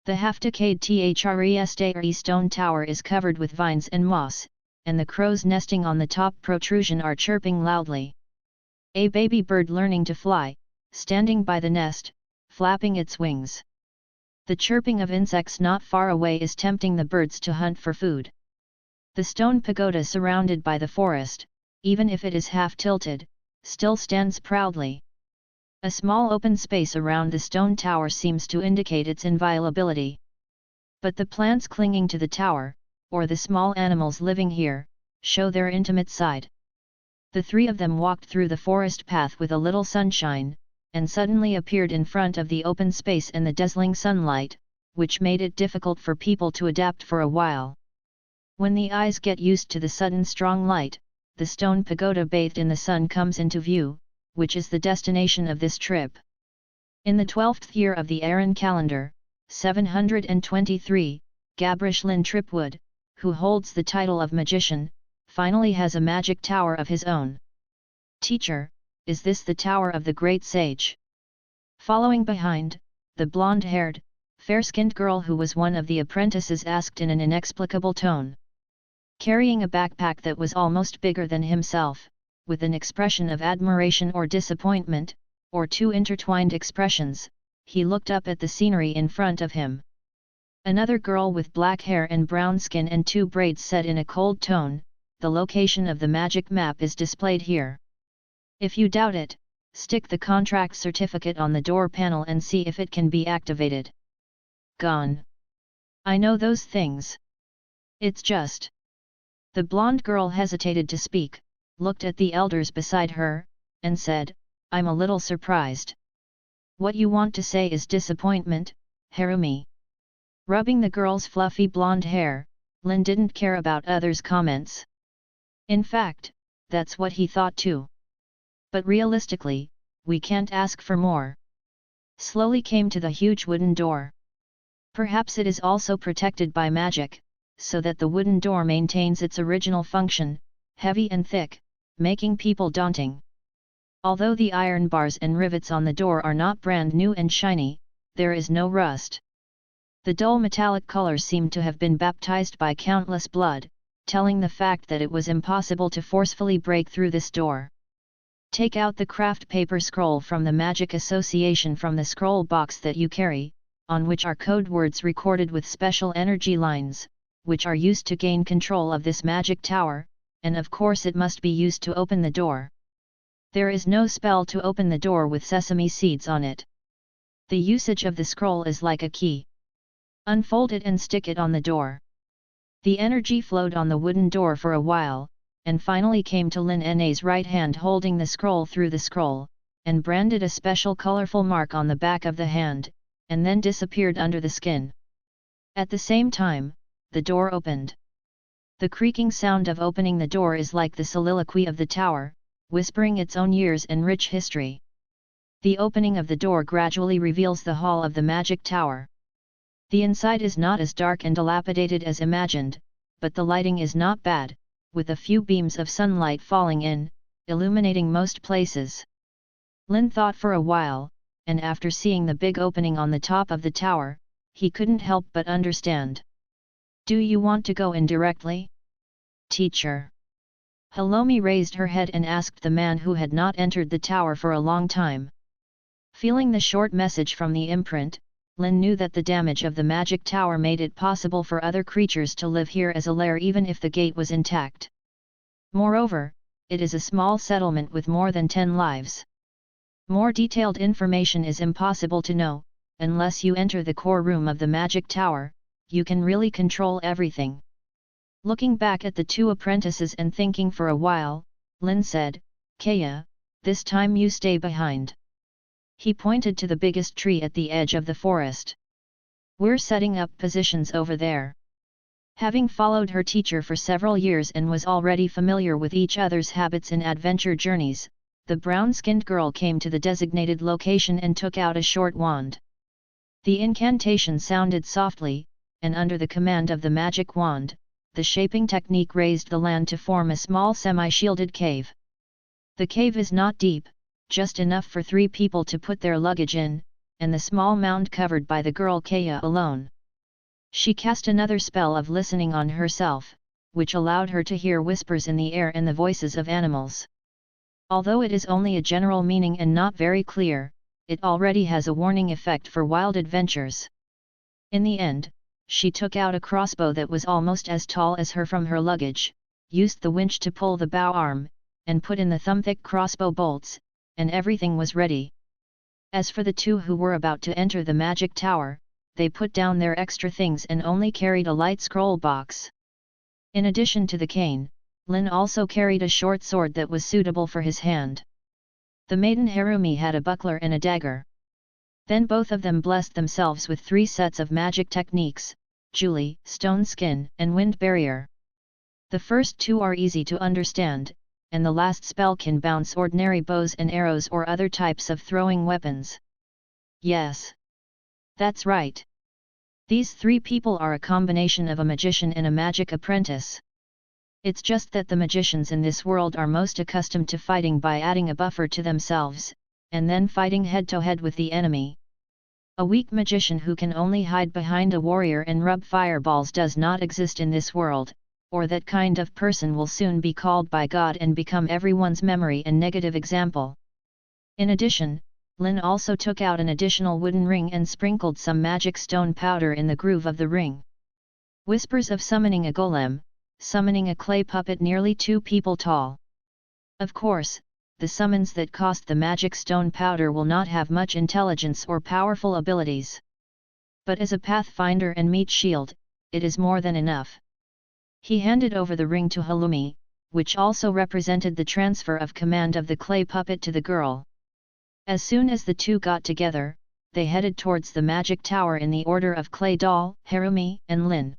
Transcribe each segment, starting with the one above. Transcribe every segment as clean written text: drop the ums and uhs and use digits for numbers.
The half-decayed Treste stone tower is covered with vines and moss, and the crows nesting on the top protrusion are chirping loudly. A baby bird learning to fly, standing by the nest, flapping its wings. The chirping of insects not far away is tempting the birds to hunt for food. The stone pagoda surrounded by the forest, even if it is half-tilted, still stands proudly. A small open space around the stone tower seems to indicate its inviolability. But the plants clinging to the tower, or the small animals living here, show their intimate side. The three of them walked through the forest path with a little sunshine, and suddenly appeared in front of the open space and the dazzling sunlight, which made it difficult for people to adapt for a while. When the eyes get used to the sudden strong light, the stone pagoda bathed in the sun comes into view, which is the destination of this trip. In the 12th year of the Aran calendar, 723, Gabrish Lin Tripwood, who holds the title of magician, finally has a magic tower of his own. Teacher, is this the tower of the great sage? Following behind, the blonde-haired, fair-skinned girl who was one of the apprentices asked in an inexplicable tone. Carrying a backpack that was almost bigger than himself, with an expression of admiration or disappointment, or two intertwined expressions, he looked up at the scenery in front of him. Another girl with black hair and brown skin and two braids said in a cold tone, "The location of the magic map is displayed here. If you doubt it, stick the contract certificate on the door panel and see if it can be activated." Gone. I know those things. It's just. The blonde girl hesitated to speak, looked at the elders beside her, and said, "I'm a little surprised." "What you want to say is disappointment, Harumi." Rubbing the girl's fluffy blonde hair, Lin didn't care about others' comments. In fact, that's what he thought too. But realistically, we can't ask for more. Slowly came to the huge wooden door. Perhaps it is also protected by magic, so that the wooden door maintains its original function, heavy and thick, making people daunting. Although the iron bars and rivets on the door are not brand new and shiny, there is no rust. The dull metallic color seemed to have been baptized by countless blood, telling the fact that it was impossible to forcefully break through this door. Take out the craft paper scroll from the Magic Association from the scroll box that you carry, on which are code words recorded with special energy lines, which are used to gain control of this magic tower, and of course it must be used to open the door. There is no spell to open the door with sesame seeds on it. The usage of the scroll is like a key. Unfold it and stick it on the door. The energy flowed on the wooden door for a while, and finally came to Lin Na's right hand holding the scroll through the scroll, and branded a special colorful mark on the back of the hand, and then disappeared under the skin. At the same time, the door opened. The creaking sound of opening the door is like the soliloquy of the tower, whispering its own years and rich history. The opening of the door gradually reveals the hall of the magic tower. The inside is not as dark and dilapidated as imagined, but the lighting is not bad, with a few beams of sunlight falling in, illuminating most places. Lin thought for a while, and after seeing the big opening on the top of the tower, he couldn't help but understand. "Do you want to go in directly? Teacher?" Hilomi raised her head and asked the man who had not entered the tower for a long time. Feeling the short message from the imprint, Lin knew that the damage of the magic tower made it possible for other creatures to live here as a lair even if the gate was intact. Moreover, it is a small settlement with more than 10 lives. More detailed information is impossible to know, unless you enter the core room of the magic tower. You can really control everything. Looking back at the two apprentices and thinking for a while, Lin said, "Kaya, this time you stay behind." He pointed to the biggest tree at the edge of the forest. "We're setting up positions over there." Having followed her teacher for several years and was already familiar with each other's habits in adventure journeys, the brown-skinned girl came to the designated location and took out a short wand. The incantation sounded softly, and under the command of the magic wand, the shaping technique raised the land to form a small semi-shielded cave. The cave is not deep, just enough for 3 people to put their luggage in, and the small mound covered by the girl Kaya alone. She cast another spell of listening on herself, which allowed her to hear whispers in the air and the voices of animals. Although it is only a general meaning and not very clear, it already has a warning effect for wild adventures. In the end, she took out a crossbow that was almost as tall as her from her luggage, used the winch to pull the bow arm, and put in the thumb-thick crossbow bolts, and everything was ready. As for the two who were about to enter the magic tower, they put down their extra things and only carried a light scroll box. In addition to the cane, Lin also carried a short sword that was suitable for his hand. The maiden Harumi had a buckler and a dagger. Then both of them blessed themselves with 3 sets of magic techniques, Julie, Stone Skin, and Wind Barrier. The first 2 are easy to understand, and the last spell can bounce ordinary bows and arrows or other types of throwing weapons. Yes. That's right. These 3 people are a combination of a magician and a magic apprentice. It's just that the magicians in this world are most accustomed to fighting by adding a buffer to themselves, and then fighting head-to-head with the enemy. A weak magician who can only hide behind a warrior and rub fireballs does not exist in this world, or that kind of person will soon be called by God and become everyone's memory and negative example. In addition, Lin also took out an additional wooden ring and sprinkled some magic stone powder in the groove of the ring. Whispers of summoning a golem, summoning a clay puppet nearly 2 people tall. Of course, the summons that cost the magic stone powder will not have much intelligence or powerful abilities. But as a pathfinder and meat shield, it is more than enough. He handed over the ring to Halumi, which also represented the transfer of command of the clay puppet to the girl. As soon as the 2 got together, they headed towards the magic tower in the order of Clay Doll, Harumi, and Lin.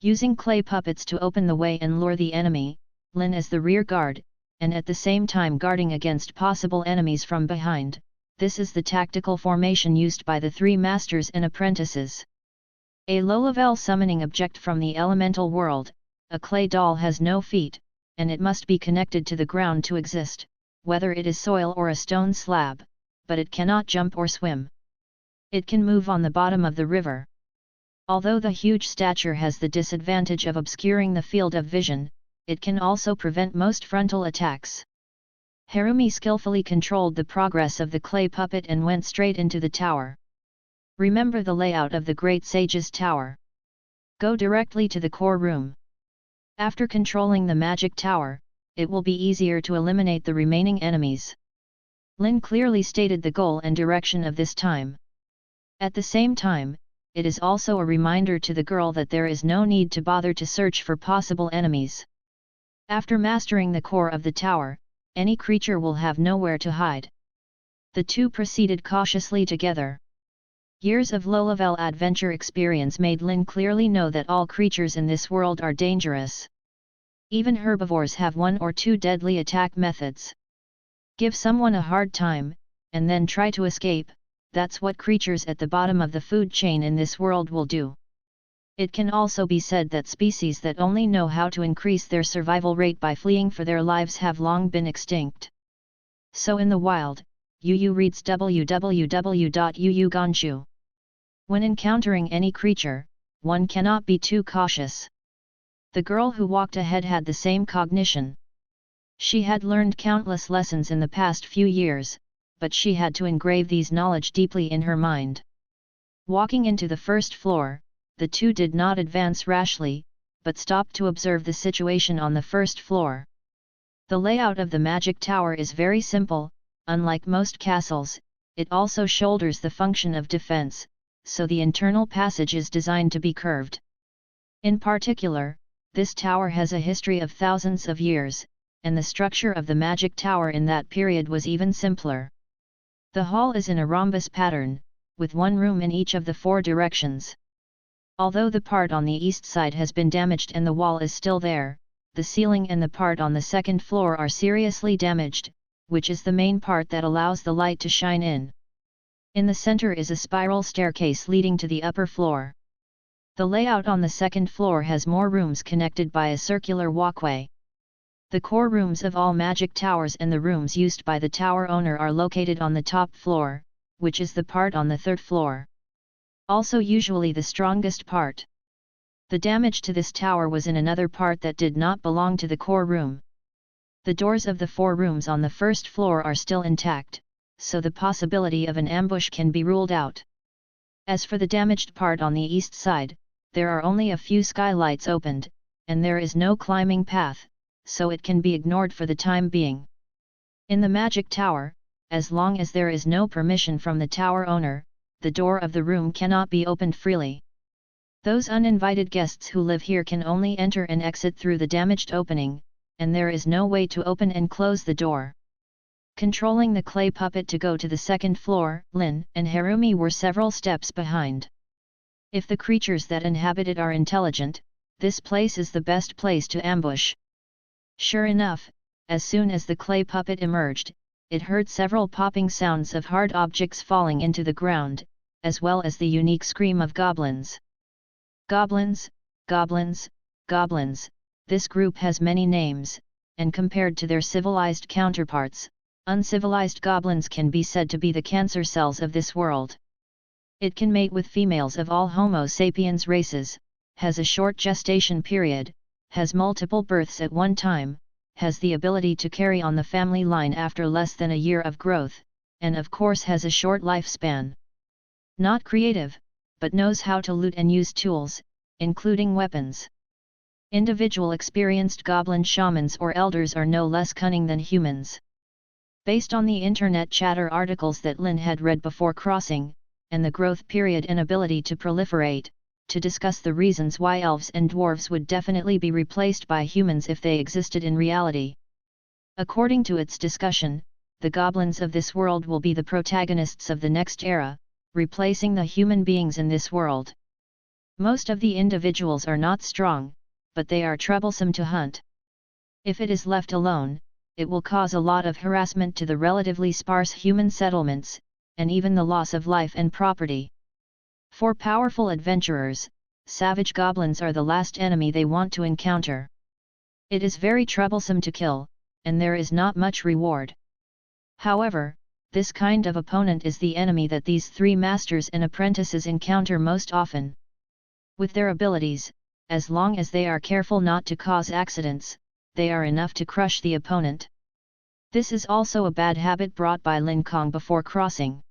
Using clay puppets to open the way and lure the enemy, Lin as the rear guard, and at the same time guarding against possible enemies from behind, this is the tactical formation used by the 3 masters and apprentices. A low-level summoning object from the elemental world, a clay doll has no feet, and it must be connected to the ground to exist, whether it is soil or a stone slab, but it cannot jump or swim. It can move on the bottom of the river. Although the huge stature has the disadvantage of obscuring the field of vision, it can also prevent most frontal attacks. Harumi skillfully controlled the progress of the clay puppet and went straight into the tower. Remember the layout of the Great Sage's tower. Go directly to the core room. After controlling the magic tower, it will be easier to eliminate the remaining enemies. Lin clearly stated the goal and direction of this time. At the same time, it is also a reminder to the girl that there is no need to bother to search for possible enemies. After mastering the core of the tower, any creature will have nowhere to hide. The 2 proceeded cautiously together. Years of low-level adventure experience made Lin clearly know that all creatures in this world are dangerous. Even herbivores have 1 or 2 deadly attack methods. Give someone a hard time, and then try to escape. That's what creatures at the bottom of the food chain in this world will do. It can also be said that species that only know how to increase their survival rate by fleeing for their lives have long been extinct. So in the wild, Yu reads www.yuyu-ganshu. When encountering any creature, one cannot be too cautious. The girl who walked ahead had the same cognition. She had learned countless lessons in the past few years, but she had to engrave these knowledge deeply in her mind. Walking into the first floor, the 2 did not advance rashly, but stopped to observe the situation on the first floor. The layout of the magic tower is very simple. Unlike most castles, it also shoulders the function of defense, so the internal passage is designed to be curved. In particular, this tower has a history of thousands of years, and the structure of the magic tower in that period was even simpler. The hall is in a rhombus pattern, with 1 room in each of the 4 directions. Although the part on the east side has been damaged and the wall is still there, the ceiling and the part on the 2nd floor are seriously damaged, which is the main part that allows the light to shine in. In the center is a spiral staircase leading to the upper floor. The layout on the 2nd floor has more rooms connected by a circular walkway. The core rooms of all magic towers and the rooms used by the tower owner are located on the top floor, which is the part on the third floor. Also usually the strongest part. The damage to this tower was in another part that did not belong to the core room. The doors of the 4 rooms on the first floor are still intact, so the possibility of an ambush can be ruled out. As for the damaged part on the east side, there are only a few skylights opened, and there is no climbing path, so it can be ignored for the time being. In the magic tower, as long as there is no permission from the tower owner, the door of the room cannot be opened freely. Those uninvited guests who live here can only enter and exit through the damaged opening, and there is no way to open and close the door. Controlling the clay puppet to go to the second floor, Lin and Harumi were several steps behind. If the creatures that inhabit it are intelligent, this place is the best place to ambush. Sure enough, as soon as the clay puppet emerged, it heard several popping sounds of hard objects falling into the ground, as well as the unique scream of goblins. Goblins, goblins, goblins, this group has many names, and compared to their civilized counterparts, uncivilized goblins can be said to be the cancer cells of this world. It can mate with females of all Homo sapiens races, has a short gestation period, has multiple births at one time, has the ability to carry on the family line after less than a year of growth, and of course has a short lifespan. Not creative, but knows how to loot and use tools, including weapons. Individual experienced goblin shamans or elders are no less cunning than humans. Based on the internet chatter articles that Lin had read before crossing, and the growth period inability to proliferate, to discuss the reasons why elves and dwarves would definitely be replaced by humans if they existed in reality. According to its discussion, the goblins of this world will be the protagonists of the next era, replacing the human beings in this world. Most of the individuals are not strong, but they are troublesome to hunt. If it is left alone, it will cause a lot of harassment to the relatively sparse human settlements, and even the loss of life and property. For powerful adventurers, savage goblins are the last enemy they want to encounter. It is very troublesome to kill, and there is not much reward. However, this kind of opponent is the enemy that these 3 masters and apprentices encounter most often. With their abilities, as long as they are careful not to cause accidents, they are enough to crush the opponent. This is also a bad habit brought by Lin Kong before crossing.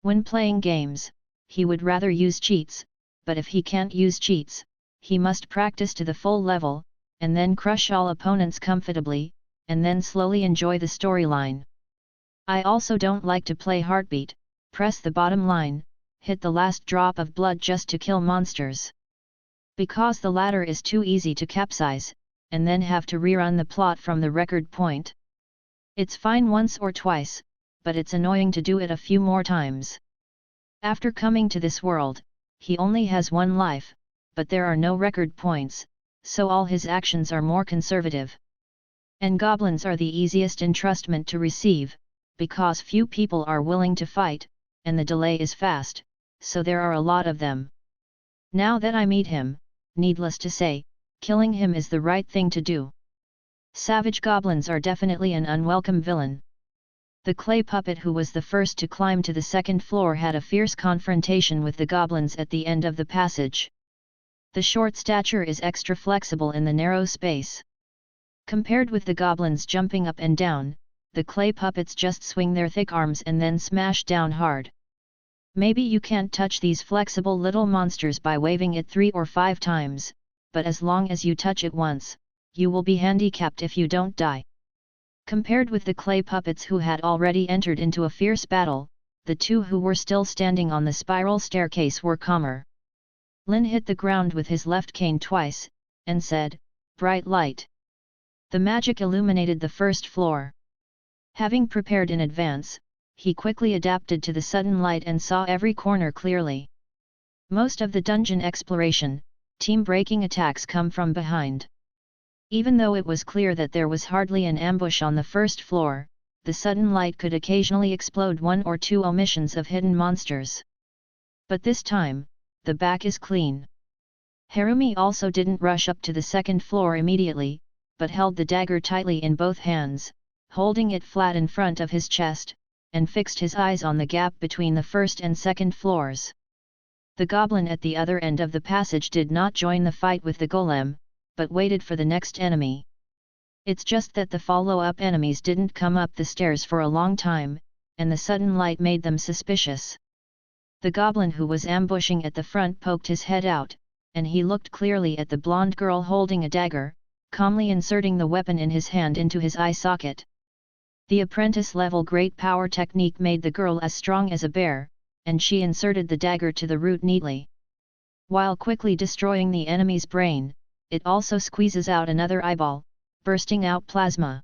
When playing games, he would rather use cheats, but if he can't use cheats, he must practice to the full level, and then crush all opponents comfortably, and then slowly enjoy the storyline. I also don't like to play heartbeat, press the bottom line, hit the last drop of blood just to kill monsters. Because the latter is too easy to capsize, and then have to rerun the plot from the record point. It's fine once or twice, but it's annoying to do it a few more times. After coming to this world, he only has 1 life, but there are no record points, so all his actions are more conservative. And goblins are the easiest entrustment to receive, because few people are willing to fight, and the delay is fast, so there are a lot of them. Now that I meet him, needless to say, killing him is the right thing to do. Savage goblins are definitely an unwelcome villain. The clay puppet who was the first to climb to the second floor had a fierce confrontation with the goblins at the end of the passage. The short stature is extra flexible in the narrow space. Compared with the goblins jumping up and down, the clay puppets just swing their thick arms and then smash down hard. Maybe you can't touch these flexible little monsters by waving it 3 or 5 times, but as long as you touch it once, you will be handicapped if you don't die. Compared with the clay puppets who had already entered into a fierce battle, the 2 who were still standing on the spiral staircase were calmer. Lin hit the ground with his left cane twice, and said, "Bright light." The magic illuminated the first floor. Having prepared in advance, he quickly adapted to the sudden light and saw every corner clearly. Most of the dungeon exploration, team-breaking attacks come from behind. Even though it was clear that there was hardly an ambush on the first floor, the sudden light could occasionally explode 1 or 2 omissions of hidden monsters. But this time, the back is clean. Harumi also didn't rush up to the second floor immediately, but held the dagger tightly in both hands, holding it flat in front of his chest, and fixed his eyes on the gap between the first and second floors. The goblin at the other end of the passage did not join the fight with the golem, but waited for the next enemy. It's just that the follow-up enemies didn't come up the stairs for a long time, and the sudden light made them suspicious. The goblin who was ambushing at the front poked his head out, and he looked clearly at the blonde girl holding a dagger, calmly inserting the weapon in his hand into his eye socket. The apprentice-level great power technique made the girl as strong as a bear, and she inserted the dagger to the root neatly. While quickly destroying the enemy's brain, it also squeezes out another eyeball, bursting out plasma.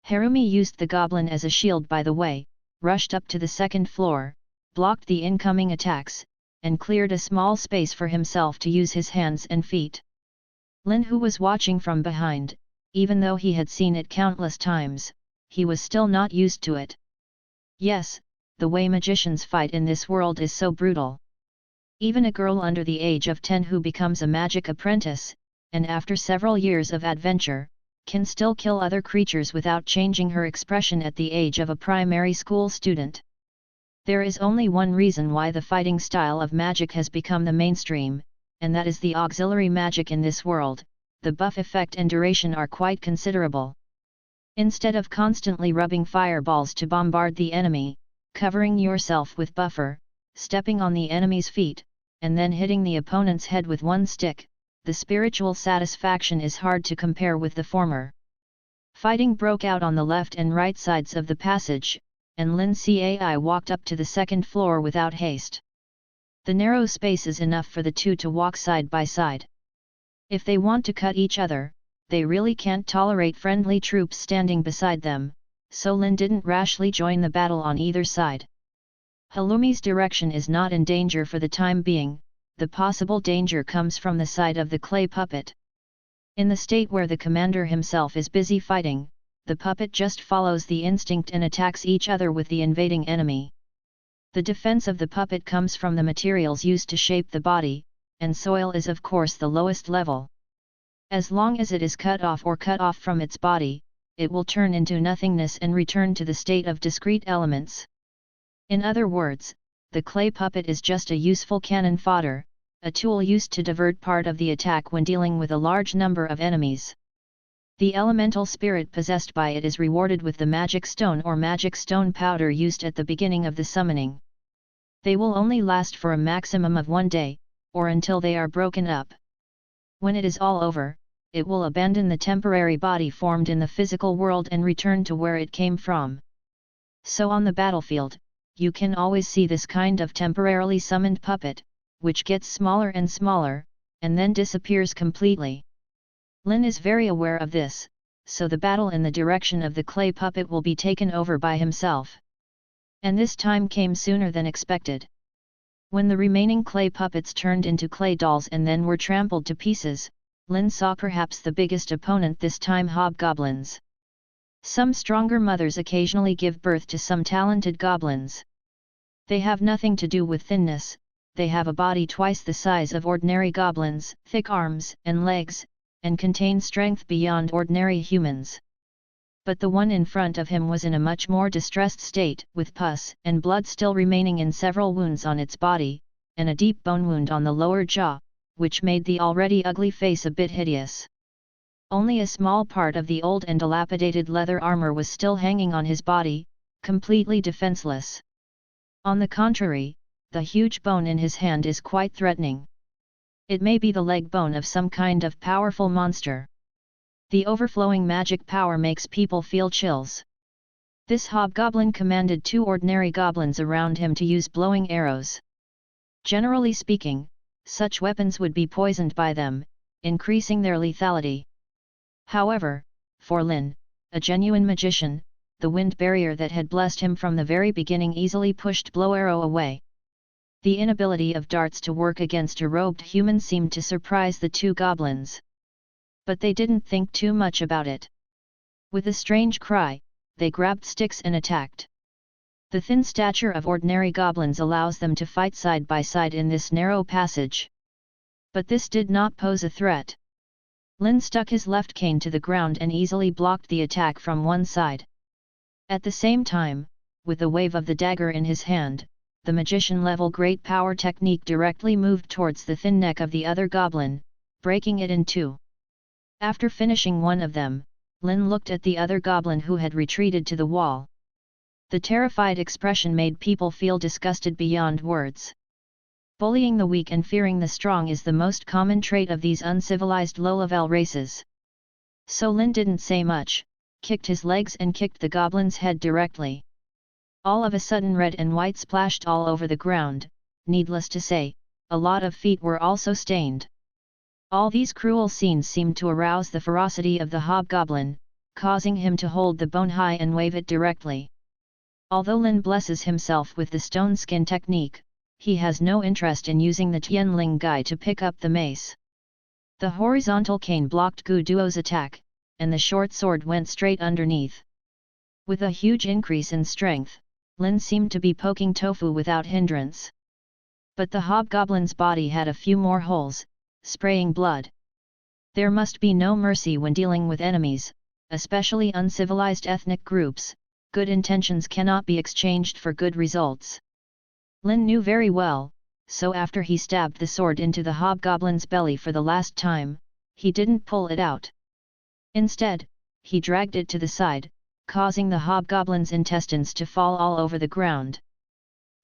Harumi used the goblin as a shield by the way, rushed up to the second floor, blocked the incoming attacks, and cleared a small space for himself to use his hands and feet. Lin, who was watching from behind, even though he had seen it countless times, he was still not used to it. Yes, the way magicians fight in this world is so brutal. Even a girl under the age of 10 who becomes a magic apprentice, and after several years of adventure, can still kill other creatures without changing her expression at the age of a primary school student. There is only one reason why the fighting style of magic has become the mainstream, and that is the auxiliary magic in this world. The buff effect and duration are quite considerable. Instead of constantly rubbing fireballs to bombard the enemy, covering yourself with buffer, stepping on the enemy's feet, and then hitting the opponent's head with one stick, the spiritual satisfaction is hard to compare with the former. Fighting broke out on the left and right sides of the passage, and Lin Cai walked up to the second floor without haste. The narrow space is enough for the two to walk side by side. If they want to cut each other, they really can't tolerate friendly troops standing beside them, so Lin didn't rashly join the battle on either side. Harumi's direction is not in danger for the time being, the possible danger comes from the side of the clay puppet. In the state where the commander himself is busy fighting, the puppet just follows the instinct and attacks each other with the invading enemy. The defense of the puppet comes from the materials used to shape the body, and soil is of course the lowest level. As long as it is cut off from its body, it will turn into nothingness and return to the state of discrete elements. In other words, the clay puppet is just a useful cannon fodder, a tool used to divert part of the attack when dealing with a large number of enemies. The elemental spirit possessed by it is rewarded with the magic stone or magic stone powder used at the beginning of the summoning. They will only last for a maximum of 1 day, or until they are broken up. When it is all over, it will abandon the temporary body formed in the physical world and return to where it came from. So on the battlefield, you can always see this kind of temporarily summoned puppet, which gets smaller and smaller, and then disappears completely. Lin is very aware of this, so the battle in the direction of the clay puppet will be taken over by himself. And this time came sooner than expected. When the remaining clay puppets turned into clay dolls and then were trampled to pieces, Lin saw perhaps the biggest opponent this time: hobgoblins. Some stronger mothers occasionally give birth to some talented goblins. They have nothing to do with thinness, they have a body twice the size of ordinary goblins, thick arms and legs, and contain strength beyond ordinary humans. But the one in front of him was in a much more distressed state, with pus and blood still remaining in several wounds on its body, and a deep bone wound on the lower jaw, which made the already ugly face a bit hideous. Only a small part of the old and dilapidated leather armor was still hanging on his body, completely defenseless. On the contrary, the huge bone in his hand is quite threatening. It may be the leg bone of some kind of powerful monster. The overflowing magic power makes people feel chills. This hobgoblin commanded 2 ordinary goblins around him to use blowing arrows. Generally speaking, such weapons would be poisoned by them, increasing their lethality. However, for Lin, a genuine magician, the wind barrier that had blessed him from the very beginning easily pushed blow arrow away. The inability of darts to work against a robed human seemed to surprise the 2 goblins. But they didn't think too much about it. With a strange cry, they grabbed sticks and attacked. The thin stature of ordinary goblins allows them to fight side by side in this narrow passage. But this did not pose a threat. Lin stuck his left cane to the ground and easily blocked the attack from one side. At the same time, with the wave of the dagger in his hand, the magician-level great power technique directly moved towards the thin neck of the other goblin, breaking it in two. After finishing one of them, Lin looked at the other goblin who had retreated to the wall. The terrified expression made people feel disgusted beyond words. Bullying the weak and fearing the strong is the most common trait of these uncivilized low-level races. So Lin didn't say much, kicked his legs and kicked the goblin's head directly. All of a sudden red and white splashed all over the ground, needless to say, a lot of feet were also stained. All these cruel scenes seemed to arouse the ferocity of the hobgoblin, causing him to hold the bone high and wave it directly. Although Lin blesses himself with the stone skin technique, he has no interest in using the Tianling Gai to pick up the mace. The horizontal cane blocked Gu Duo's attack, and the short sword went straight underneath. With a huge increase in strength, Lin seemed to be poking tofu without hindrance. But the hobgoblin's body had a few more holes, spraying blood. There must be no mercy when dealing with enemies, especially uncivilized ethnic groups. Good intentions cannot be exchanged for good results. Lin knew very well, so after he stabbed the sword into the hobgoblin's belly for the last time, he didn't pull it out. Instead, he dragged it to the side, causing the hobgoblin's intestines to fall all over the ground.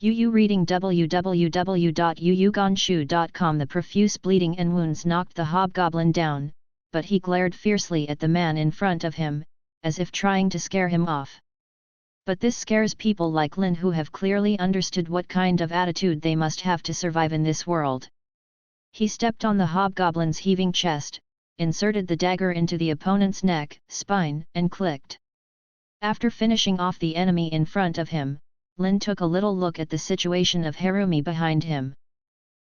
Yu reading www.yuyuganshu.com. The profuse bleeding and wounds knocked the hobgoblin down, but he glared fiercely at the man in front of him, as if trying to scare him off. But this scares people like Lin who have clearly understood what kind of attitude they must have to survive in this world. He stepped on the hobgoblin's heaving chest, inserted the dagger into the opponent's neck, spine, and clicked. After finishing off the enemy in front of him, Lin took a little look at the situation of Harumi behind him.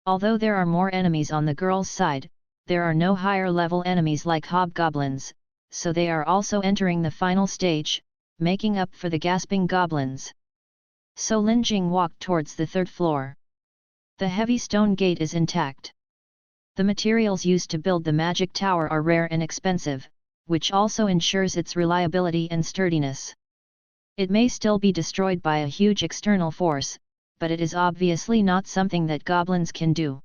Although there are more enemies on the girl's side, there are no higher-level enemies like hobgoblins, so they are also entering the final stage, making up for the gasping goblins. So Lin Jing walked towards the third floor. The heavy stone gate is intact. The materials used to build the magic tower are rare and expensive, which also ensures its reliability and sturdiness. It may still be destroyed by a huge external force, but it is obviously not something that goblins can do.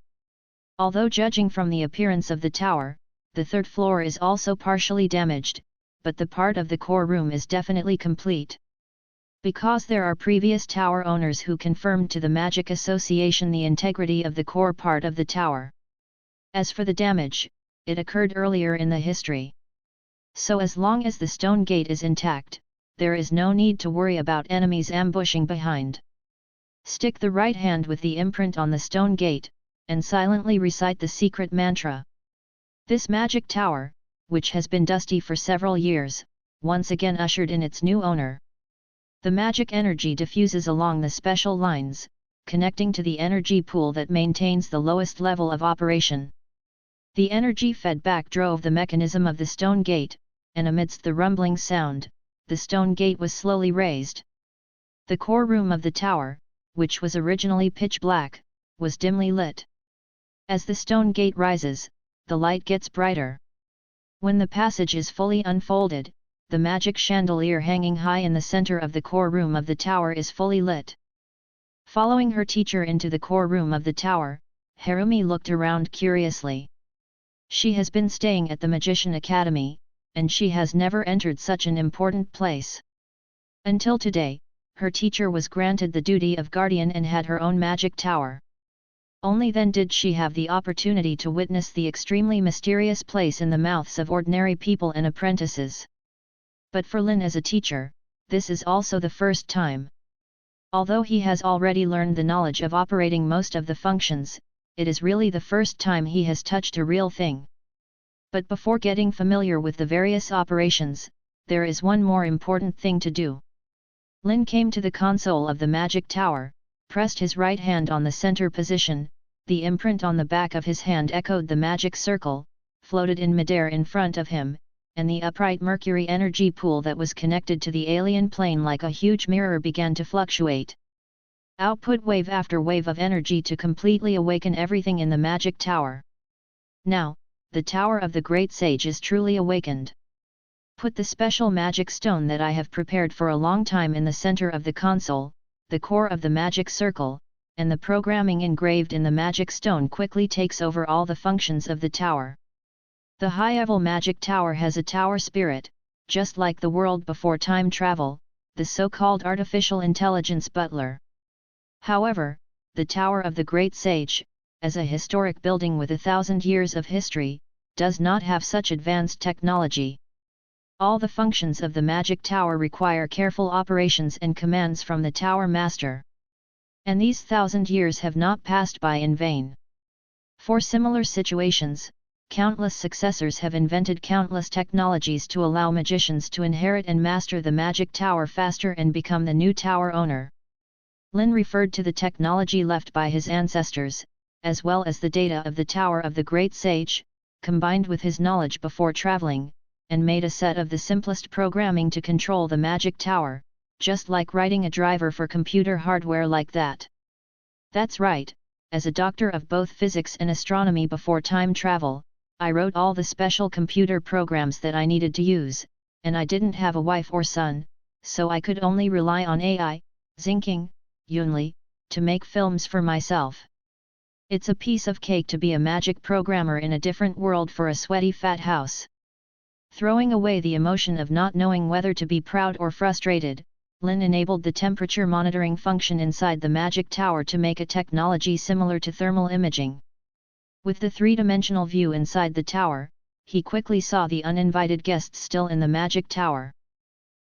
Although judging from the appearance of the tower, the third floor is also partially damaged, but the part of the core room is definitely complete. Because there are previous tower owners who confirmed to the Magic Association the integrity of the core part of the tower. As for the damage, it occurred earlier in the history. So as long as the stone gate is intact, there is no need to worry about enemies ambushing behind. Stick the right hand with the imprint on the stone gate, and silently recite the secret mantra. This magic tower, which has been dusty for several years, once again ushered in its new owner. The magic energy diffuses along the special lines, connecting to the energy pool that maintains the lowest level of operation. The energy fed back drove the mechanism of the stone gate, and amidst the rumbling sound, the stone gate was slowly raised. The core room of the tower, which was originally pitch black, was dimly lit. As the stone gate rises, the light gets brighter. When the passage is fully unfolded, the magic chandelier hanging high in the center of the core room of the tower is fully lit. Following her teacher into the core room of the tower, Harumi looked around curiously. She has been staying at the Magician Academy, and she has never entered such an important place. Until today, her teacher was granted the duty of guardian and had her own magic tower. Only then did she have the opportunity to witness the extremely mysterious place in the mouths of ordinary people and apprentices. But for Lin as a teacher, this is also the first time. Although he has already learned the knowledge of operating most of the functions, it is really the first time he has touched a real thing. But before getting familiar with the various operations, there is one more important thing to do. Lin came to the console of the magic tower, pressed his right hand on the center position, the imprint on the back of his hand echoed the magic circle, floated in midair in front of him, and the upright mercury energy pool that was connected to the alien plane like a huge mirror began to fluctuate. Output wave after wave of energy to completely awaken everything in the magic tower. Now, the tower of the great sage is truly awakened. Put the special magic stone that I have prepared for a long time in the center of the console, the core of the magic circle, and the programming engraved in the magic stone quickly takes over all the functions of the tower. The high-level magic tower has a tower spirit, just like the world before time travel, the so-called artificial intelligence butler. However, the Tower of the Great Sage, as a historic building with 1,000 years of history, does not have such advanced technology. All the functions of the magic tower require careful operations and commands from the tower master. And these 1,000 years have not passed by in vain. For similar situations, countless successors have invented countless technologies to allow magicians to inherit and master the magic tower faster and become the new tower owner. Lin referred to the technology left by his ancestors, as well as the data of the Tower of the Great Sage, combined with his knowledge before traveling, and made a set of the simplest programming to control the magic tower, just like writing a driver for computer hardware like that. That's right, as a doctor of both physics and astronomy before time travel, I wrote all the special computer programs that I needed to use, and I didn't have a wife or son, so I could only rely on AI, Zinking, Yunli, to make films for myself. It's a piece of cake to be a magic programmer in a different world for a sweaty fat house. Throwing away the emotion of not knowing whether to be proud or frustrated, Lin enabled the temperature monitoring function inside the magic tower to make a technology similar to thermal imaging. With the three-dimensional view inside the tower, he quickly saw the uninvited guests still in the magic tower.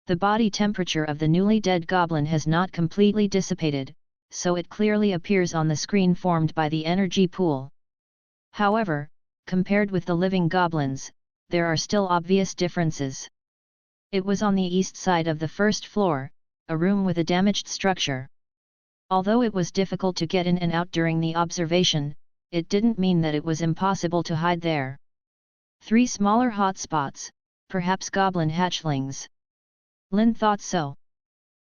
The body temperature of the newly dead goblin has not completely dissipated, so it clearly appears on the screen formed by the energy pool. However, compared with the living goblins, there are still obvious differences. It was on the east side of the first floor, a room with a damaged structure. Although it was difficult to get in and out during the observation, it didn't mean that it was impossible to hide there. 3 smaller hotspots, perhaps goblin hatchlings. Lin thought so.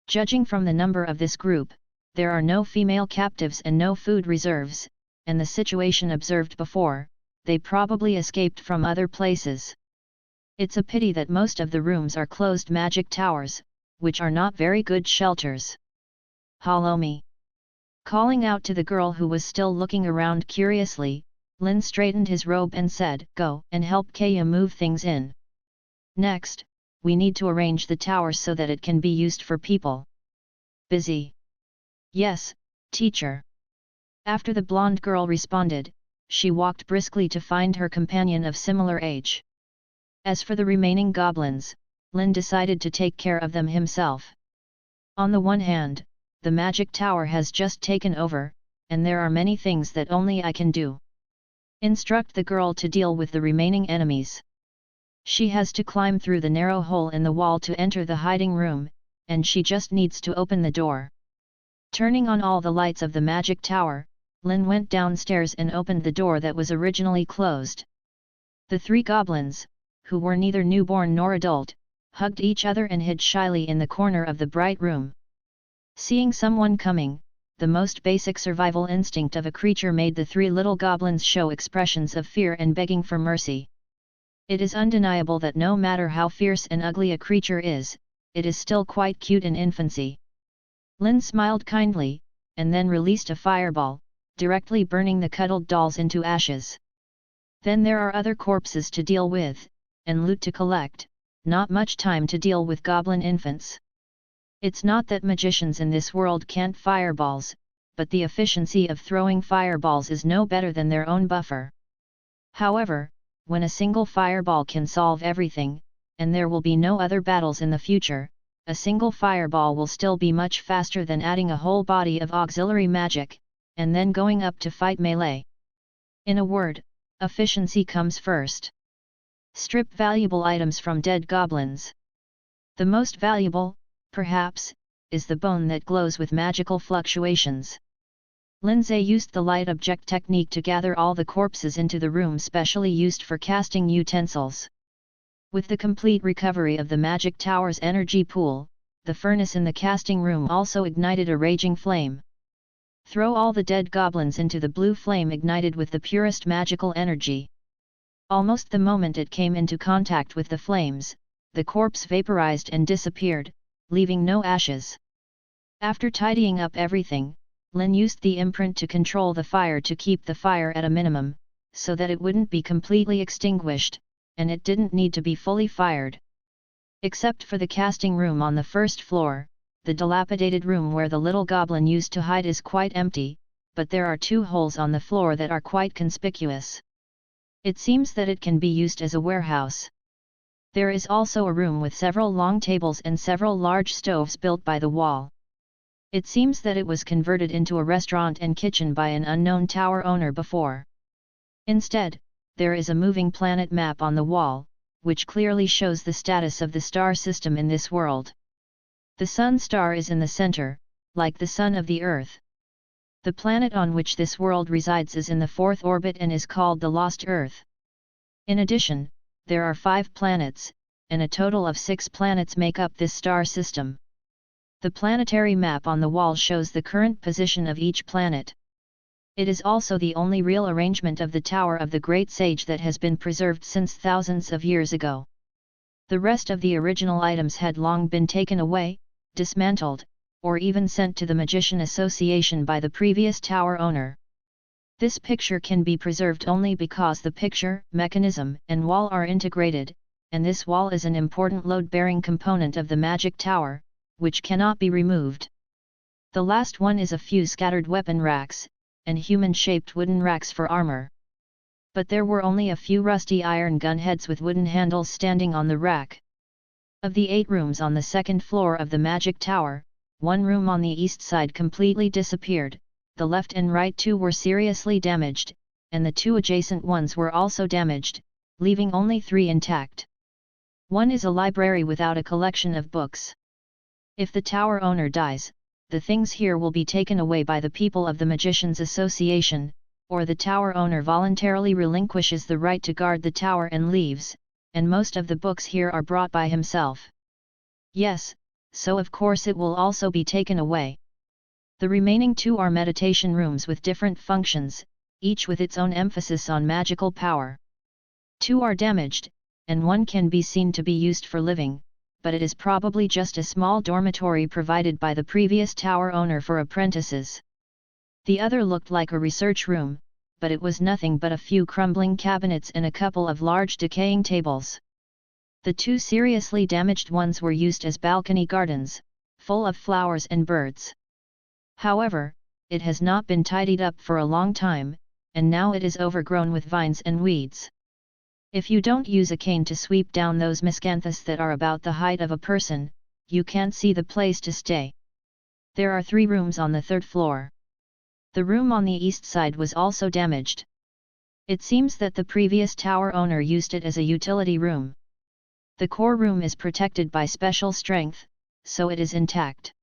Judging from the number of this group, there are no female captives and no food reserves, and the situation observed before, they probably escaped from other places. It's a pity that most of the rooms are closed magic towers, which are not very good shelters. Follow me. Calling out to the girl who was still looking around curiously, Lin straightened his robe and said, "Go and help Kaya move things in. Next, we need to arrange the tower so that it can be used for people." Busy? Yes, teacher. After the blonde girl responded, she walked briskly to find her companion of similar age. As for the remaining goblins, Lin decided to take care of them himself. On the one hand, the magic tower has just taken over, and there are many things that only I can do. Instruct the girl to deal with the remaining enemies. She has to climb through the narrow hole in the wall to enter the hiding room, and she just needs to open the door. Turning on all the lights of the magic tower, Lin went downstairs and opened the door that was originally closed. The 3 goblins, who were neither newborn nor adult, hugged each other and hid shyly in the corner of the bright room. Seeing someone coming, the most basic survival instinct of a creature made the 3 little goblins show expressions of fear and begging for mercy. It is undeniable that no matter how fierce and ugly a creature is, it is still quite cute in infancy. Lin smiled kindly, and then released a fireball, directly burning the cuddled dolls into ashes. Then there are other corpses to deal with, and loot to collect, not much time to deal with goblin infants. It's not that magicians in this world can't fireballs, but the efficiency of throwing fireballs is no better than their own buffer. However, when a single fireball can solve everything, and there will be no other battles in the future, a single fireball will still be much faster than adding a whole body of auxiliary magic, and then going up to fight melee. In a word, efficiency comes first. Strip valuable items from dead goblins. The most valuable, perhaps, is the bone that glows with magical fluctuations. Lindsay used the light object technique to gather all the corpses into the room specially used for casting utensils. With the complete recovery of the magic tower's energy pool, the furnace in the casting room also ignited a raging flame. Throw all the dead goblins into the blue flame ignited with the purest magical energy. Almost the moment it came into contact with the flames, the corpse vaporized and disappeared, leaving no ashes. After tidying up everything, Lin used the imprint to control the fire to keep the fire at a minimum, so that it wouldn't be completely extinguished, and it didn't need to be fully fired. Except for the casting room on the first floor, the dilapidated room where the little goblin used to hide is quite empty, but there are 2 holes on the floor that are quite conspicuous. It seems that it can be used as a warehouse. There is also a room with several long tables and several large stoves built by the wall. It seems that it was converted into a restaurant and kitchen by an unknown tower owner before. Instead, there is a moving planet map on the wall, which clearly shows the status of the star system in this world. The Sun star is in the center, like the Sun of the Earth. The planet on which this world resides is in the 4th orbit and is called the Lost Earth. In addition, there are 5 planets, and a total of 6 planets make up this star system. The planetary map on the wall shows the current position of each planet. It is also the only real arrangement of the Tower of the Great Sage that has been preserved since thousands of years ago. The rest of the original items had long been taken away, dismantled, or even sent to the Magician Association by the previous tower owner. This picture can be preserved only because the picture, mechanism, and wall are integrated, and this wall is an important load-bearing component of the magic tower, which cannot be removed. The last one is a few scattered weapon racks, and human-shaped wooden racks for armor. But there were only a few rusty iron gun heads with wooden handles standing on the rack. Of the 8 rooms on the 2nd floor of the magic tower, 1 room on the east side completely disappeared, the left and right 2 were seriously damaged, and the 2 adjacent ones were also damaged, leaving only 3 intact. One is a library without a collection of books. If the tower owner dies, the things here will be taken away by the people of the Magicians Association, or the tower owner voluntarily relinquishes the right to guard the tower and leaves, and most of the books here are brought by himself. Yes, so of course it will also be taken away. The remaining 2 are meditation rooms with different functions, each with its own emphasis on magical power. 2 are damaged, and 1 can be seen to be used for living, but it is probably just a small dormitory provided by the previous tower owner for apprentices. The other looked like a research room, but it was nothing but a few crumbling cabinets and a couple of large decaying tables. The 2 seriously damaged ones were used as balcony gardens, full of flowers and birds. However, it has not been tidied up for a long time, and now it is overgrown with vines and weeds. If you don't use a cane to sweep down those miscanthus that are about the height of a person, you can't see the place to stay. There are 3 rooms on the 3rd floor. The room on the east side was also damaged. It seems that the previous tower owner used it as a utility room. The core room is protected by special strength, so it is intact.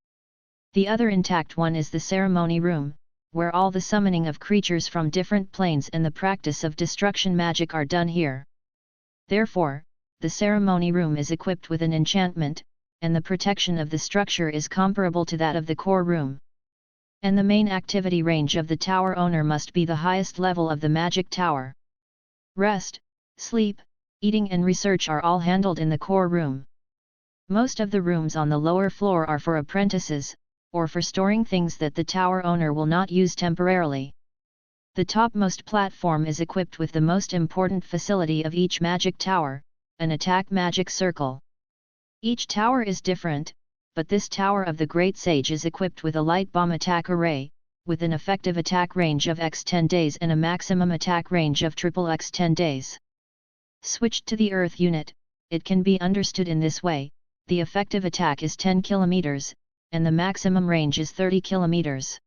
The other intact one is the ceremony room, where all the summoning of creatures from different planes and the practice of destruction magic are done here. Therefore, the ceremony room is equipped with an enchantment, and the protection of the structure is comparable to that of the core room. And the main activity range of the tower owner must be the highest level of the magic tower. Rest, sleep, eating and research are all handled in the core room. Most of the rooms on the lower floor are for apprentices, or for storing things that the tower owner will not use temporarily. The topmost platform is equipped with the most important facility of each magic tower, an attack magic circle. Each tower is different, but this Tower of the Great Sage is equipped with a light bomb attack array, with an effective attack range of x 10 days and a maximum attack range of x 10 days. Switched to the Earth unit, it can be understood in this way: the effective attack is 10 km, and the maximum range is 30 km.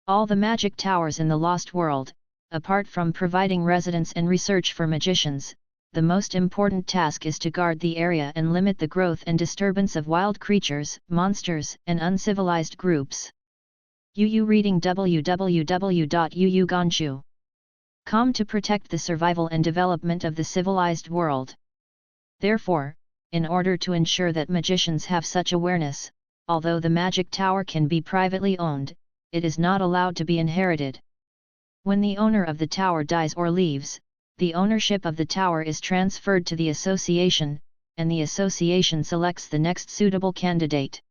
All the magic towers in the Lost World, apart from providing residence and research for magicians, the most important task is to guard the area and limit the growth and disturbance of wild creatures, monsters, and uncivilized groups. UU reading www.uuganshu.com to protect the survival and development of the civilized world. Therefore, in order to ensure that magicians have such awareness, although the magic tower can be privately owned, it is not allowed to be inherited. When the owner of the tower dies or leaves, the ownership of the tower is transferred to the association, and the association selects the next suitable candidate.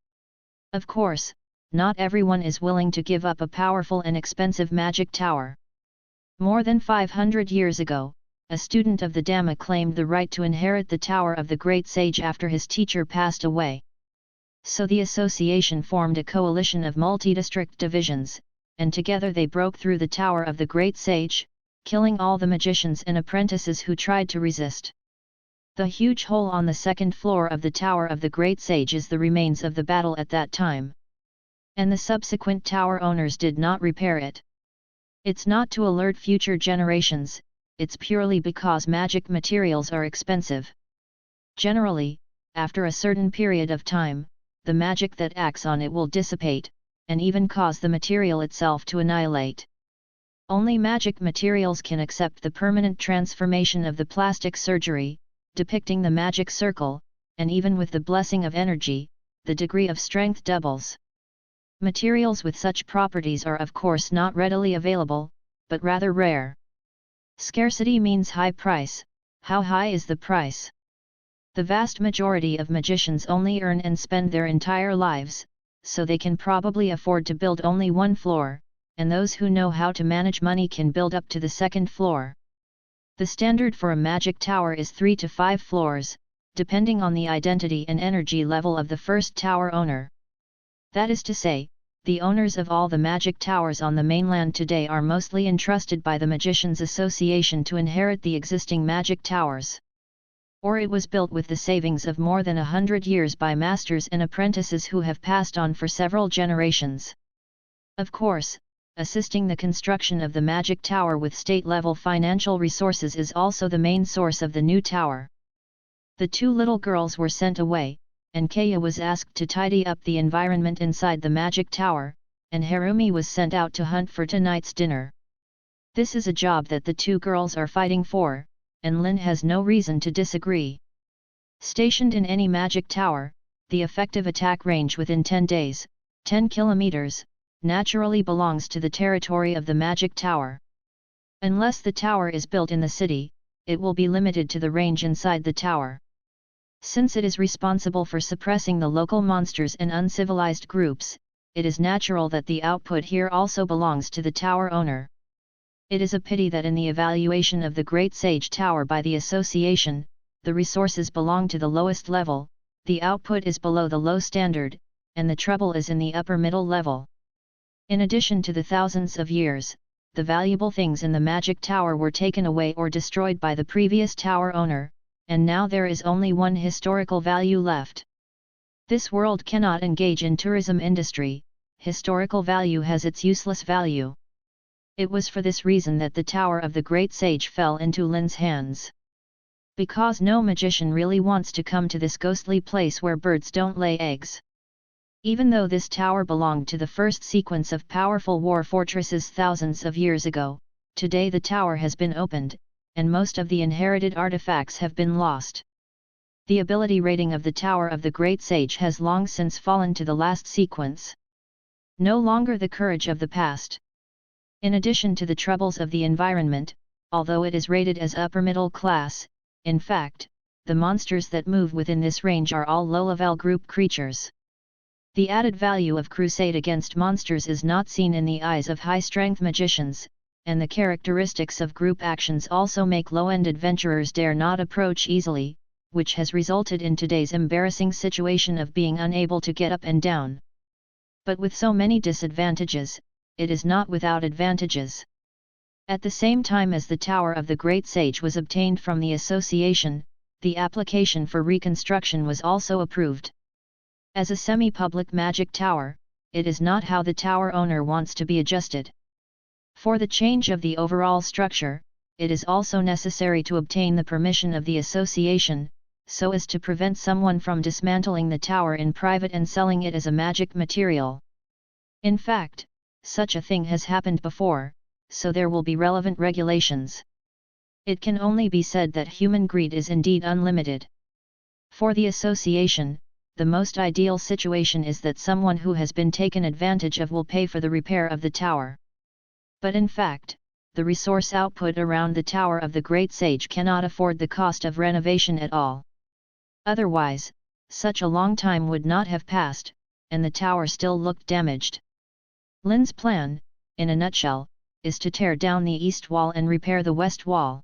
Of course, not everyone is willing to give up a powerful and expensive magic tower. More than 500 years ago, a student of the Dhamma claimed the right to inherit the tower of the great sage after his teacher passed away. So the association formed a coalition of multi-district divisions, and together they broke through the tower of the great sage, killing all the magicians and apprentices who tried to resist. The huge hole on the second floor of the tower of the great sage is the remains of the battle at that time. And the subsequent tower owners did not repair it. It's not to alert future generations, it's purely because magic materials are expensive. Generally, after a certain period of time, the magic that acts on it will dissipate, and even cause the material itself to annihilate. Only magic materials can accept the permanent transformation of the plastic surgery, depicting the magic circle, and even with the blessing of energy, the degree of strength doubles. Materials with such properties are of course not readily available, but rather rare. Scarcity means high price. How high is the price? The vast majority of magicians only earn and spend their entire lives, so they can probably afford to build only one floor, and those who know how to manage money can build up to the second floor. The standard for a magic tower is 3 to 5 floors, depending on the identity and energy level of the first tower owner. That is to say, the owners of all the magic towers on the mainland today are mostly entrusted by the Magicians Association to inherit the existing magic towers. Or it was built with the savings of more than 100 years by masters and apprentices who have passed on for several generations. Of course, assisting the construction of the magic tower with state-level financial resources is also the main source of the new tower. The two little girls were sent away, and Kaya was asked to tidy up the environment inside the magic tower, and Harumi was sent out to hunt for tonight's dinner. This is a job that the two girls are fighting for, and Lin has no reason to disagree. Stationed in any magic tower, the effective attack range within 10 days, 10 kilometers, naturally belongs to the territory of the magic tower. Unless the tower is built in the city, it will be limited to the range inside the tower. Since it is responsible for suppressing the local monsters and uncivilized groups, it is natural that the output here also belongs to the tower owner. It is a pity that in the evaluation of the Great Sage Tower by the association, the resources belong to the lowest level, the output is below the low standard, and the trouble is in the upper middle level. In addition to the thousands of years, the valuable things in the magic tower were taken away or destroyed by the previous tower owner, and now there is only one historical value left. This world cannot engage in tourism industry, historical value has its useless value. It was for this reason that the Tower of the Great Sage fell into Lin's hands. Because no magician really wants to come to this ghostly place where birds don't lay eggs. Even though this tower belonged to the first sequence of powerful war fortresses thousands of years ago, today the tower has been opened, and most of the inherited artifacts have been lost. The ability rating of the Tower of the Great Sage has long since fallen to the last sequence. No longer the courage of the past. In addition to the troubles of the environment, although it is rated as upper middle class, in fact, the monsters that move within this range are all low-level group creatures. The added value of crusade against monsters is not seen in the eyes of high-strength magicians, and the characteristics of group actions also make low-end adventurers dare not approach easily, which has resulted in today's embarrassing situation of being unable to get up and down. But with so many disadvantages, it is not without advantages. At the same time as the Tower of the Great Sage was obtained from the association, the application for reconstruction was also approved. As a semi-public magic tower, it is not how the tower owner wants to be adjusted. For the change of the overall structure, it is also necessary to obtain the permission of the association, so as to prevent someone from dismantling the tower in private and selling it as a magic material. In fact, such a thing has happened before, so there will be relevant regulations. It can only be said that human greed is indeed unlimited. For the association, the most ideal situation is that someone who has been taken advantage of will pay for the repair of the tower. But in fact, the resource output around the Tower of the Great Sage cannot afford the cost of renovation at all. Otherwise, such a long time would not have passed, and the tower still looked damaged. Lin's plan, in a nutshell, is to tear down the east wall and repair the west wall.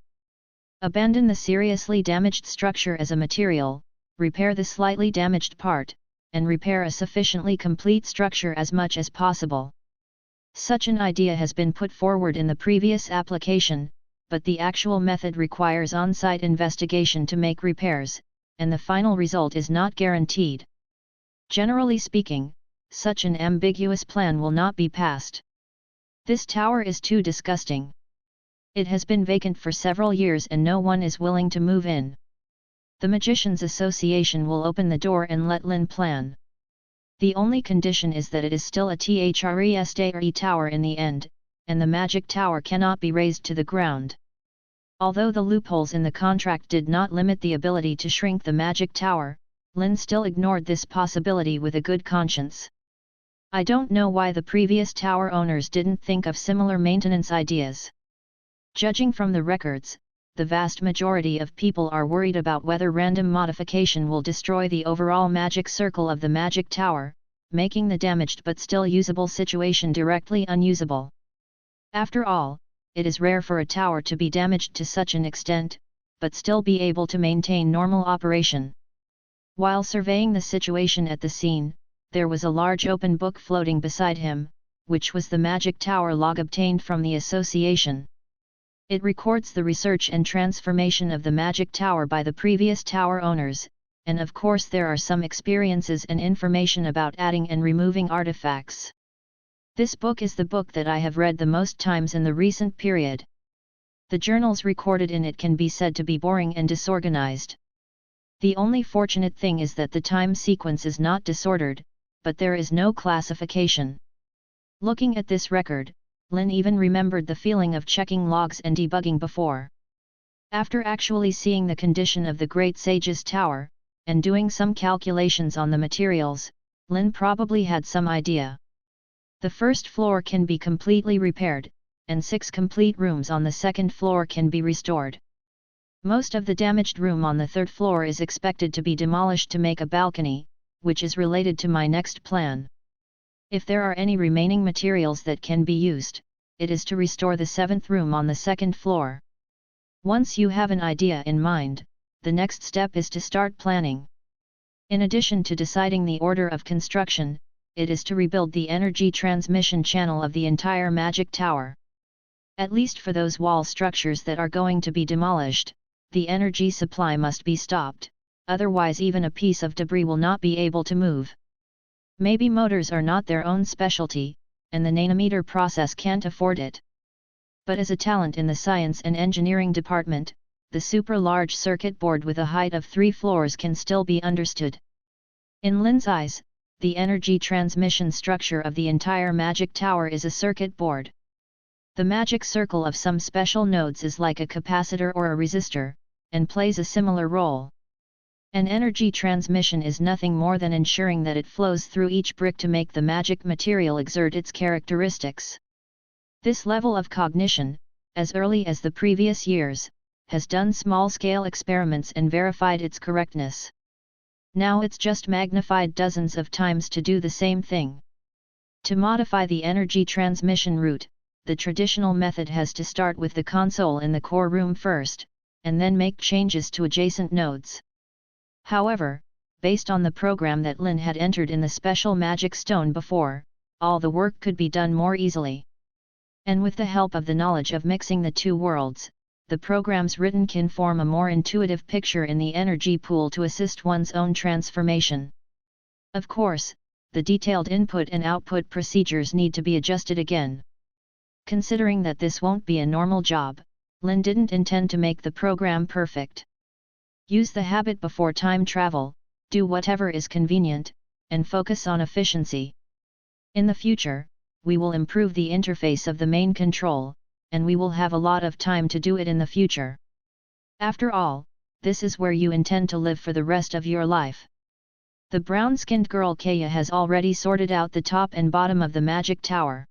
Abandon the seriously damaged structure as a material, repair the slightly damaged part, and repair a sufficiently complete structure as much as possible. Such an idea has been put forward in the previous application, but the actual method requires on-site investigation to make repairs, and the final result is not guaranteed. Generally speaking, such an ambiguous plan will not be passed. This tower is too disgusting. It has been vacant for several years and no one is willing to move in. The Magicians Association will open the door and let Lin plan. The only condition is that it is still a THRESTRE tower in the end, and the magic tower cannot be razed to the ground. Although the loopholes in the contract did not limit the ability to shrink the magic tower, Lin still ignored this possibility with a good conscience. I don't know why the previous tower owners didn't think of similar maintenance ideas. Judging from the records, the vast majority of people are worried about whether random modification will destroy the overall magic circle of the magic tower, making the damaged but still usable situation directly unusable. After all, it is rare for a tower to be damaged to such an extent, but still be able to maintain normal operation. While surveying the situation at the scene, there was a large open book floating beside him, which was the magic tower log obtained from the association. It records the research and transformation of the magic tower by the previous tower owners, and of course there are some experiences and information about adding and removing artifacts. This book is the book that I have read the most times in the recent period. The journals recorded in it can be said to be boring and disorganized. The only fortunate thing is that the time sequence is not disordered, but there is no classification. Looking at this record, Lin even remembered the feeling of checking logs and debugging before. After actually seeing the condition of the Great Sage's tower, and doing some calculations on the materials, Lin probably had some idea. The first floor can be completely repaired, and 6 complete rooms on the second floor can be restored. Most of the damaged room on the third floor is expected to be demolished to make a balcony, which is related to my next plan. If there are any remaining materials that can be used, it is to restore the 7th room on the second floor. Once you have an idea in mind, the next step is to start planning. In addition to deciding the order of construction, it is to rebuild the energy transmission channel of the entire magic tower. At least for those wall structures that are going to be demolished, the energy supply must be stopped, otherwise even a piece of debris will not be able to move. Maybe motors are not their own specialty, and the nanometer process can't afford it. But as a talent in the science and engineering department, the super large circuit board with a height of 3 floors can still be understood. In Lin's eyes, the energy transmission structure of the entire magic tower is a circuit board. The magic circle of some special nodes is like a capacitor or a resistor, and plays a similar role. An energy transmission is nothing more than ensuring that it flows through each brick to make the magic material exert its characteristics. This level of cognition, as early as the previous years, has done small-scale experiments and verified its correctness. Now it's just magnified dozens of times to do the same thing. To modify the energy transmission route, the traditional method has to start with the console in the core room first, and then make changes to adjacent nodes. However, based on the program that Lin had entered in the special magic stone before, all the work could be done more easily. And with the help of the knowledge of mixing the two worlds, the programs written can form a more intuitive picture in the energy pool to assist one's own transformation. Of course, the detailed input and output procedures need to be adjusted again. Considering that this won't be a normal job, Lin didn't intend to make the program perfect. Use the habit before time travel, do whatever is convenient, and focus on efficiency. In the future, we will improve the interface of the main control, and we will have a lot of time to do it in the future. After all, this is where you intend to live for the rest of your life. The brown-skinned girl Kaya has already sorted out the top and bottom of the magic tower.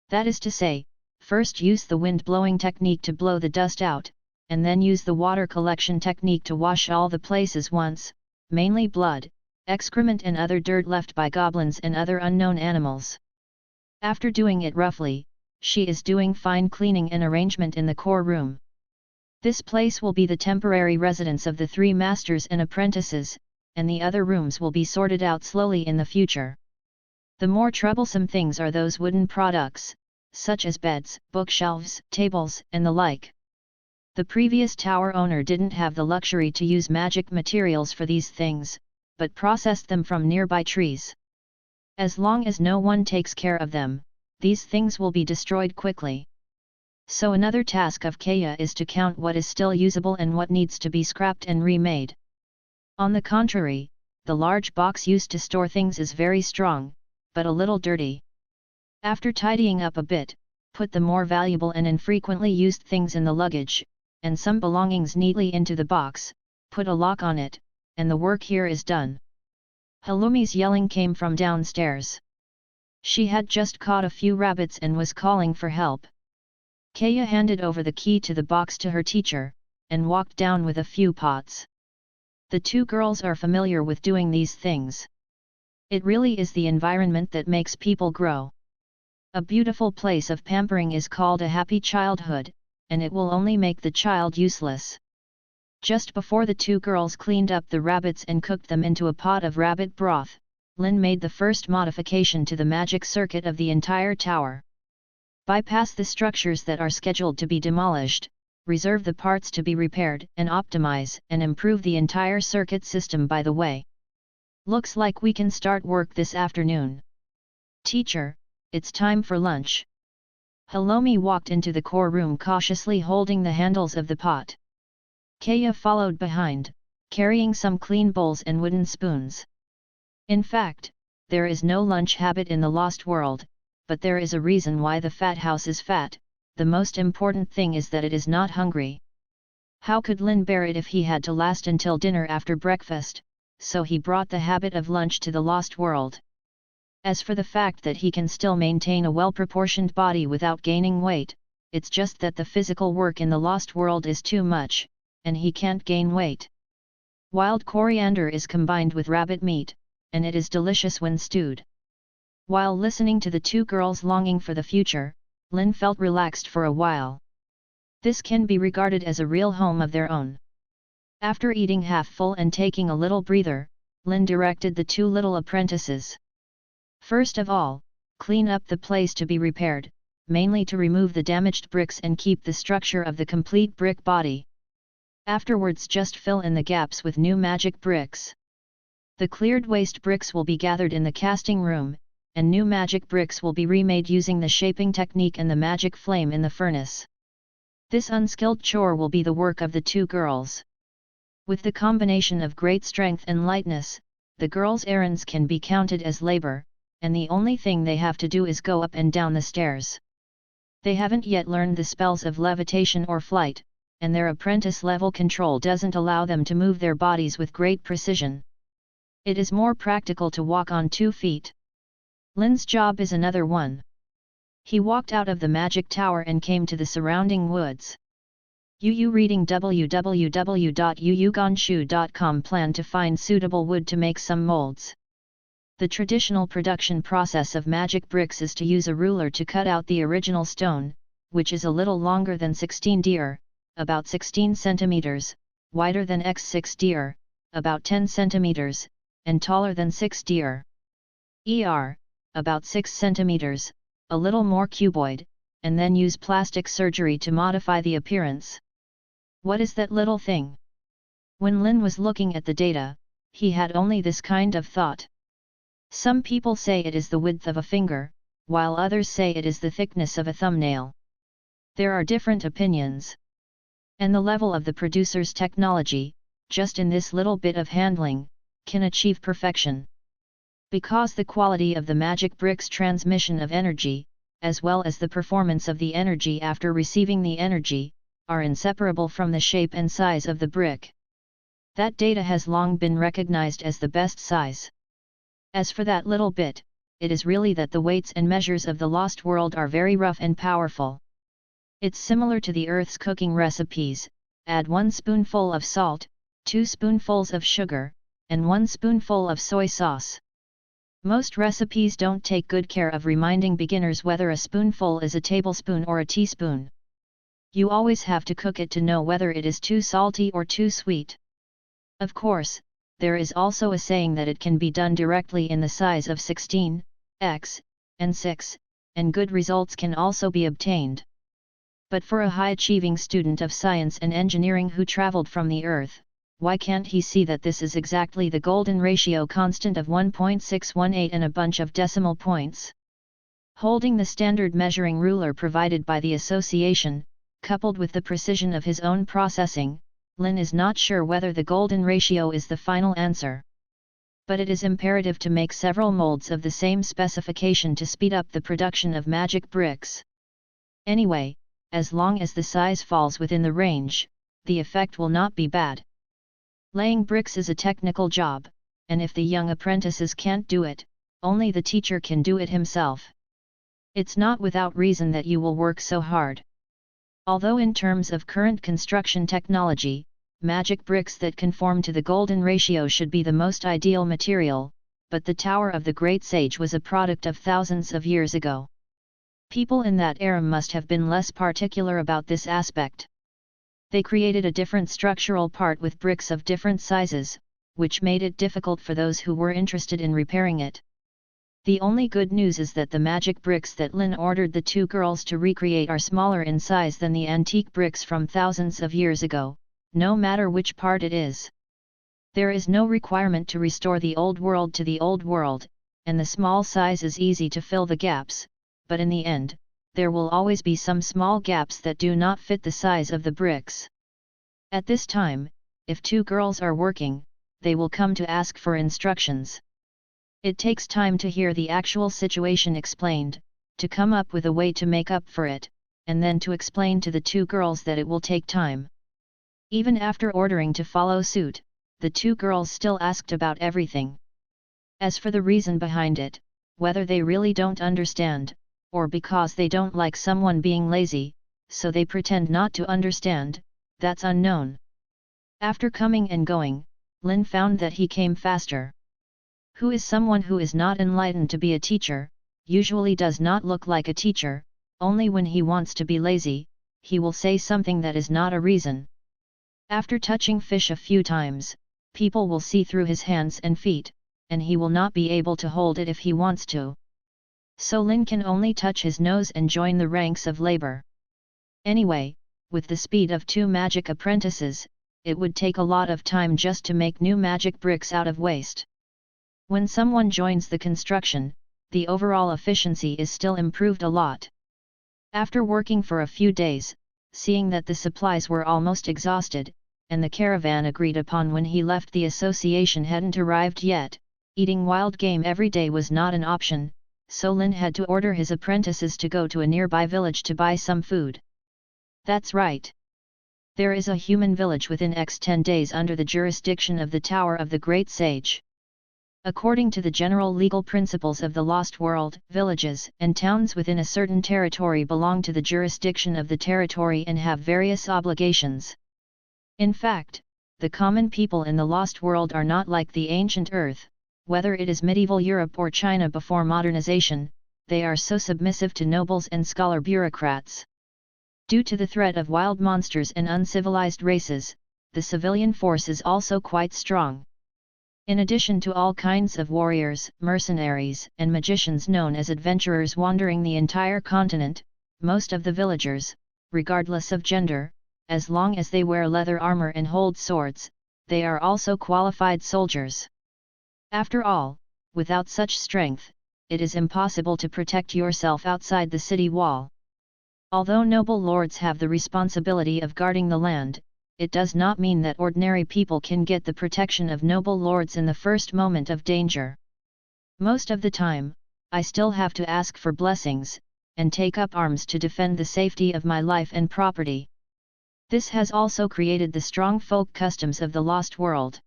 That is to say, first use the wind-blowing technique to blow the dust out, and then use the water collection technique to wash all the places once, mainly blood, excrement and other dirt left by goblins and other unknown animals. After doing it roughly, she is doing fine cleaning and arrangement in the core room. This place will be the temporary residence of the 3 masters and apprentices, and the other rooms will be sorted out slowly in the future. The more troublesome things are those wooden products, such as beds, bookshelves, tables, and the like. The previous tower owner didn't have the luxury to use magic materials for these things, but processed them from nearby trees. As long as no one takes care of them, these things will be destroyed quickly. So another task of Kaya is to count what is still usable and what needs to be scrapped and remade. On the contrary, the large box used to store things is very strong, but a little dirty. After tidying up a bit, put the more valuable and infrequently used things in the luggage, and some belongings neatly into the box, put a lock on it, and the work here is done. Halumi's yelling came from downstairs. She had just caught a few rabbits and was calling for help. Kaya handed over the key to the box to her teacher, and walked down with a few pots. The 2 girls are familiar with doing these things. It really is the environment that makes people grow. A beautiful place of pampering is called a happy childhood, and it will only make the child useless. Just before the 2 girls cleaned up the rabbits and cooked them into a pot of rabbit broth, Lin made the first modification to the magic circuit of the entire tower. Bypass the structures that are scheduled to be demolished, reserve the parts to be repaired, and optimize and improve the entire circuit system by the way. Looks like we can start work this afternoon. Teacher, it's time for lunch. Halomi walked into the core room cautiously holding the handles of the pot. Kaya followed behind, carrying some clean bowls and wooden spoons. In fact, there is no lunch habit in the Lost World, but there is a reason why the fat house is fat. The most important thing is that it is not hungry. How could Lin bear it if he had to last until dinner after breakfast, so he brought the habit of lunch to the Lost World. As for the fact that he can still maintain a well-proportioned body without gaining weight, it's just that the physical work in the Lost World is too much, and he can't gain weight. Wild coriander is combined with rabbit meat, and it is delicious when stewed. While listening to the 2 girls longing for the future, Lin felt relaxed for a while. This can be regarded as a real home of their own. After eating half full and taking a little breather, Lin directed the 2 little apprentices. First of all, clean up the place to be repaired, mainly to remove the damaged bricks and keep the structure of the complete brick body. Afterwards just fill in the gaps with new magic bricks. The cleared waste bricks will be gathered in the casting room, and new magic bricks will be remade using the shaping technique and the magic flame in the furnace. This unskilled chore will be the work of the 2 girls. With the combination of great strength and lightness, the girls' errands can be counted as labor, and the only thing they have to do is go up and down the stairs. They haven't yet learned the spells of levitation or flight, and their apprentice-level control doesn't allow them to move their bodies with great precision. It is more practical to walk on 2 feet. Lin's job is another one. He walked out of the magic tower and came to the surrounding woods. Yu reading www.yuyuganshu.com plan to find suitable wood to make some molds. The traditional production process of magic bricks is to use a ruler to cut out the original stone, which is a little longer than 16 dir, about 16 centimeters, wider than x6 dir, about 10 centimeters, and taller than 6 dir. About 6 centimeters, a little more cuboid, and then use plastic surgery to modify the appearance. What is that little thing? When Lin was looking at the data, he had only this kind of thought. Some people say it is the width of a finger, while others say it is the thickness of a thumbnail. There are different opinions. And the level of the producer's technology, just in this little bit of handling, can achieve perfection. Because the quality of the magic brick's transmission of energy, as well as the performance of the energy after receiving the energy, are inseparable from the shape and size of the brick. That data has long been recognized as the best size. As for that little bit, it is really that the weights and measures of the Lost World are very rough and powerful. It's similar to the Earth's cooking recipes: add 1 spoonful of salt, 2 spoonfuls of sugar, and 1 spoonful of soy sauce. Most recipes don't take good care of reminding beginners whether a spoonful is a tablespoon or a teaspoon. You always have to cook it to know whether it is too salty or too sweet. Of course, there is also a saying that it can be done directly in the size of 16x and 6, and good results can also be obtained. But for a high-achieving student of science and engineering who traveled from the Earth, why can't he see that this is exactly the golden ratio constant of 1.618 and a bunch of decimal points? Holding the standard measuring ruler provided by the association, coupled with the precision of his own processing, Lin is not sure whether the golden ratio is the final answer. But it is imperative to make several molds of the same specification to speed up the production of magic bricks. Anyway, as long as the size falls within the range, the effect will not be bad. Laying bricks is a technical job, and if the young apprentices can't do it, only the teacher can do it himself. It's not without reason that you will work so hard. Although in terms of current construction technology, magic bricks that conform to the golden ratio should be the most ideal material, but the Tower of the Great Sage was a product of thousands of years ago. People in that era must have been less particular about this aspect. They created a different structural part with bricks of different sizes, which made it difficult for those who were interested in repairing it. The only good news is that the magic bricks that Lin ordered the 2 girls to recreate are smaller in size than the antique bricks from thousands of years ago, no matter which part it is. There is no requirement to restore the old world to the old world, and the small size is easy to fill the gaps, but in the end, there will always be some small gaps that do not fit the size of the bricks. At this time, if 2 girls are working, they will come to ask for instructions. It takes time to hear the actual situation explained, to come up with a way to make up for it, and then to explain to the 2 girls that it will take time. Even after ordering to follow suit, the 2 girls still asked about everything. As for the reason behind it, whether they really don't understand, or because they don't like someone being lazy, so they pretend not to understand, that's unknown. After coming and going, Lin found that he came faster. Who is someone who is not enlightened to be a teacher, usually does not look like a teacher, only when he wants to be lazy, he will say something that is not a reason. After touching fish a few times, people will see through his hands and feet, and he will not be able to hold it if he wants to. So Lin can only touch his nose and join the ranks of labor. Anyway, with the speed of 2 magic apprentices, it would take a lot of time just to make new magic bricks out of waste. When someone joins the construction, the overall efficiency is still improved a lot. After working for a few days, seeing that the supplies were almost exhausted, and the caravan agreed upon when he left the association hadn't arrived yet, eating wild game every day was not an option, so Lin had to order his apprentices to go to a nearby village to buy some food. That's right. There is a human village within 10 days under the jurisdiction of the Tower of the Great Sage. According to the general legal principles of the Lost World, villages and towns within a certain territory belong to the jurisdiction of the territory and have various obligations. In fact, the common people in the Lost World are not like the ancient Earth, whether it is medieval Europe or China before modernization, they are so submissive to nobles and scholar bureaucrats. Due to the threat of wild monsters and uncivilized races, the civilian force is also quite strong. In addition to all kinds of warriors, mercenaries, and magicians known as adventurers wandering the entire continent, most of the villagers, regardless of gender, as long as they wear leather armor and hold swords, they are also qualified soldiers. After all, without such strength, it is impossible to protect yourself outside the city wall. Although noble lords have the responsibility of guarding the land, it does not mean that ordinary people can get the protection of noble lords in the first moment of danger. Most of the time, I still have to ask for blessings, and take up arms to defend the safety of my life and property. This has also created the strong folk customs of the Lost World.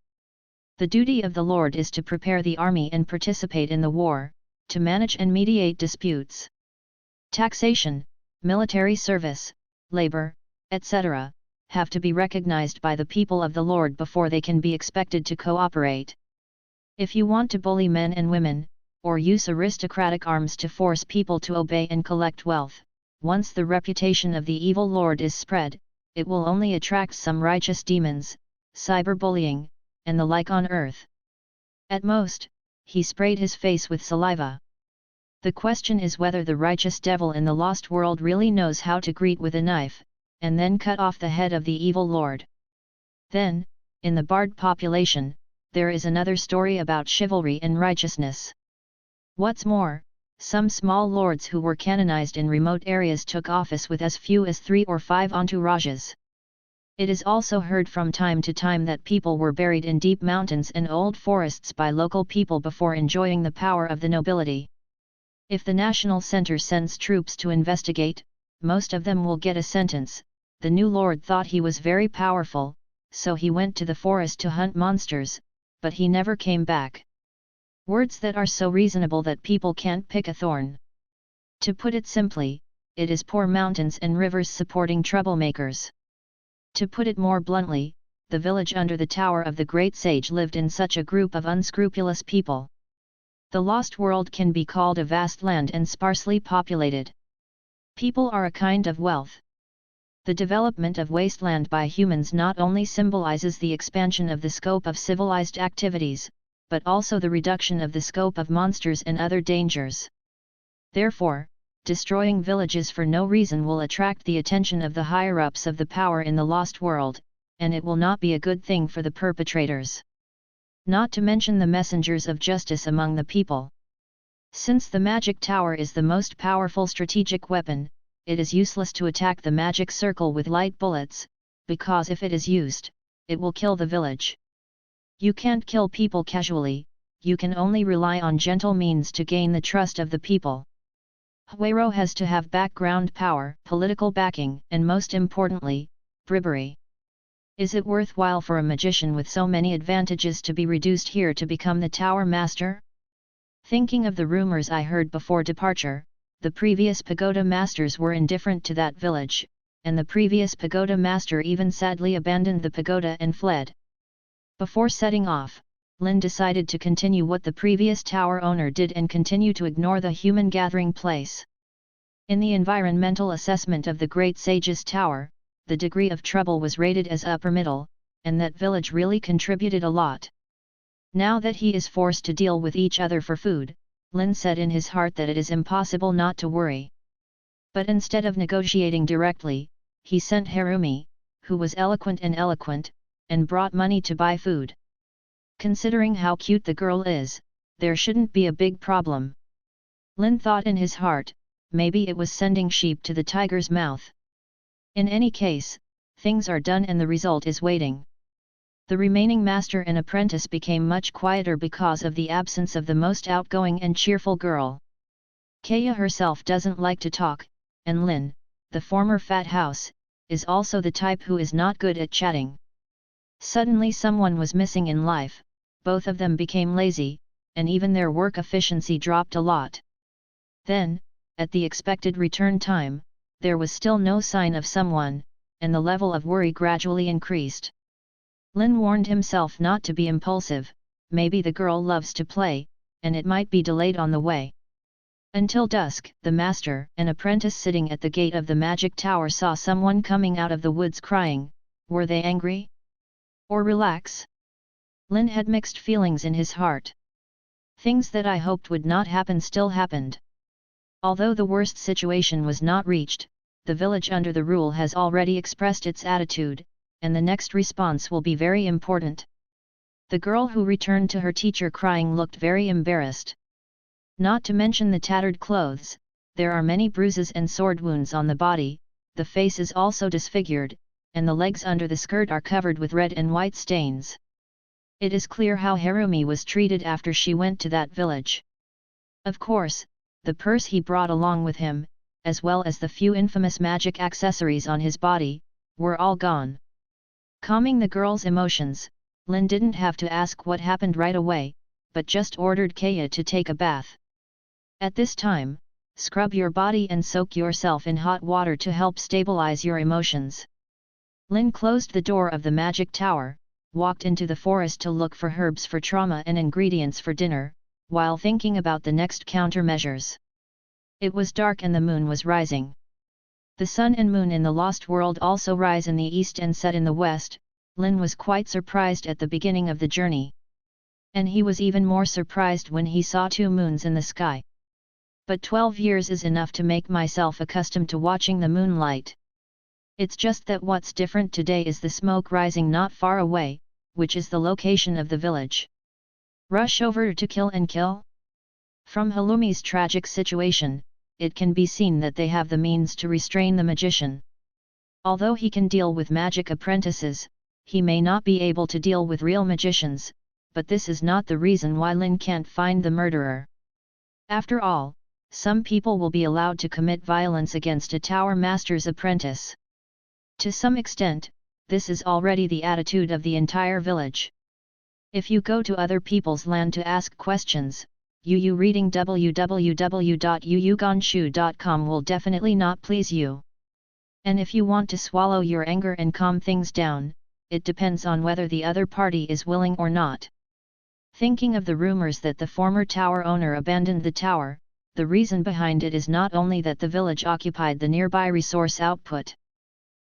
The duty of the Lord is to prepare the army and participate in the war, to manage and mediate disputes. Taxation, military service, labor, etc., have to be recognized by the people of the Lord before they can be expected to cooperate. If you want to bully men and women, or use aristocratic arms to force people to obey and collect wealth, once the reputation of the evil lord is spread, it will only attract some righteous demons, cyberbullying, and the like on earth. At most, he sprayed his face with saliva. The question is whether the righteous devil in the lost world really knows how to greet with a knife, and then cut off the head of the evil lord. Then, in the Bard population, there is another story about chivalry and righteousness. What's more, some small lords who were canonized in remote areas took office with as few as 3 or 5 entourages. It is also heard from time to time that people were buried in deep mountains and old forests by local people before enjoying the power of the nobility. If the national center sends troops to investigate, most of them will get a sentence. The new lord thought he was very powerful, so he went to the forest to hunt monsters, but he never came back. Words that are so reasonable that people can't pick a thorn. To put it simply, it is poor mountains and rivers supporting troublemakers. To put it more bluntly, the village under the tower of the great sage lived in such a group of unscrupulous people. The lost world can be called a vast land and sparsely populated. People are a kind of wealth. The development of wasteland by humans not only symbolizes the expansion of the scope of civilized activities, but also the reduction of the scope of monsters and other dangers. Therefore, destroying villages for no reason will attract the attention of the higher-ups of the power in the lost world, and it will not be a good thing for the perpetrators. Not to mention the messengers of justice among the people. Since the magic tower is the most powerful strategic weapon, it is useless to attack the magic circle with light bullets, because if it is used, it will kill the village. You can't kill people casually, you can only rely on gentle means to gain the trust of the people. Huayro has to have background power, political backing, and most importantly, bribery. Is it worthwhile for a magician with so many advantages to be reduced here to become the tower master? Thinking of the rumors I heard before departure, the previous pagoda masters were indifferent to that village, and the previous pagoda master even sadly abandoned the pagoda and fled. Before setting off, Lin decided to continue what the previous tower owner did and continue to ignore the human gathering place. In the environmental assessment of the Great Sage's tower, the degree of trouble was rated as upper middle, and that village really contributed a lot. Now that he is forced to deal with each other for food, Lin said in his heart that it is impossible not to worry. But instead of negotiating directly, he sent Harumi, who was eloquent, and brought money to buy food. Considering how cute the girl is, there shouldn't be a big problem. Lin thought in his heart, maybe it was sending sheep to the tiger's mouth. In any case, things are done and the result is waiting. The remaining master and apprentice became much quieter because of the absence of the most outgoing and cheerful girl. Kaya herself doesn't like to talk, and Lin, the former fat house, is also the type who is not good at chatting. Suddenly someone was missing in life, both of them became lazy, and even their work efficiency dropped a lot. Then, at the expected return time, there was still no sign of someone, and the level of worry gradually increased. Lin warned himself not to be impulsive, maybe the girl loves to play, and it might be delayed on the way. Until dusk, the master and apprentice sitting at the gate of the magic tower saw someone coming out of the woods crying. Were they angry? Or relax? Lin had mixed feelings in his heart. Things that I hoped would not happen still happened. Although the worst situation was not reached, the village under the rule has already expressed its attitude, and the next response will be very important. The girl who returned to her teacher crying looked very embarrassed. Not to mention the tattered clothes, there are many bruises and sword wounds on the body, the face is also disfigured, and the legs under the skirt are covered with red and white stains. It is clear how Harumi was treated after she went to that village. Of course, the purse he brought along with him, as well as the few infamous magic accessories on his body, were all gone. Calming the girl's emotions, Lin didn't have to ask what happened right away, but just ordered Kaya to take a bath. At this time, scrub your body and soak yourself in hot water to help stabilize your emotions. Lin closed the door of the magic tower, walked into the forest to look for herbs for trauma and ingredients for dinner, while thinking about the next countermeasures. It was dark and the moon was rising. The sun and moon in the Lost World also rise in the east and set in the west. Lin was quite surprised at the beginning of the journey. And he was even more surprised when he saw 2 moons in the sky. But 12 years is enough to make myself accustomed to watching the moonlight. It's just that what's different today is the smoke rising not far away, which is the location of the village. Rush over to kill and kill? From Halumi's tragic situation, it can be seen that they have the means to restrain the magician. Although he can deal with magic apprentices, he may not be able to deal with real magicians, but this is not the reason why Lin can't find the murderer. After all, some people will be allowed to commit violence against a tower master's apprentice. To some extent, this is already the attitude of the entire village. If you go to other people's land to ask questions, Yu reading www.yuyuganshu.com will definitely not please you. And if you want to swallow your anger and calm things down, it depends on whether the other party is willing or not. Thinking of the rumors that the former tower owner abandoned the tower, the reason behind it is not only that the village occupied the nearby resource output.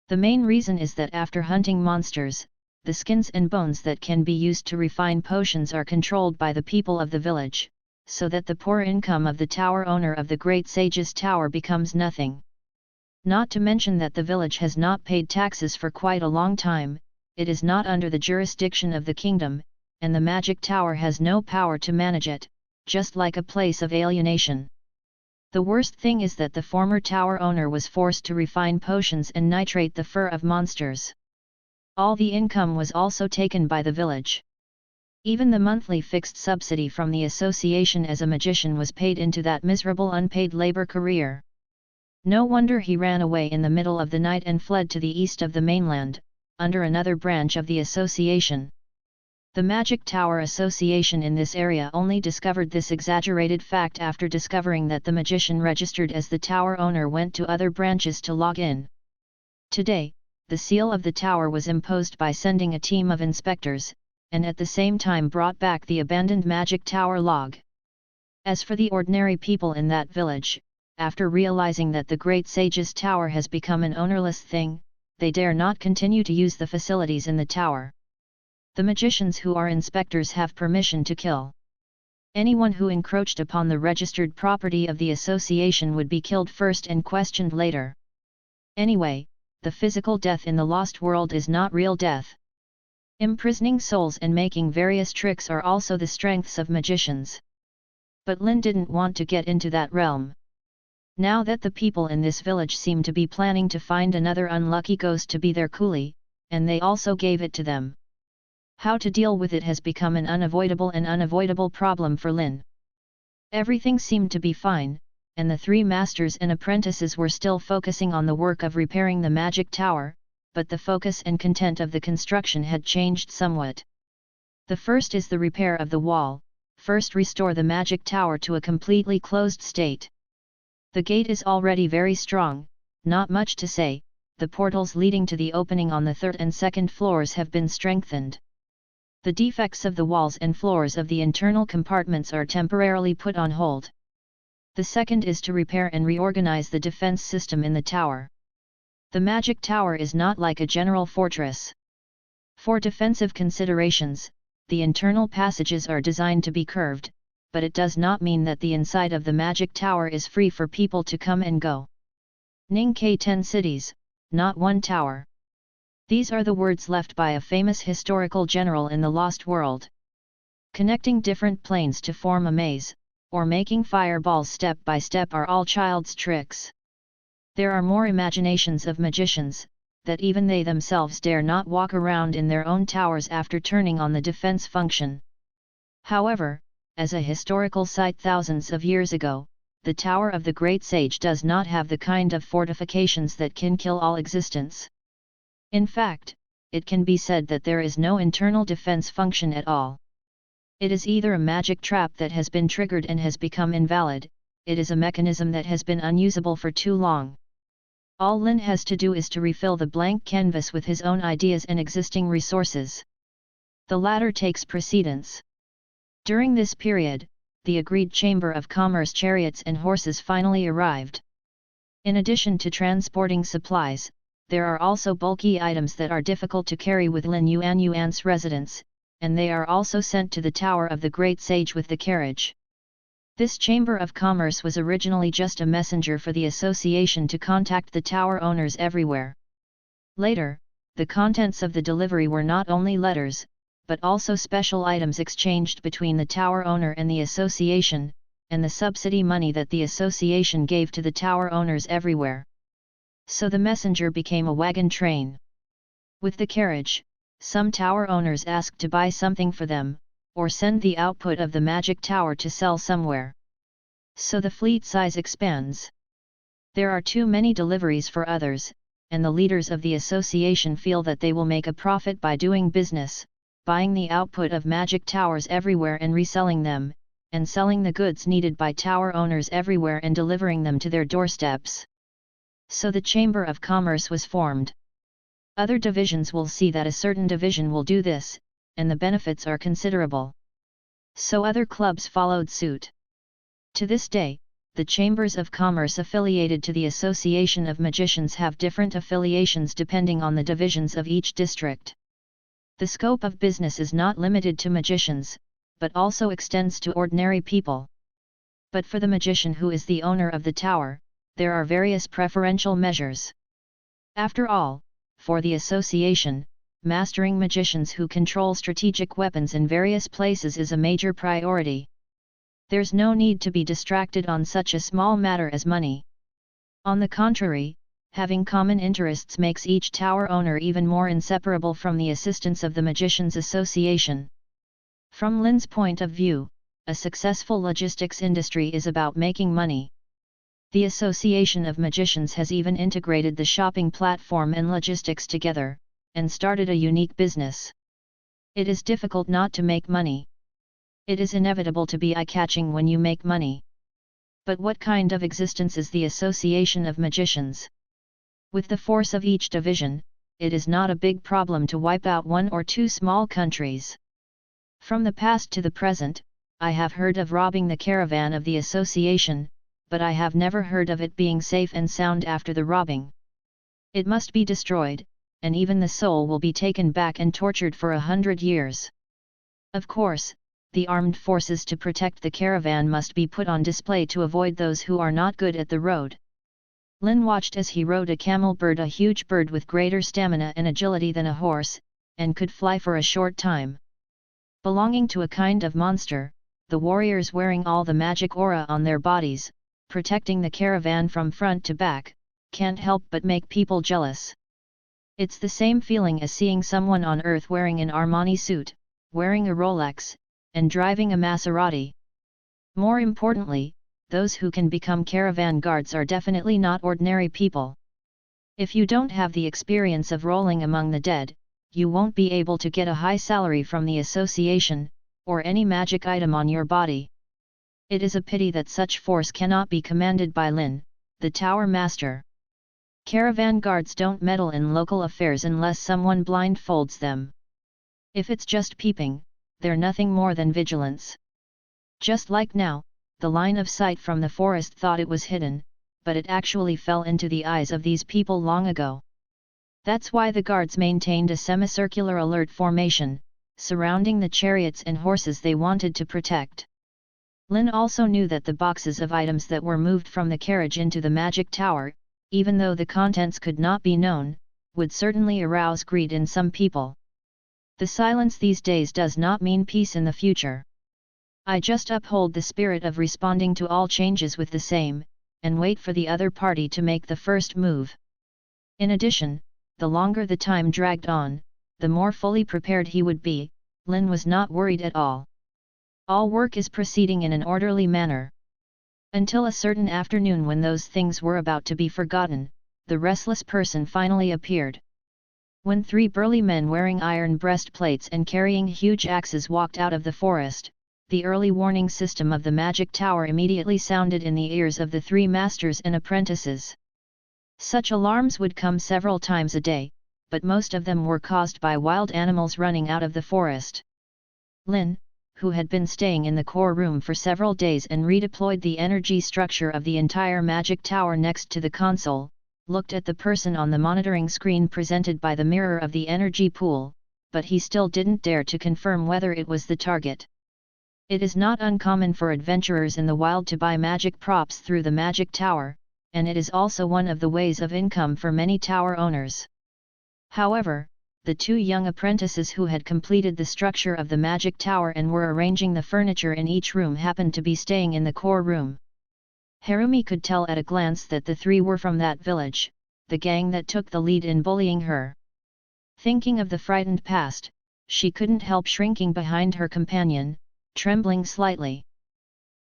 The main reason is that after hunting monsters, the skins and bones that can be used to refine potions are controlled by the people of the village, so that the poor income of the tower owner of the Great Sage's tower becomes nothing. Not to mention that the village has not paid taxes for quite a long time, it is not under the jurisdiction of the kingdom, and the magic tower has no power to manage it, just like a place of alienation. The worst thing is that the former tower owner was forced to refine potions and nitrate the fur of monsters. All the income was also taken by the village. Even the monthly fixed subsidy from the association as a magician was paid into that miserable unpaid labor career. No wonder he ran away in the middle of the night and fled to the east of the mainland, under another branch of the association. The Magic Tower Association in this area only discovered this exaggerated fact after discovering that the magician registered as the tower owner went to other branches to log in. Today, the seal of the tower was imposed by sending a team of inspectors, and at the same time brought back the abandoned Magic Tower log. As for the ordinary people in that village, after realizing that the Great Sage's tower has become an ownerless thing, they dare not continue to use the facilities in the tower. The magicians who are inspectors have permission to kill. Anyone who encroached upon the registered property of the association would be killed first and questioned later. Anyway, the physical death in the Lost World is not real death. Imprisoning souls and making various tricks are also the strengths of magicians. But Lin didn't want to get into that realm. Now that the people in this village seem to be planning to find another unlucky ghost to be their coolie, and they also gave it to them. How to deal with it has become an unavoidable problem for Lin. Everything seemed to be fine, and the 3 masters and apprentices were still focusing on the work of repairing the magic tower, but the focus and content of the construction had changed somewhat. The first is the repair of the wall. First restore the magic tower to a completely closed state. The gate is already very strong, not much to say. The portals leading to the opening on the 3rd and 2nd floors have been strengthened. The defects of the walls and floors of the internal compartments are temporarily put on hold. The second is to repair and reorganize the defense system in the tower. The magic tower is not like a general fortress. For defensive considerations, the internal passages are designed to be curved, but it does not mean that the inside of the magic tower is free for people to come and go. Ningke 10 cities, not 1 tower. These are the words left by a famous historical general in the Lost World. Connecting different planes to form a maze, or making fireballs step by step are all child's tricks. There are more imaginations of magicians, that even they themselves dare not walk around in their own towers after turning on the defense function. However, as a historical site thousands of years ago, the Tower of the Great Sage does not have the kind of fortifications that can kill all existence. In fact, it can be said that there is no internal defense function at all. It is either a magic trap that has been triggered and has become invalid, it is a mechanism that has been unusable for too long. All Lin has to do is to refill the blank canvas with his own ideas and existing resources. The latter takes precedence. During this period, the agreed Chamber of Commerce chariots and horses finally arrived. In addition to transporting supplies, there are also bulky items that are difficult to carry with Lin Yuan's residence, and they are also sent to the Tower of the Great Sage with the carriage. This Chamber of Commerce was originally just a messenger for the association to contact the tower owners everywhere. Later, the contents of the delivery were not only letters, but also special items exchanged between the tower owner and the association, and the subsidy money that the association gave to the tower owners everywhere. So the messenger became a wagon train. With the carriage, some tower owners asked to buy something for them, or send the output of the magic tower to sell somewhere. So the fleet size expands. There are too many deliveries for others, and the leaders of the association feel that they will make a profit by doing business, buying the output of magic towers everywhere and reselling them, and selling the goods needed by tower owners everywhere and delivering them to their doorsteps. So the Chamber of Commerce was formed. Other divisions will see that a certain division will do this, and the benefits are considerable. So other clubs followed suit. To this day, the chambers of commerce affiliated to the Association of Magicians have different affiliations depending on the divisions of each district. The scope of business is not limited to magicians, but also extends to ordinary people. But for the magician who is the owner of the tower, there are various preferential measures. After all, for the association, mastering magicians who control strategic weapons in various places is a major priority. There's no need to be distracted on such a small matter as money. On the contrary, having common interests makes each tower owner even more inseparable from the assistance of the Magicians Association. From Lin's point of view, a successful logistics industry is about making money. The Association of Magicians has even integrated the shopping platform and logistics together, and started a unique business. It is difficult not to make money. It is inevitable to be eye-catching when you make money. But what kind of existence is the Association of Magicians? With the force of each division, it is not a big problem to wipe out one or two small countries. From the past to the present, I have heard of robbing the caravan of the association, but I have never heard of it being safe and sound after the robbing. It must be destroyed, and even the soul will be taken back and tortured for 100 years. Of course, the armed forces to protect the caravan must be put on display to avoid those who are not good at the road. Lin watched as he rode a camel bird, a huge bird with greater stamina and agility than a horse, and could fly for a short time. Belonging to a kind of monster, the warriors wearing all the magic aura on their bodies, protecting the caravan from front to back, can't help but make people jealous. It's the same feeling as seeing someone on Earth wearing an Armani suit, wearing a Rolex, and driving a Maserati. More importantly, those who can become caravan guards are definitely not ordinary people. If you don't have the experience of rolling among the dead, you won't be able to get a high salary from the association, or any magic item on your body. It is a pity that such force cannot be commanded by Lin, the tower master. Caravan guards don't meddle in local affairs unless someone blindfolds them. If it's just peeping, they're nothing more than vigilance. Just like now, the line of sight from the forest thought it was hidden, but it actually fell into the eyes of these people long ago. That's why the guards maintained a semicircular alert formation, surrounding the chariots and horses they wanted to protect. Lin also knew that the boxes of items that were moved from the carriage into the magic tower, even though the contents could not be known, would certainly arouse greed in some people. The silence these days does not mean peace in the future. I just uphold the spirit of responding to all changes with the same, and wait for the other party to make the first move. In addition, the longer the time dragged on, the more fully prepared he would be. Lin was not worried at all. All work is proceeding in an orderly manner. Until a certain afternoon when those things were about to be forgotten, the restless person finally appeared. When three burly men wearing iron breastplates and carrying huge axes walked out of the forest, the early warning system of the magic tower immediately sounded in the ears of the three masters and apprentices. Such alarms would come several times a day, but most of them were caused by wild animals running out of the forest. Lin, who had been staying in the core room for several days and redeployed the energy structure of the entire magic tower next to the console, looked at the person on the monitoring screen presented by the mirror of the energy pool, but he still didn't dare to confirm whether it was the target. It is not uncommon for adventurers in the wild to buy magic props through the magic tower, and it is also one of the ways of income for many tower owners. However, the two young apprentices who had completed the structure of the magic tower and were arranging the furniture in each room happened to be staying in the core room. Harumi could tell at a glance that the three were from that village, the gang that took the lead in bullying her. Thinking of the frightened past, she couldn't help shrinking behind her companion, trembling slightly.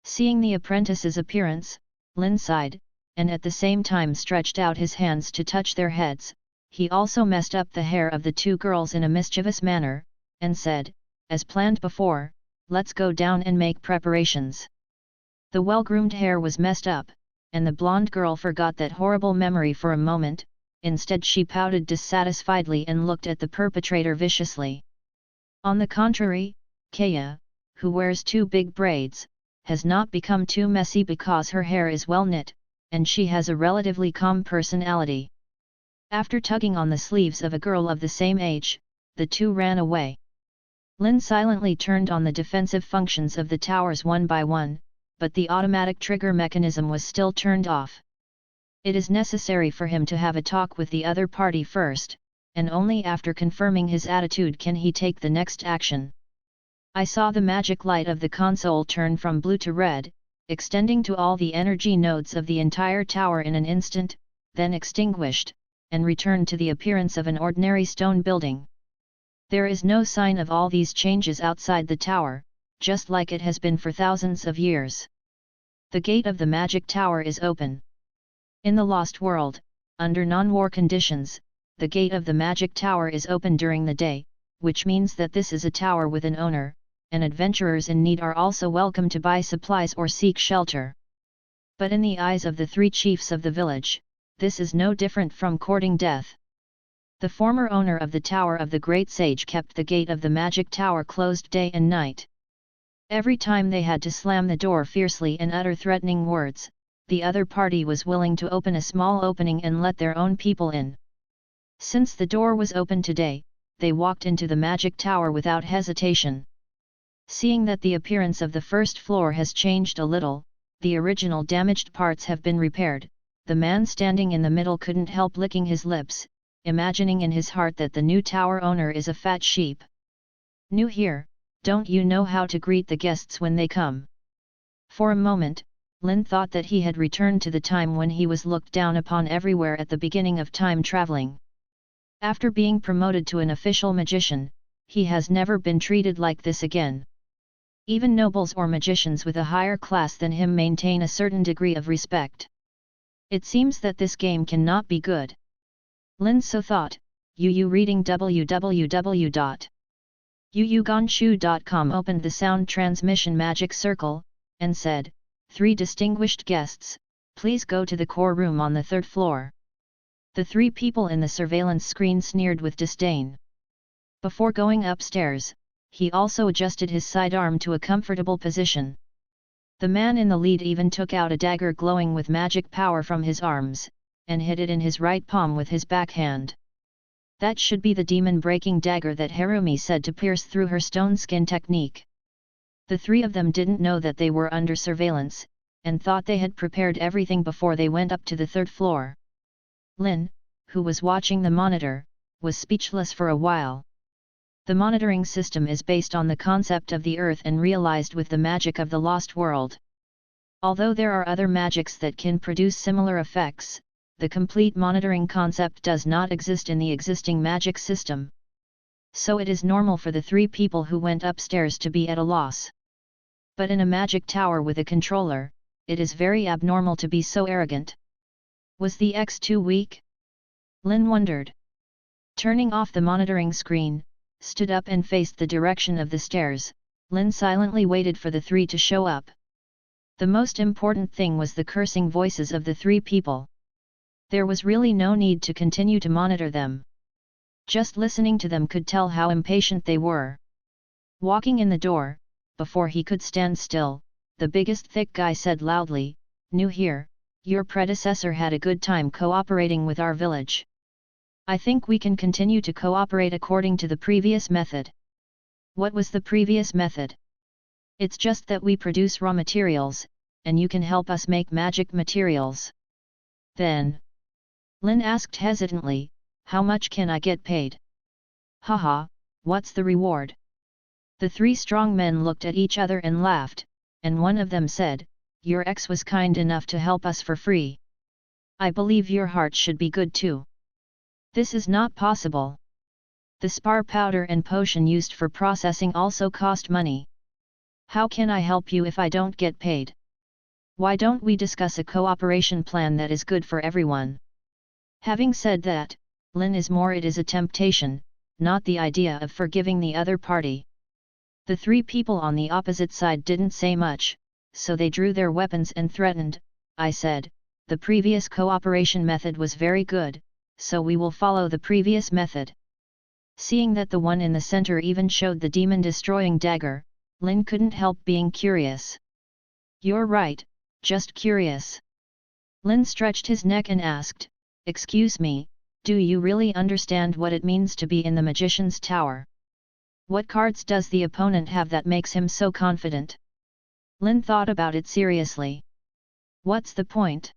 Seeing the apprentice's appearance, Lin sighed, and at the same time stretched out his hands to touch their heads. He also messed up the hair of the two girls in a mischievous manner, and said, as planned before, let's go down and make preparations. The well-groomed hair was messed up, and the blonde girl forgot that horrible memory for a moment. Instead she pouted dissatisfiedly and looked at the perpetrator viciously. On the contrary, Kaya, who wears two big braids, has not become too messy because her hair is well knit, and she has a relatively calm personality. After tugging on the sleeves of a girl of the same age, the two ran away. Lin silently turned on the defensive functions of the towers one by one, but the automatic trigger mechanism was still turned off. It is necessary for him to have a talk with the other party first, and only after confirming his attitude can he take the next action. I saw the magic light of the console turn from blue to red, extending to all the energy nodes of the entire tower in an instant, then extinguished, and returned to the appearance of an ordinary stone building. There is no sign of all these changes outside the tower, just like it has been for thousands of years. The gate of the magic tower is open. In the Lost World, under non-war conditions, the gate of the magic tower is open during the day, which means that this is a tower with an owner, and adventurers in need are also welcome to buy supplies or seek shelter. But in the eyes of the three chiefs of the village, this is no different from courting death. The former owner of the Tower of the Great Sage kept the gate of the magic tower closed day and night. Every time they had to slam the door fiercely and utter threatening words, the other party was willing to open a small opening and let their own people in. Since the door was open today, they walked into the magic tower without hesitation. Seeing that the appearance of the first floor has changed a little, the original damaged parts have been repaired, the man standing in the middle couldn't help licking his lips, imagining in his heart that the new tower owner is a fat sheep. New here, don't you know how to greet the guests when they come? For a moment, Lin thought that he had returned to the time when he was looked down upon everywhere at the beginning of time traveling. After being promoted to an official magician, he has never been treated like this again. Even nobles or magicians with a higher class than him maintain a certain degree of respect. It seems that this game cannot be good. Lin so thought. Reading www.yuyuganshu.com opened the sound transmission magic circle, and said, 3 distinguished guests, please go to the core room on the 3rd floor. The 3 people in the surveillance screen sneered with disdain. Before going upstairs, he also adjusted his sidearm to a comfortable position. The man in the lead even took out a dagger glowing with magic power from his arms, and hid it in his right palm with his backhand. That should be the demon-breaking dagger that Harumi said to pierce through her stone skin technique. The 3 of them didn't know that they were under surveillance, and thought they had prepared everything before they went up to the 3rd floor. Lin, who was watching the monitor, was speechless for a while. The monitoring system is based on the concept of the earth and realized with the magic of the Lost World. Although there are other magics that can produce similar effects, the complete monitoring concept does not exist in the existing magic system. So it is normal for the 3 people who went upstairs to be at a loss. But in a magic tower with a controller, it is very abnormal to be so arrogant. Was the X too weak? Lin wondered. Turning off the monitoring screen, stood up and faced the direction of the stairs. Lin silently waited for the 3 to show up. The most important thing was the cursing voices of the 3 people. There was really no need to continue to monitor them. Just listening to them could tell how impatient they were. Walking in the door, before he could stand still, the biggest thick guy said loudly, "New here, your predecessor had a good time cooperating with our village. I think we can continue to cooperate according to the previous method." What was the previous method? It's just that we produce raw materials, and you can help us make magic materials. Then, Lin asked hesitantly, "How much can I get paid?" "Haha, what's the reward?" The three strong men looked at each other and laughed, and one of them said, "Your ex was kind enough to help us for free. I believe your heart should be good too." "This is not possible. The spar powder and potion used for processing also cost money. How can I help you if I don't get paid? Why don't we discuss a cooperation plan that is good for everyone?" Having said that, Lin is more it is a temptation, not the idea of forgiving the other party. The three people on the opposite side didn't say much, so they drew their weapons and threatened. "I said, the previous cooperation method was very good, so we will follow the previous method." Seeing that the one in the center even showed the demon-destroying dagger, Lin couldn't help being curious. "You're right, just curious." Lin stretched his neck and asked, "Excuse me, do you really understand what it means to be in the Magician's Tower? What cards does the opponent have that makes him so confident?" Lin thought about it seriously. What's the point?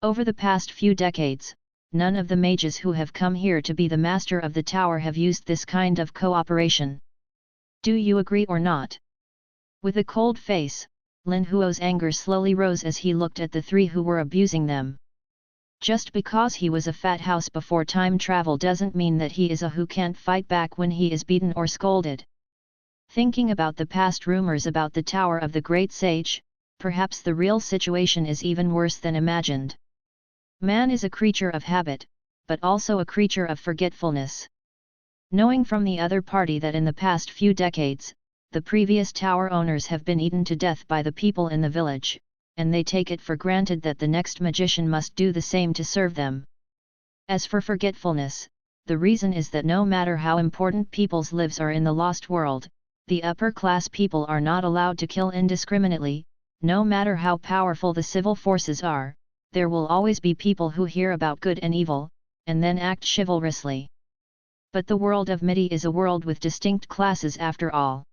Over the past few decades, none of the mages who have come here to be the master of the tower have used this kind of cooperation. Do you agree or not? With a cold face, Lin Huo's anger slowly rose as he looked at the three who were abusing them. Just because he was a fat house before time travel doesn't mean that he is a who can't fight back when he is beaten or scolded. Thinking about the past rumors about the Tower of the Great Sage, perhaps the real situation is even worse than imagined. Man is a creature of habit, but also a creature of forgetfulness. Knowing from the other party that in the past few decades, the previous tower owners have been eaten to death by the people in the village, and they take it for granted that the next magician must do the same to serve them. As for forgetfulness, the reason is that no matter how important people's lives are in the lost world, the upper-class people are not allowed to kill indiscriminately. No matter how powerful the civil forces are, there will always be people who hear about good and evil, and then act chivalrously. But the world of Midi is a world with distinct classes after all.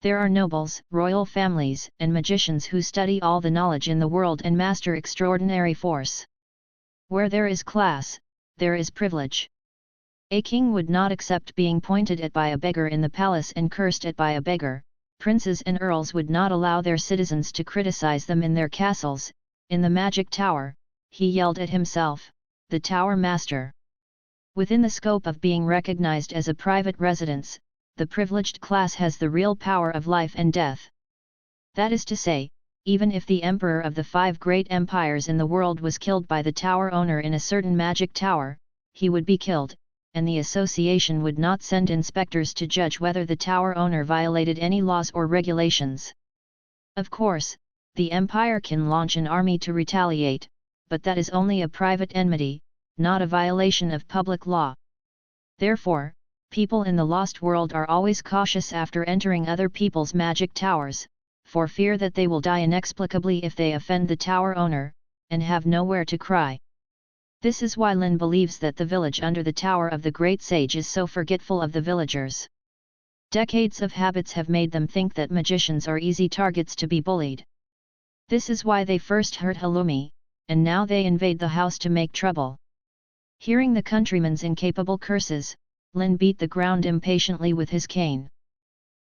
There are nobles, royal families, and magicians who study all the knowledge in the world and master extraordinary force. Where there is class, there is privilege. A king would not accept being pointed at by a beggar in the palace and cursed at by a beggar. Princes and earls would not allow their citizens to criticize them in their castles. In the magic tower, he yelled at himself, the tower master. Within the scope of being recognized as a private residence, the privileged class has the real power of life and death. That is to say, even if the emperor of the 5 great empires in the world was killed by the tower owner in a certain magic tower, he would be killed, and the association would not send inspectors to judge whether the tower owner violated any laws or regulations. Of course, the empire can launch an army to retaliate, but that is only a private enmity, not a violation of public law. Therefore, people in the lost world are always cautious after entering other people's magic towers, for fear that they will die inexplicably if they offend the tower owner, and have nowhere to cry. This is why Lin believes that the village under the Tower of the Great Sage is so forgetful of the villagers. Decades of habits have made them think that magicians are easy targets to be bullied. This is why they first hurt Halloumi, and now they invade the house to make trouble. Hearing the countryman's incapable curses, Lin beat the ground impatiently with his cane.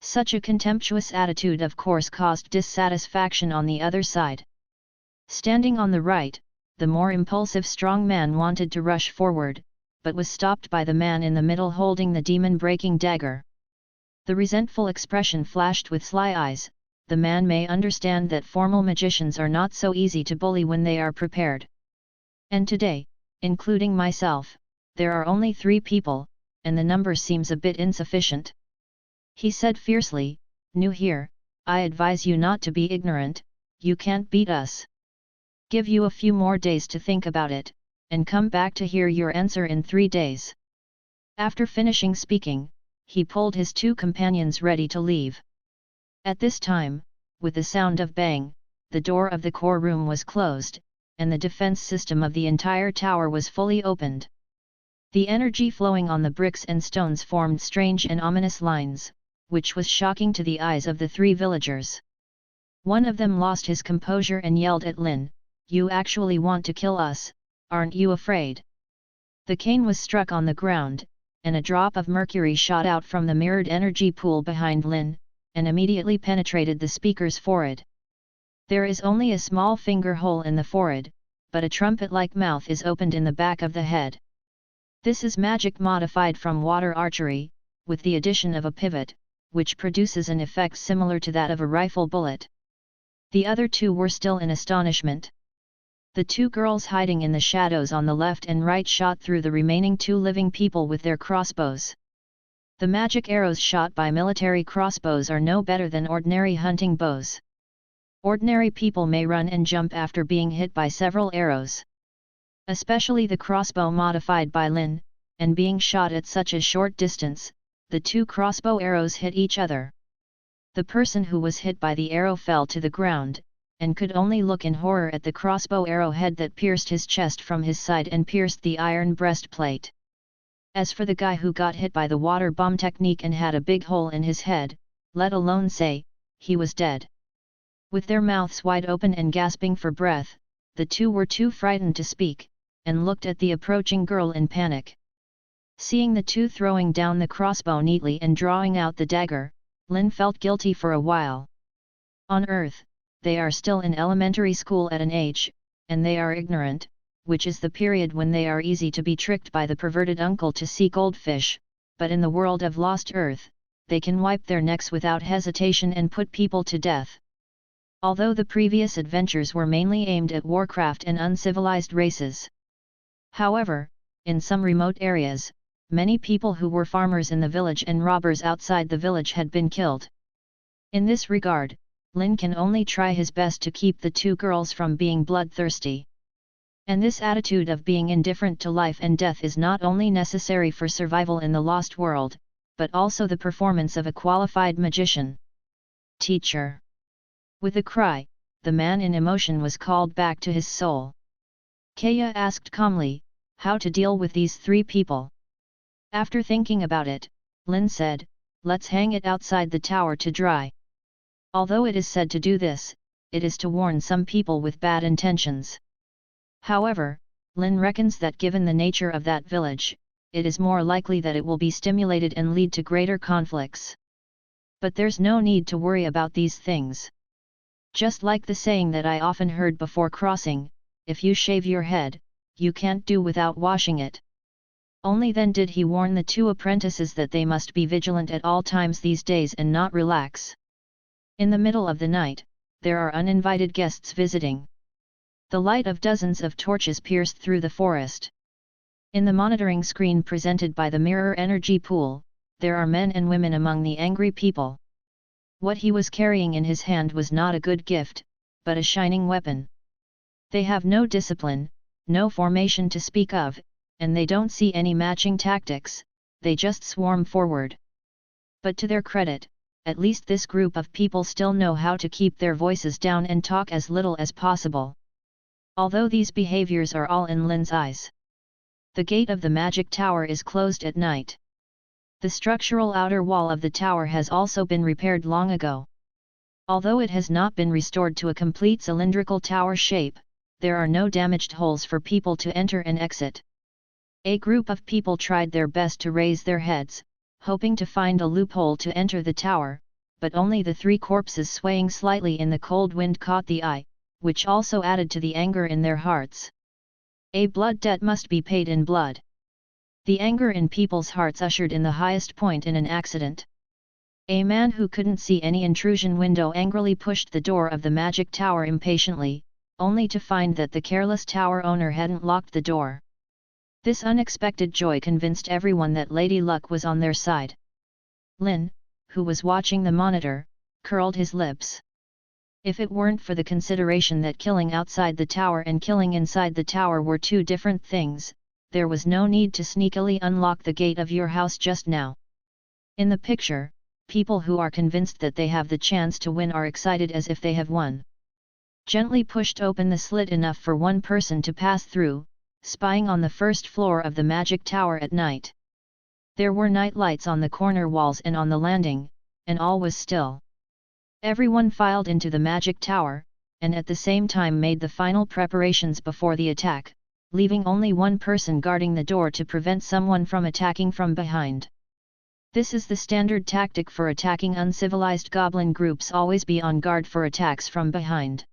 Such a contemptuous attitude of course caused dissatisfaction on the other side. Standing on the right, the more impulsive strong man wanted to rush forward, but was stopped by the man in the middle holding the demon-breaking dagger. The resentful expression flashed with sly eyes. The man may understand that formal magicians are not so easy to bully when they are prepared. And today, including myself, there are only 3 people, and the number seems a bit insufficient. He said fiercely, "New here, I advise you not to be ignorant, you can't beat us. Give you a few more days to think about it, and come back to hear your answer in 3 days." After finishing speaking, he pulled his two companions ready to leave. At this time, with the sound of bang, the door of the core room was closed, and the defense system of the entire tower was fully opened. The energy flowing on the bricks and stones formed strange and ominous lines, which was shocking to the eyes of the three villagers. One of them lost his composure and yelled at Lin, "You actually want to kill us, aren't you afraid?" The cane was struck on the ground, and a drop of mercury shot out from the mirrored energy pool behind Lin, and immediately penetrated the speaker's forehead. There is only a small finger hole in the forehead, but a trumpet-like mouth is opened in the back of the head. This is magic modified from water archery, with the addition of a pivot, which produces an effect similar to that of a rifle bullet. The other two were still in astonishment. The two girls hiding in the shadows on the left and right shot through the remaining two living people with their crossbows. The magic arrows shot by military crossbows are no better than ordinary hunting bows. Ordinary people may run and jump after being hit by several arrows. Especially the crossbow modified by Lin, and being shot at such a short distance, the two crossbow arrows hit each other. The person who was hit by the arrow fell to the ground, and could only look in horror at the crossbow arrowhead that pierced his chest from his side and pierced the iron breastplate. As for the guy who got hit by the water bomb technique and had a big hole in his head, let alone say, he was dead. With their mouths wide open and gasping for breath, the two were too frightened to speak, and looked at the approaching girl in panic. Seeing the two throwing down the crossbow neatly and drawing out the dagger, Lin felt guilty for a while. On Earth, they are still in elementary school at an age, and they are ignorant, which is the period when they are easy to be tricked by the perverted uncle to see goldfish, but in the world of Lost Earth, they can wipe their necks without hesitation and put people to death. Although the previous adventures were mainly aimed at warcraft and uncivilized races. However, in some remote areas, many people who were farmers in the village and robbers outside the village had been killed. In this regard, Lin can only try his best to keep the two girls from being bloodthirsty. And this attitude of being indifferent to life and death is not only necessary for survival in the lost world, but also the performance of a qualified magician. Teacher. With a cry, the man in emotion was called back to his soul. Kaya asked calmly, how to deal with these three people. After thinking about it, Lin said, let's hang it outside the tower to dry. Although it is said to do this, it is to warn some people with bad intentions. However, Lin reckons that given the nature of that village, it is more likely that it will be stimulated and lead to greater conflicts. But there's no need to worry about these things. Just like the saying that I often heard before crossing, if you shave your head, you can't do without washing it. Only then did he warn the two apprentices that they must be vigilant at all times these days and not relax. In the middle of the night, there are uninvited guests visiting. The light of dozens of torches pierced through the forest. In the monitoring screen presented by the mirror energy pool, there are men and women among the angry people. What he was carrying in his hand was not a good gift, but a shining weapon. They have no discipline, no formation to speak of, and they don't see any matching tactics, they just swarm forward. But to their credit, at least this group of people still know how to keep their voices down and talk as little as possible. Although these behaviors are all in Lin's eyes. The gate of the magic tower is closed at night. The structural outer wall of the tower has also been repaired long ago. Although it has not been restored to a complete cylindrical tower shape, there are no damaged holes for people to enter and exit. A group of people tried their best to raise their heads, hoping to find a loophole to enter the tower, but only the three corpses swaying slightly in the cold wind caught the eye, which also added to the anger in their hearts. A blood debt must be paid in blood. The anger in people's hearts ushered in the highest point in an accident. A man who couldn't see any intrusion window angrily pushed the door of the magic tower impatiently, only to find that the careless tower owner hadn't locked the door. This unexpected joy convinced everyone that Lady Luck was on their side. Lin, who was watching the monitor, curled his lips. If it weren't for the consideration that killing outside the tower and killing inside the tower were two different things, there was no need to sneakily unlock the gate of your house just now. In the picture, people who are convinced that they have the chance to win are excited as if they have won. Gently pushed open the slit enough for one person to pass through, spying on the first floor of the magic tower at night. There were night lights on the corner walls and on the landing, and all was still. Everyone filed into the magic tower, and at the same time made the final preparations before the attack, leaving only one person guarding the door to prevent someone from attacking from behind. This is the standard tactic for attacking uncivilized goblin groups, always be on guard for attacks from behind.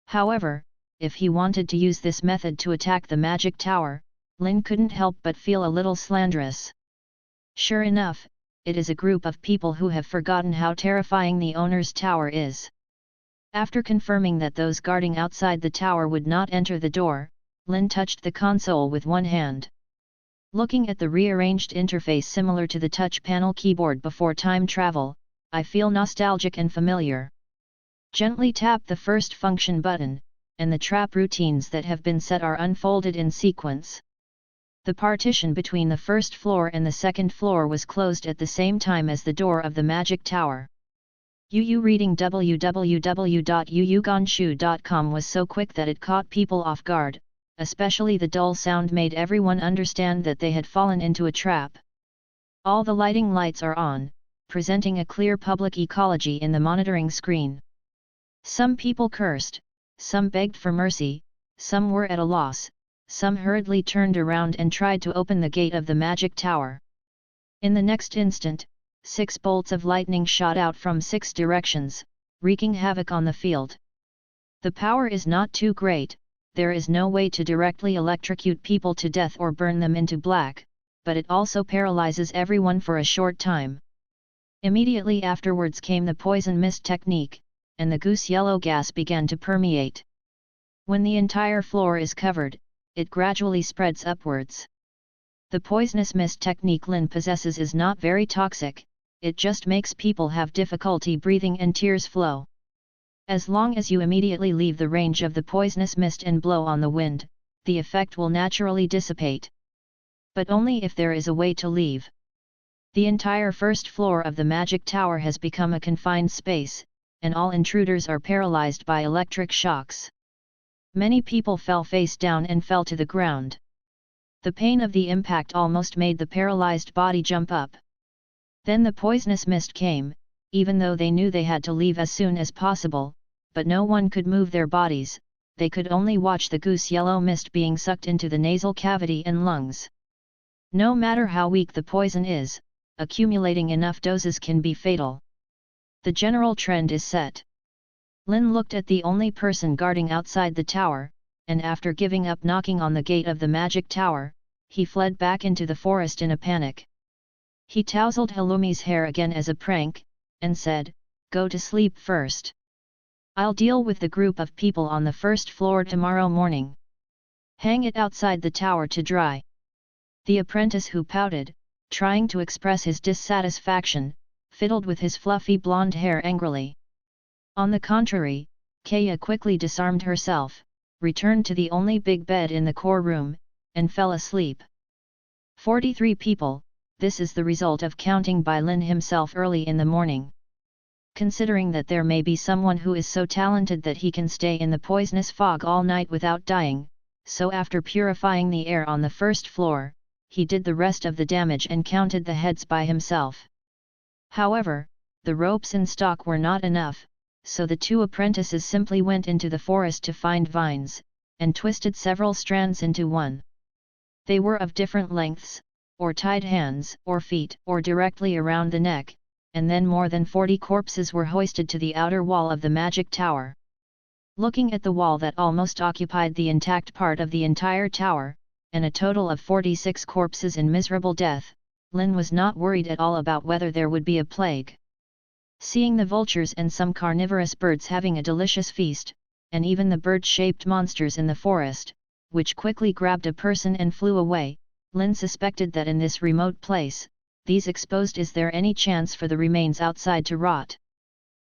However, if he wanted to use this method to attack the magic tower, Lin couldn't help but feel a little slanderous. Sure enough, it is a group of people who have forgotten how terrifying the owner's tower is. After confirming that those guarding outside the tower would not enter the door, Lin touched the console with one hand. Looking at the rearranged interface similar to the touch panel keyboard before time travel, I feel nostalgic and familiar. Gently tap the first function button, and the trap routines that have been set are unfolded in sequence. The partition between the first floor and the second floor was closed at the same time as the door of the magic tower. Yu reading www.yuyuganshu.com was so quick that it caught people off guard, especially the dull sound made everyone understand that they had fallen into a trap. All the lighting lights are on, presenting a clear public ecology in the monitoring screen. Some people cursed, some begged for mercy, some were at a loss, some hurriedly turned around and tried to open the gate of the magic tower. In the next instant, 6 bolts of lightning shot out from 6 directions, wreaking havoc on the field. The power is not too great, there is no way to directly electrocute people to death or burn them into black, but it also paralyzes everyone for a short time. Immediately afterwards came the poison mist technique, and the goose yellow gas began to permeate. When the entire floor is covered, it gradually spreads upwards. The poisonous mist technique Lin possesses is not very toxic, it just makes people have difficulty breathing and tears flow. As long as you immediately leave the range of the poisonous mist and blow on the wind, the effect will naturally dissipate. But only if there is a way to leave. The entire first floor of the magic tower has become a confined space, and all intruders are paralyzed by electric shocks. Many people fell face down and fell to the ground. The pain of the impact almost made the paralyzed body jump up. Then the poisonous mist came, even though they knew they had to leave as soon as possible, but no one could move their bodies, they could only watch the goose yellow mist being sucked into the nasal cavity and lungs. No matter how weak the poison is, accumulating enough doses can be fatal. The general trend is set. Lin looked at the only person guarding outside the tower, and after giving up knocking on the gate of the magic tower, he fled back into the forest in a panic. He tousled Halumi's hair again as a prank, and said, "Go to sleep first. I'll deal with the group of people on the first floor tomorrow morning. Hang it outside the tower to dry." The apprentice who pouted, trying to express his dissatisfaction, fiddled with his fluffy blonde hair angrily. On the contrary, Kaya quickly disarmed herself, returned to the only big bed in the core room, and fell asleep. 43 people, this is the result of counting by Lin himself early in the morning. Considering that there may be someone who is so talented that he can stay in the poisonous fog all night without dying, so after purifying the air on the first floor, he did the rest of the damage and counted the heads by himself. However, the ropes in stock were not enough, so the 2 apprentices simply went into the forest to find vines, and twisted several strands into one. They were of different lengths, or tied hands or feet or directly around the neck, and then more than 40 corpses were hoisted to the outer wall of the magic tower. Looking at the wall that almost occupied the intact part of the entire tower, and a total of 46 corpses in miserable death, Lin was not worried at all about whether there would be a plague. Seeing the vultures and some carnivorous birds having a delicious feast, and even the bird-shaped monsters in the forest, which quickly grabbed a person and flew away, Lin suspected that in this remote place, these exposed, is there any chance for the remains outside to rot?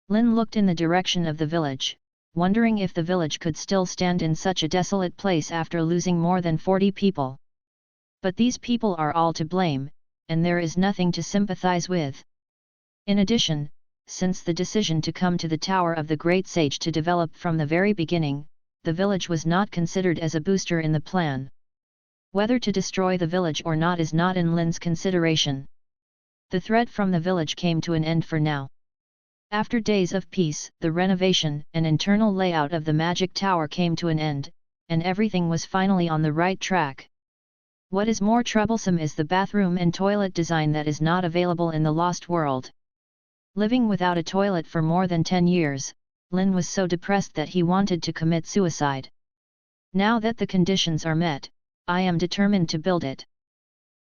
Lin looked in the direction of the village, wondering if the village could still stand in such a desolate place after losing more than 40 people. But these people are all to blame, and there is nothing to sympathize with. In addition, since the decision to come to the Tower of the Great Sage to develop from the very beginning, the village was not considered as a booster in the plan. Whether to destroy the village or not is not in Lin's consideration. The threat from the village came to an end for now. After days of peace, the renovation and internal layout of the magic tower came to an end, and everything was finally on the right track. What is more troublesome is the bathroom and toilet design that is not available in the Lost World. Living without a toilet for more than 10 years, Lin was so depressed that he wanted to commit suicide. Now that the conditions are met, I am determined to build it.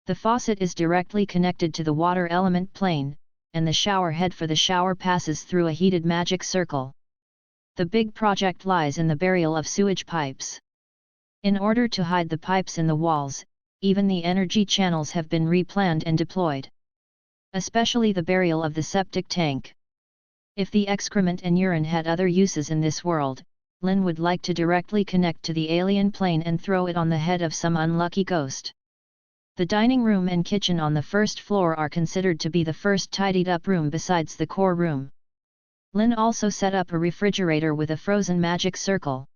The faucet is directly connected to the water element plane, and the shower head for the shower passes through a heated magic circle. The big project lies in the burial of sewage pipes. In order to hide the pipes in the walls, even the energy channels have been replanned and deployed. Especially the burial of the septic tank. If the excrement and urine had other uses in this world, Lin would like to directly connect to the alien plane and throw it on the head of some unlucky ghost. The dining room and kitchen on the first floor are considered to be the first tidied up room besides the core room. Lin also set up a refrigerator with a frozen magic circle.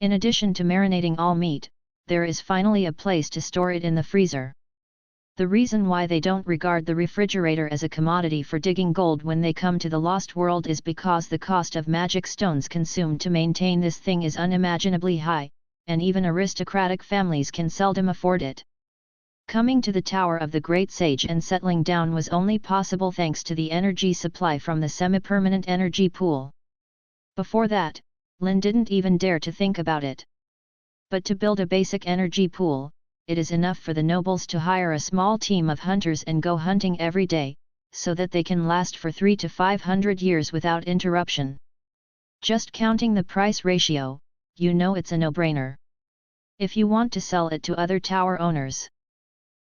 In addition to marinating all meat, there is finally a place to store it in the freezer. The reason why they don't regard the refrigerator as a commodity for digging gold when they come to the Lost World is because the cost of magic stones consumed to maintain this thing is unimaginably high, and even aristocratic families can seldom afford it. Coming to the Tower of the Great Sage and settling down was only possible thanks to the energy supply from the semi-permanent energy pool. Before that, Lin didn't even dare to think about it. But to build a basic energy pool, it is enough for the nobles to hire a small team of hunters and go hunting every day, so that they can last for 300 to 500 years without interruption. Just counting the price ratio, you know it's a no-brainer. If you want to sell it to other tower owners.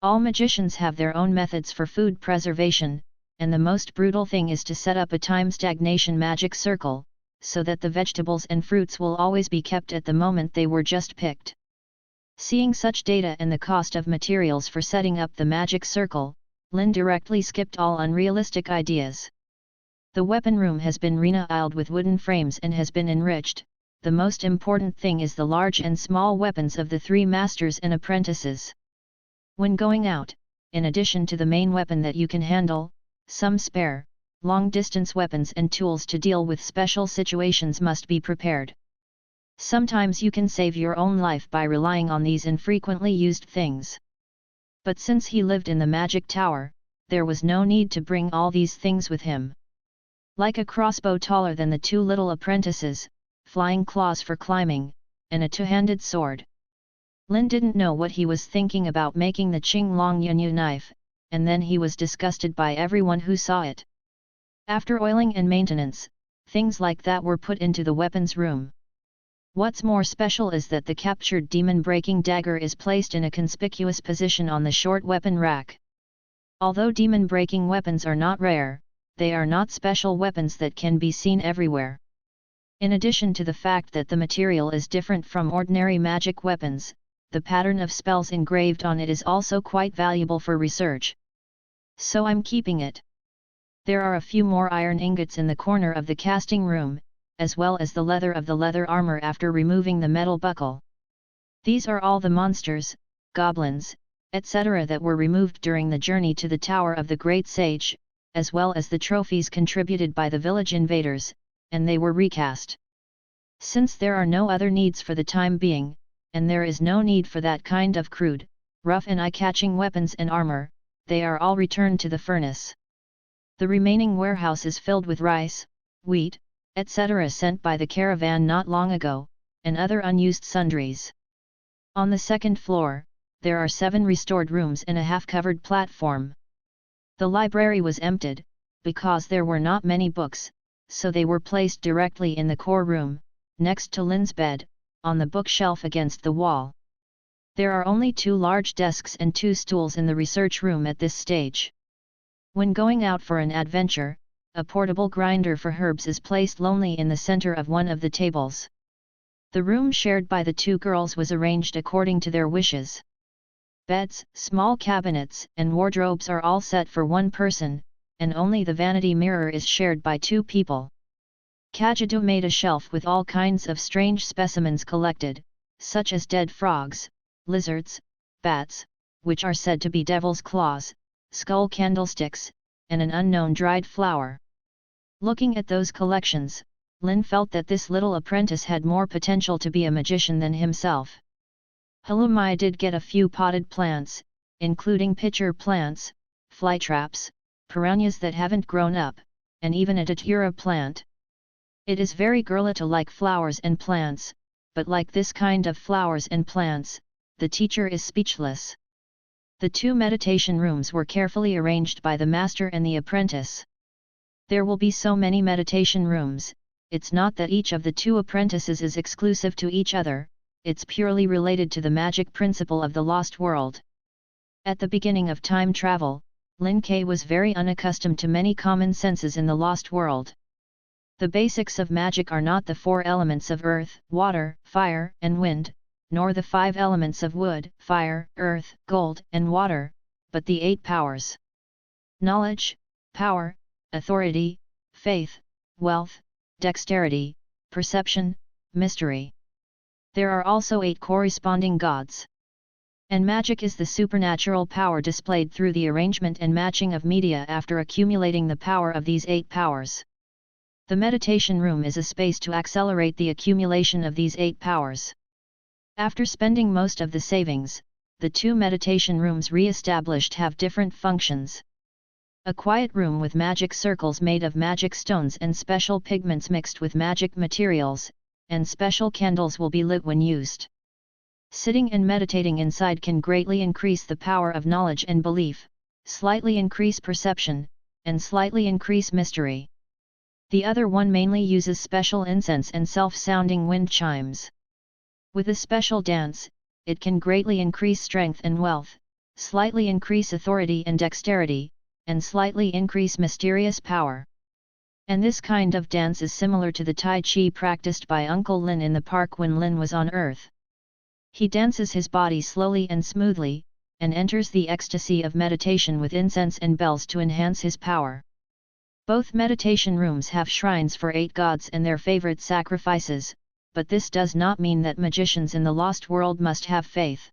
All magicians have their own methods for food preservation, and the most brutal thing is to set up a time stagnation magic circle, so that the vegetables and fruits will always be kept at the moment they were just picked. Seeing such data and the cost of materials for setting up the magic circle, Lin directly skipped all unrealistic ideas. The weapon room has been renailed with wooden frames and has been enriched. The most important thing is the large and small weapons of the 3 masters and apprentices. When going out, in addition to the main weapon that you can handle, some spare, long-distance weapons and tools to deal with special situations must be prepared. Sometimes you can save your own life by relying on these infrequently used things. But since he lived in the magic tower, there was no need to bring all these things with him. Like a crossbow taller than the 2 little apprentices, flying claws for climbing, and a 2-handed sword. Lin didn't know what he was thinking about making the Qing Long Yunyu knife, and then he was disgusted by everyone who saw it. After oiling and maintenance, things like that were put into the weapons room. What's more special is that the captured demon-breaking dagger is placed in a conspicuous position on the short weapon rack. Although demon-breaking weapons are not rare, they are not special weapons that can be seen everywhere. In addition to the fact that the material is different from ordinary magic weapons, the pattern of spells engraved on it is also quite valuable for research. So I'm keeping it. There are a few more iron ingots in the corner of the casting room, as well as the leather of the leather armor after removing the metal buckle. These are all the monsters, goblins, etc. that were removed during the journey to the Tower of the Great Sage, as well as the trophies contributed by the village invaders, and they were recast. Since there are no other needs for the time being, and there is no need for that kind of crude, rough and eye-catching weapons and armor, they are all returned to the furnace. The remaining warehouse is filled with rice, wheat, etc. sent by the caravan not long ago, and other unused sundries. On the second floor, there are 7 restored rooms and a half-covered platform. The library was emptied, because there were not many books, so they were placed directly in the core room, next to Lin's bed, on the bookshelf against the wall. There are only 2 large desks and 2 stools in the research room at this stage. When going out for an adventure, a portable grinder for herbs is placed lonely in the center of one of the tables. The room shared by the 2 girls was arranged according to their wishes. Beds, small cabinets, and wardrobes are all set for one person, and only the vanity mirror is shared by two people. Kajadu made a shelf with all kinds of strange specimens collected, such as dead frogs, lizards, bats, which are said to be devil's claws, skull candlesticks, and an unknown dried flower. Looking at those collections, Lin felt that this little apprentice had more potential to be a magician than himself. Halumai did get a few potted plants, including pitcher plants, flytraps, piranhas that haven't grown up, and even a datura plant. It is very girly to like flowers and plants, but like this kind of flowers and plants, the teacher is speechless. The two meditation rooms were carefully arranged by the master and the apprentice. There will be so many meditation rooms, it's not that each of the two apprentices is exclusive to each other, it's purely related to the magic principle of the lost world. At the beginning of time travel, Lin Ke was very unaccustomed to many common senses in the lost world. The basics of magic are not the four elements of earth, water, fire, and wind, nor the 5 elements of wood, fire, earth, gold, and water, but the 8 powers. Knowledge, power, authority, faith, wealth, dexterity, perception, mystery. There are also 8 corresponding gods. And magic is the supernatural power displayed through the arrangement and matching of media after accumulating the power of these 8 powers. The meditation room is a space to accelerate the accumulation of these 8 powers. After spending most of the savings, the 2 meditation rooms re-established have different functions. A quiet room with magic circles made of magic stones and special pigments mixed with magic materials, and special candles will be lit when used. Sitting and meditating inside can greatly increase the power of knowledge and belief, slightly increase perception, and slightly increase mystery. The other one mainly uses special incense and self-sounding wind chimes. With a special dance, it can greatly increase strength and wealth, slightly increase authority and dexterity, and slightly increase mysterious power. And this kind of dance is similar to the Tai Chi practiced by Uncle Lin in the park when Lin was on Earth. He dances his body slowly and smoothly, and enters the ecstasy of meditation with incense and bells to enhance his power. Both meditation rooms have shrines for 8 gods and their favorite sacrifices, but this does not mean that magicians in the lost world must have faith.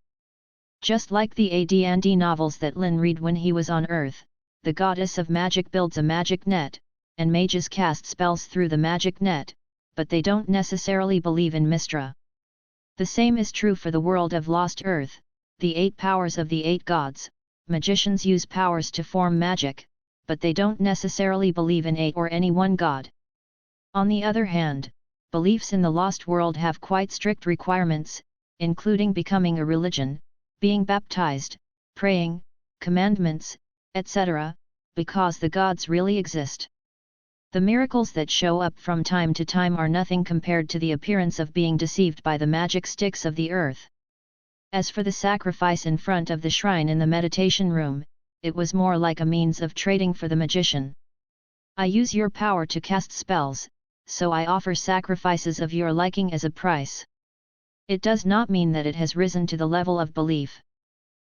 Just like the AD&D novels that Lin read when he was on Earth, the goddess of magic builds a magic net, and mages cast spells through the magic net, but they don't necessarily believe in Mystra. The same is true for the world of Lost Earth, the 8 powers of the 8 gods. Magicians use powers to form magic, but they don't necessarily believe in 8 or any one god. On the other hand, beliefs in the lost world have quite strict requirements, including becoming a religion, being baptized, praying, commandments, etc., because the gods really exist. The miracles that show up from time to time are nothing compared to the appearance of being deceived by the magic sticks of the earth. As for the sacrifice in front of the shrine in the meditation room, it was more like a means of trading for the magician. I use your power to cast spells, so I offer sacrifices of your liking as a price. It does not mean that it has risen to the level of belief.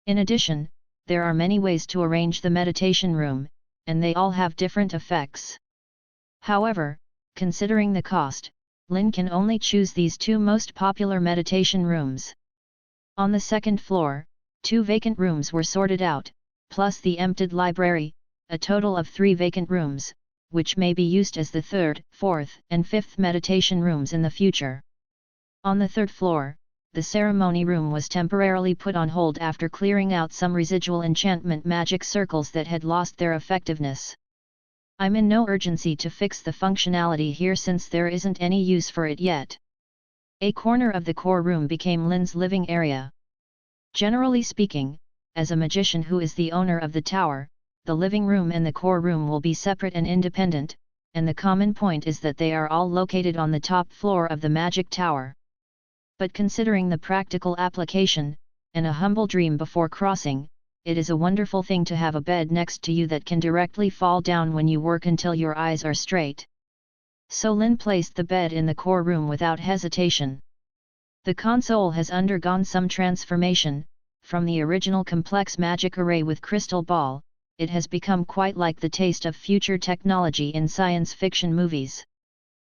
In addition, there are many ways to arrange the meditation room, and they all have different effects. However, considering the cost, Lin can only choose these 2 most popular meditation rooms. On the 2nd floor, 2 vacant rooms were sorted out, plus the emptied library, a total of 3 vacant rooms, which may be used as the 3rd, 4th, and 5th meditation rooms in the future. On the 3rd floor, the ceremony room was temporarily put on hold after clearing out some residual enchantment magic circles that had lost their effectiveness. I'm in no urgency to fix the functionality here since there isn't any use for it yet. A corner of the core room became Lin's living area. Generally speaking, as a magician who is the owner of the tower, the living room and the core room will be separate and independent, and the common point is that they are all located on the top floor of the magic tower. But considering the practical application, and a humble dream before crossing, it is a wonderful thing to have a bed next to you that can directly fall down when you work until your eyes are straight. So Lin placed the bed in the core room without hesitation. The console has undergone some transformation, from the original complex magic array with crystal ball, it has become quite like the taste of future technology in science fiction movies.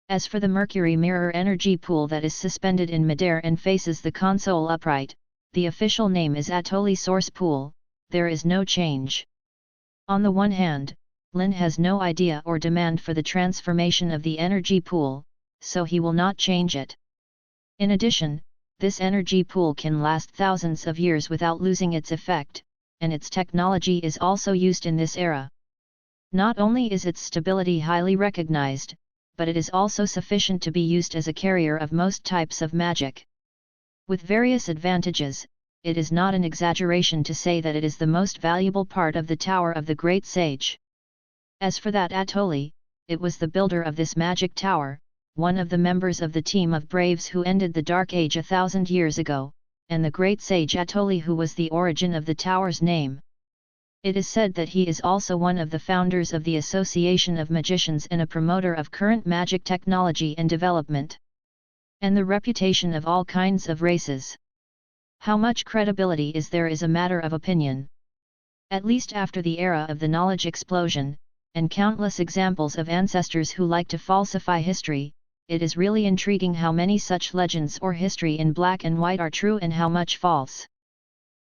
As for the Mercury mirror energy pool that is suspended in midair and faces the console upright, the official name is Atoli Source Pool. There is no change. On the one hand, Lin has no idea or demand for the transformation of the energy pool, so he will not change it. In addition, this energy pool can last thousands of years without losing its effect, and its technology is also used in this era. Not only is its stability highly recognized, but it is also sufficient to be used as a carrier of most types of magic. With various advantages, it is not an exaggeration to say that it is the most valuable part of the Tower of the Great Sage. As for that Atoli, it was the builder of this magic tower, one of the members of the team of braves who ended the Dark Age 1,000 years ago, and the great sage Atoli who was the origin of the tower's name. It is said that he is also one of the founders of the Association of Magicians and a promoter of current magic technology and development. And the reputation of all kinds of races. How much credibility is there is a matter of opinion. At least after the era of the knowledge explosion, and countless examples of ancestors who like to falsify history, it is really intriguing how many such legends or history in black and white are true and how much false.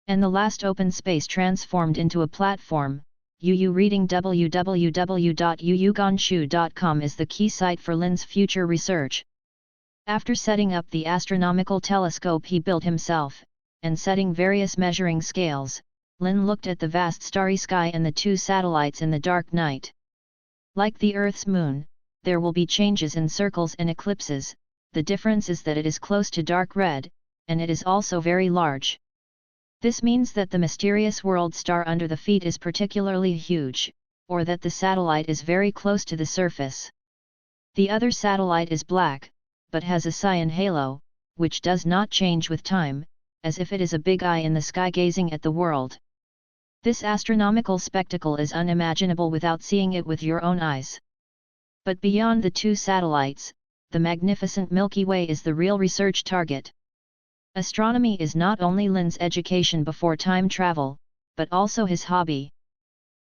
And the last open space transformed into a platform, UU reading www.uuganshu.com is the key site for Lin's future research. After setting up the astronomical telescope he built himself, and setting various measuring scales, Lin looked at the vast starry sky and the two satellites in the dark night. Like the Earth's moon, there will be changes in circles and eclipses. The difference is that it is close to dark red, and it is also very large. This means that the mysterious world star under the feet is particularly huge, or that the satellite is very close to the surface. The other satellite is black, but has a cyan halo, which does not change with time, as if it is a big eye in the sky gazing at the world. This astronomical spectacle is unimaginable without seeing it with your own eyes. But beyond the two satellites, the magnificent Milky Way is the real research target. Astronomy is not only Lin's education before time travel, but also his hobby.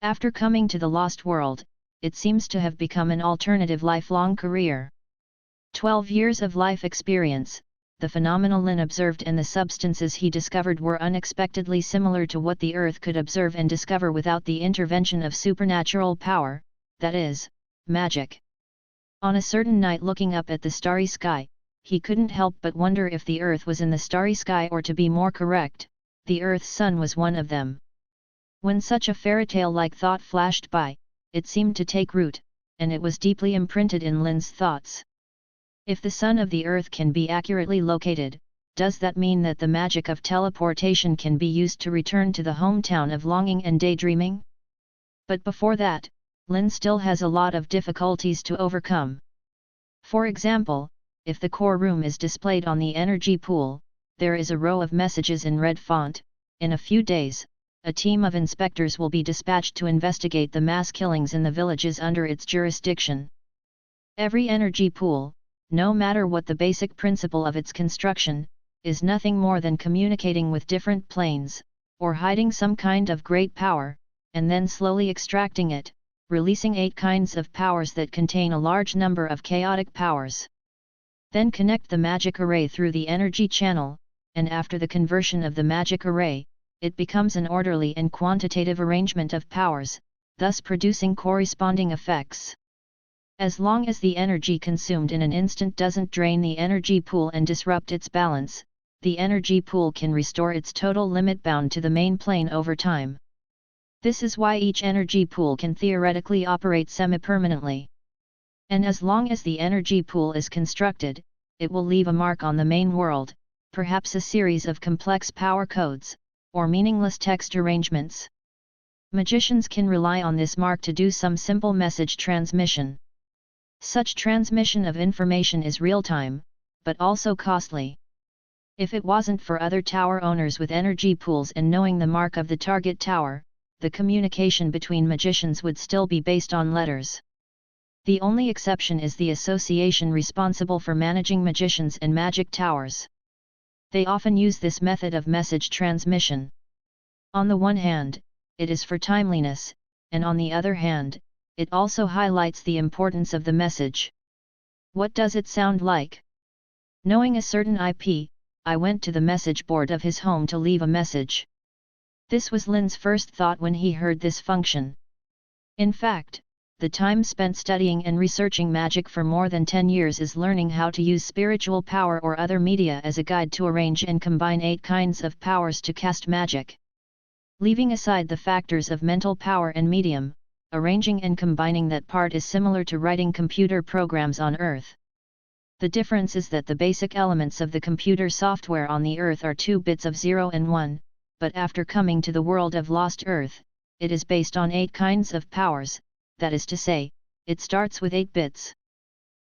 After coming to the Lost World, it seems to have become an alternative lifelong career. 12 years of life experience, the phenomena Lin observed and the substances he discovered were unexpectedly similar to what the Earth could observe and discover without the intervention of supernatural power, that is, magic. On a certain night looking up at the starry sky, he couldn't help but wonder if the Earth was in the starry sky or to be more correct, the Earth's sun was one of them. When such a fairytale-like thought flashed by, it seemed to take root, and it was deeply imprinted in Lin's thoughts. If the sun of the Earth can be accurately located, does that mean that the magic of teleportation can be used to return to the hometown of longing and daydreaming? But before that, Lin still has a lot of difficulties to overcome. For example, if the core room is displayed on the energy pool, there is a row of messages in red font. In a few days, a team of inspectors will be dispatched to investigate the mass killings in the villages under its jurisdiction. Every energy pool, no matter what the basic principle of its construction, is nothing more than communicating with different planes, or hiding some kind of great power, and then slowly extracting it, releasing 8 kinds of powers that contain a large number of chaotic powers. Then connect the magic array through the energy channel, and after the conversion of the magic array, it becomes an orderly and quantitative arrangement of powers, thus producing corresponding effects. As long as the energy consumed in an instant doesn't drain the energy pool and disrupt its balance, the energy pool can restore its total limit bound to the main plane over time. This is why each energy pool can theoretically operate semi-permanently. And as long as the energy pool is constructed, it will leave a mark on the main world, perhaps a series of complex power codes, or meaningless text arrangements. Magicians can rely on this mark to do some simple message transmission. Such transmission of information is real-time, but also costly. If it wasn't for other tower owners with energy pools and knowing the mark of the target tower, the communication between magicians would still be based on letters. The only exception is the association responsible for managing magicians and magic towers. They often use this method of message transmission. On the one hand, it is for timeliness, and on the other hand, it also highlights the importance of the message. What does it sound like? Knowing a certain IP, I went to the message board of his home to leave a message. This was Lin's first thought when he heard this function. In fact, the time spent studying and researching magic for more than 10 years is learning how to use spiritual power or other media as a guide to arrange and combine 8 kinds of powers to cast magic. Leaving aside the factors of mental power and medium, arranging and combining that part is similar to writing computer programs on Earth. The difference is that the basic elements of the computer software on the Earth are 2 bits of 0 and 1, but after coming to the world of Lost Earth, it is based on 8 kinds of powers, that is to say, it starts with 8 bits.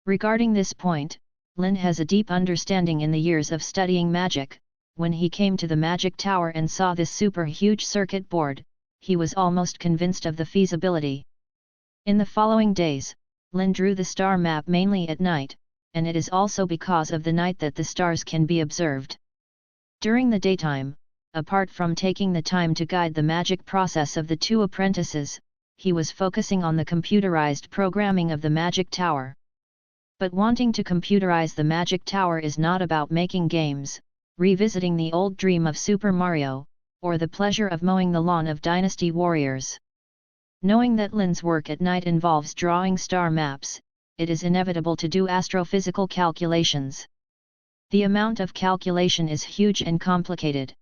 Regarding this point, Lin has a deep understanding in the years of studying magic. When he came to the Magic Tower and saw this super huge circuit board, he was almost convinced of the feasibility. In the following days, Lin drew the star map mainly at night, and it is also because of the night that the stars can be observed. During the daytime, apart from taking the time to guide the magic process of the 2 apprentices, he was focusing on the computerized programming of the Magic Tower. But wanting to computerize the Magic Tower is not about making games, revisiting the old dream of Super Mario, or the pleasure of mowing the lawn of Dynasty Warriors. Knowing that Lin's work at night involves drawing star maps, it is inevitable to do astrophysical calculations. The amount of calculation is huge and complicated.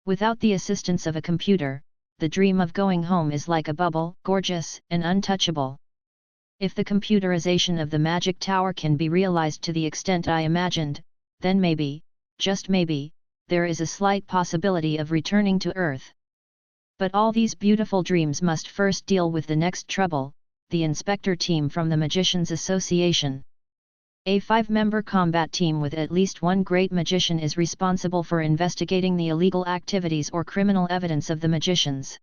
Without the assistance of a computer, the dream of going home is like a bubble, gorgeous and untouchable. If the computerization of the Magic Tower can be realized to the extent I imagined, then maybe, just maybe, there is a slight possibility of returning to Earth. But all these beautiful dreams must first deal with the next trouble, the inspector team from the Magicians Association. A 5-member combat team with at least 1 great magician is responsible for investigating the illegal activities or criminal evidence of the magicians.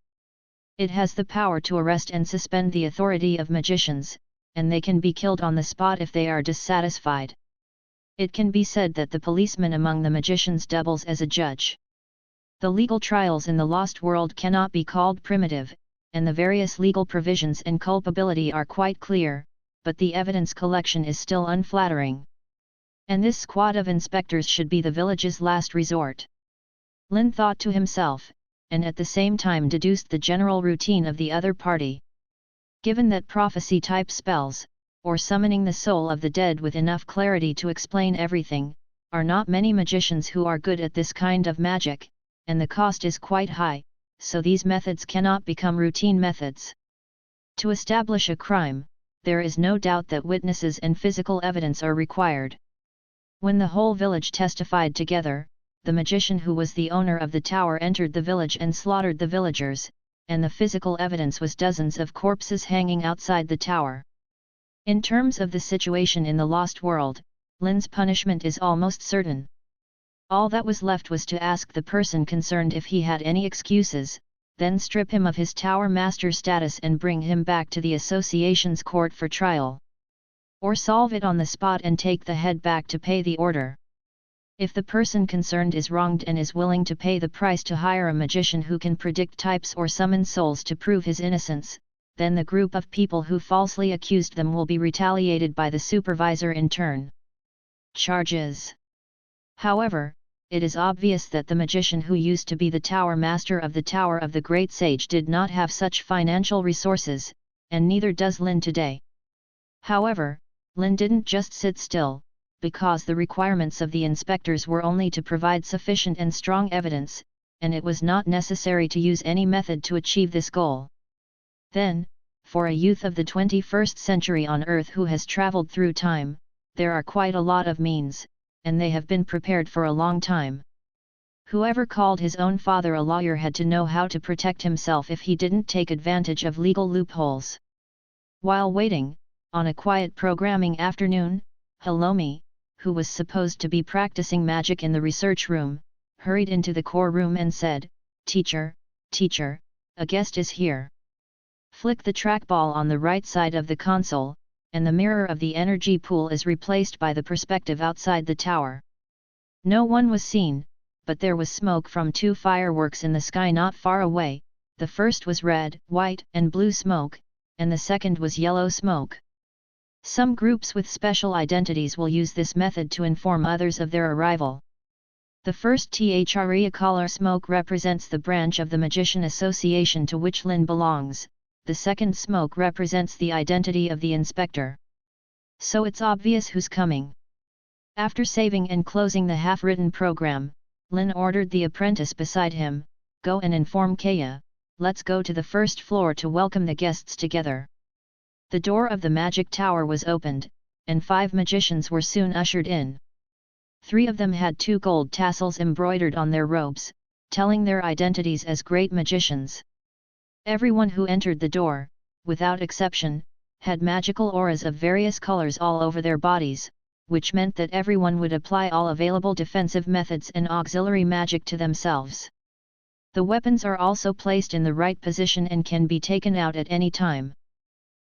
It has the power to arrest and suspend the authority of magicians, and they can be killed on the spot if they are dissatisfied. It can be said that the policeman among the magicians doubles as a judge. The legal trials in the Lost World cannot be called primitive, and the various legal provisions and culpability are quite clear, but the evidence collection is still unflattering. And this squad of inspectors should be the village's last resort. Lin thought to himself, and at the same time deduced the general routine of the other party. Given that prophecy-type spells, or summoning the soul of the dead with enough clarity to explain everything, are not many magicians who are good at this kind of magic, and the cost is quite high, so these methods cannot become routine methods. To establish a crime, there is no doubt that witnesses and physical evidence are required. When the whole village testified together, the magician who was the owner of the tower entered the village and slaughtered the villagers, and the physical evidence was dozens of corpses hanging outside the tower. In terms of the situation in the Lost World, Lin's punishment is almost certain. All that was left was to ask the person concerned if he had any excuses, then strip him of his tower master status and bring him back to the association's court for trial. Or solve it on the spot and take the head back to pay the order. If the person concerned is wronged and is willing to pay the price to hire a magician who can predict types or summon souls to prove his innocence, then the group of people who falsely accused them will be retaliated by the supervisor in turn. Charges. However, it is obvious that the magician who used to be the tower master of the Tower of the Great Sage did not have such financial resources, and neither does Lin today. However, Lin didn't just sit still, because the requirements of the inspectors were only to provide sufficient and strong evidence, and it was not necessary to use any method to achieve this goal. Then, for a youth of the 21st century on Earth who has traveled through time, there are quite a lot of means, and they have been prepared for a long time. Whoever called his own father a lawyer had to know how to protect himself if he didn't take advantage of legal loopholes. While waiting, on a quiet programming afternoon, Hilomi, who was supposed to be practicing magic in the research room, hurried into the core room and said, "Teacher, teacher, a guest is here." Flick the trackball on the right side of the console, and the mirror of the energy pool is replaced by the perspective outside the tower. No one was seen, but there was smoke from 2 fireworks in the sky not far away. The first was red, white, and blue smoke, and the second was yellow smoke. Some groups with special identities will use this method to inform others of their arrival. The first Thria color smoke represents the branch of the Magician Association to which Lin belongs, the second smoke represents the identity of the inspector. So it's obvious who's coming. After saving and closing the half-written program, Lin ordered the apprentice beside him, "Go and inform Kaya, let's go to the first floor to welcome the guests together." The door of the magic tower was opened, and 5 magicians were soon ushered in. 3 of them had 2 gold tassels embroidered on their robes, telling their identities as great magicians. Everyone who entered the door, without exception, had magical auras of various colors all over their bodies, which meant that everyone would apply all available defensive methods and auxiliary magic to themselves. The weapons are also placed in the right position and can be taken out at any time.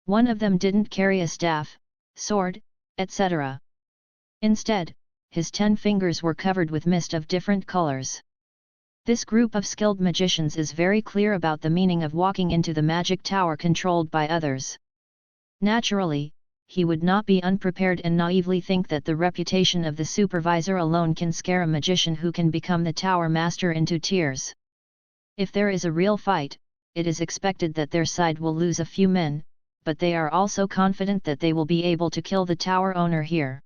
One of them didn't carry a staff, sword, etc. Instead, his 10 fingers were covered with mist of different colors. This group of skilled magicians is very clear about the meaning of walking into the magic tower controlled by others. Naturally, he would not be unprepared and naively think that the reputation of the supervisor alone can scare a magician who can become the tower master into tears. If there is a real fight, it is expected that their side will lose a few men, but they are also confident that they will be able to kill the tower owner here.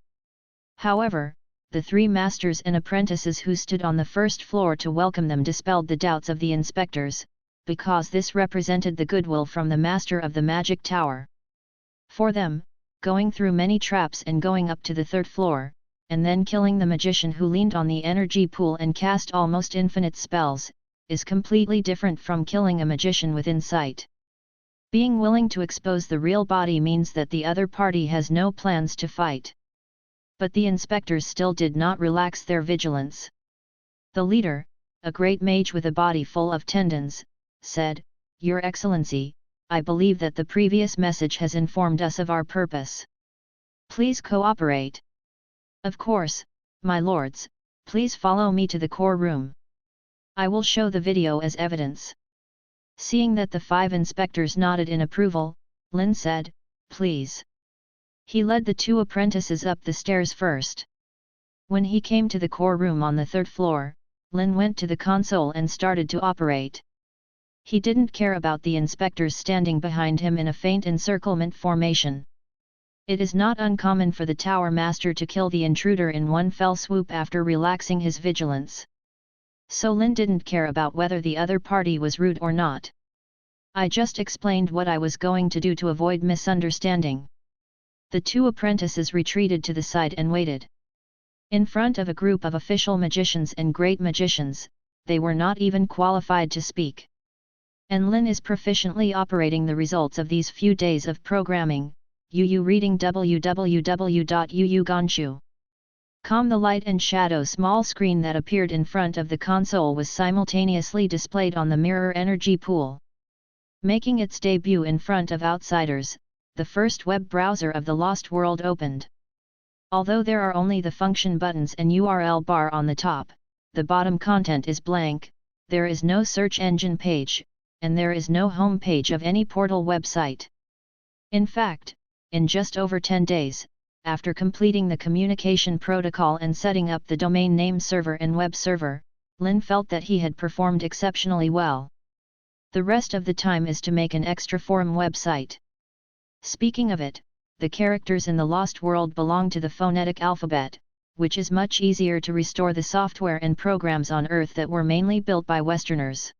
However, the 3 masters and apprentices who stood on the first floor to welcome them dispelled the doubts of the inspectors, because this represented the goodwill from the master of the magic tower. For them, going through many traps and going up to the 3rd floor, and then killing the magician who leaned on the energy pool and cast almost infinite spells, is completely different from killing a magician within sight. Being willing to expose the real body means that the other party has no plans to fight. But the inspectors still did not relax their vigilance. The leader, a great mage with a body full of tendons, said, "Your Excellency, I believe that the previous message has informed us of our purpose. Please cooperate." "Of course, my lords, please follow me to the core room. I will show the video as evidence." Seeing that the 5 inspectors nodded in approval, Lin said, "Please." He led the 2 apprentices up the stairs first. When he came to the core room on the 3rd floor, Lin went to the console and started to operate. He didn't care about the inspectors standing behind him in a faint encirclement formation. It is not uncommon for the tower master to kill the intruder in one fell swoop after relaxing his vigilance. So Lin didn't care about whether the other party was rude or not. "I just explained what I was going to do to avoid misunderstanding." The 2 apprentices retreated to the side and waited. In front of a group of official magicians and great magicians, they were not even qualified to speak. And Lin is proficiently operating the results of these few days of programming. Reading www.uuganshu.com. The light and shadow small screen that appeared in front of the console was simultaneously displayed on the mirror energy pool. Making its debut in front of outsiders, the first web browser of the Lost World opened. Although there are only the function buttons and URL bar on the top, the bottom content is blank, there is no search engine page, and there is no home page of any portal website. In fact, in just over 10 days, after completing the communication protocol and setting up the domain name server and web server, Lin felt that he had performed exceptionally well. The rest of the time is to make an extra forum website. Speaking of it, the characters in the Lost World belong to the phonetic alphabet, which is much easier to restore the software and programs on Earth that were mainly built by Westerners.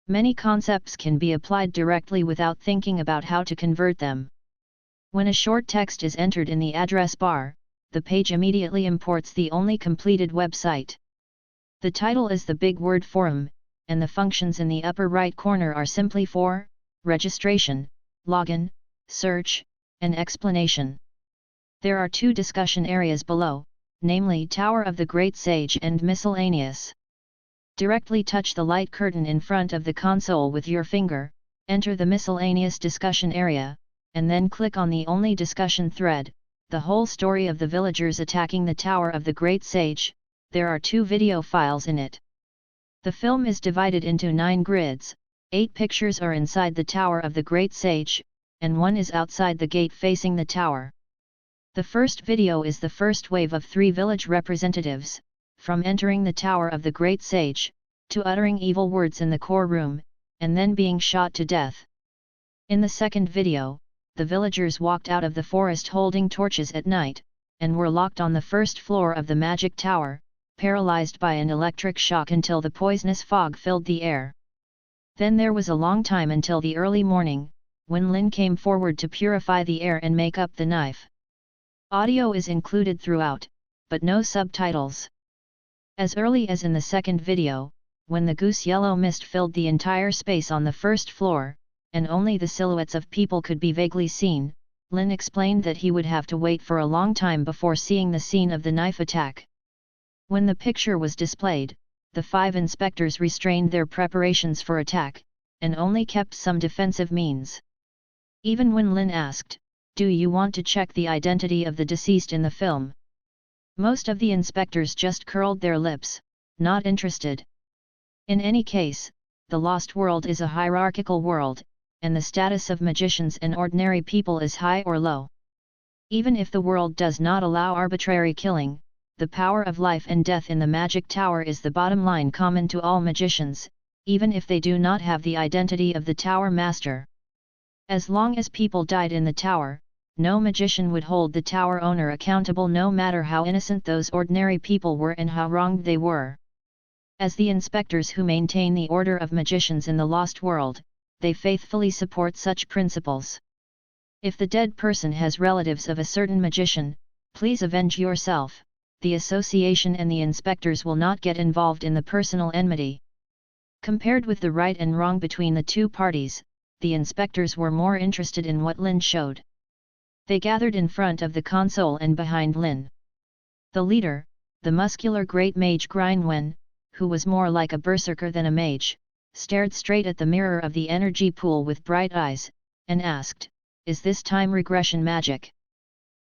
Many concepts can be applied directly without thinking about how to convert them. When a short text is entered in the address bar, the page immediately imports the only completed website. The title is the big word forum, and the functions in the upper right corner are simply for registration, login, search, and explanation. There are 2 discussion areas below, namely Tower of the Great Sage and Miscellaneous. Directly touch the light curtain in front of the console with your finger, enter the Miscellaneous discussion area, and then click on the only discussion thread, the whole story of the villagers attacking the Tower of the Great Sage. there are 2 video files in it. The film is divided into 9 grids, 8 pictures are inside the Tower of the Great Sage, and 1 is outside the gate facing the tower. The first video is the first wave of 3 village representatives, from entering the Tower of the Great Sage, to uttering evil words in the core room, and then being shot to death. In the second video, the villagers walked out of the forest holding torches at night, and were locked on the first floor of the magic tower, paralyzed by an electric shock until the poisonous fog filled the air. Then there was a long time until the early morning, when Lin came forward to purify the air and make up the knife. Audio is included throughout, but no subtitles. As early as in the second video, when the goose yellow mist filled the entire space on the first floor, and only the silhouettes of people could be vaguely seen, Lin explained that he would have to wait for a long time before seeing the scene of the knife attack. When the picture was displayed, the 5 inspectors restrained their preparations for attack, and only kept some defensive means. Even when Lin asked, "Do you want to check the identity of the deceased in the film?" most of the inspectors just curled their lips, not interested. In any case, the Lost World is a hierarchical world, and the status of magicians and ordinary people is high or low. Even if the world does not allow arbitrary killing, the power of life and death in the magic tower is the bottom line common to all magicians, even if they do not have the identity of the tower master. As long as people died in the tower, no magician would hold the tower owner accountable, no matter how innocent those ordinary people were and how wronged they were. As the inspectors who maintain the order of magicians in the Lost World, they faithfully support such principles. If the dead person has relatives of a certain magician, please avenge yourself. The association and the inspectors will not get involved in the personal enmity. Compared with the right and wrong between the two parties, the inspectors were more interested in what Lin showed. They gathered in front of the console and behind Lin. The leader, the muscular great mage Grinwen, who was more like a berserker than a mage, stared straight at the mirror of the energy pool with bright eyes, and asked, "Is this time regression magic?"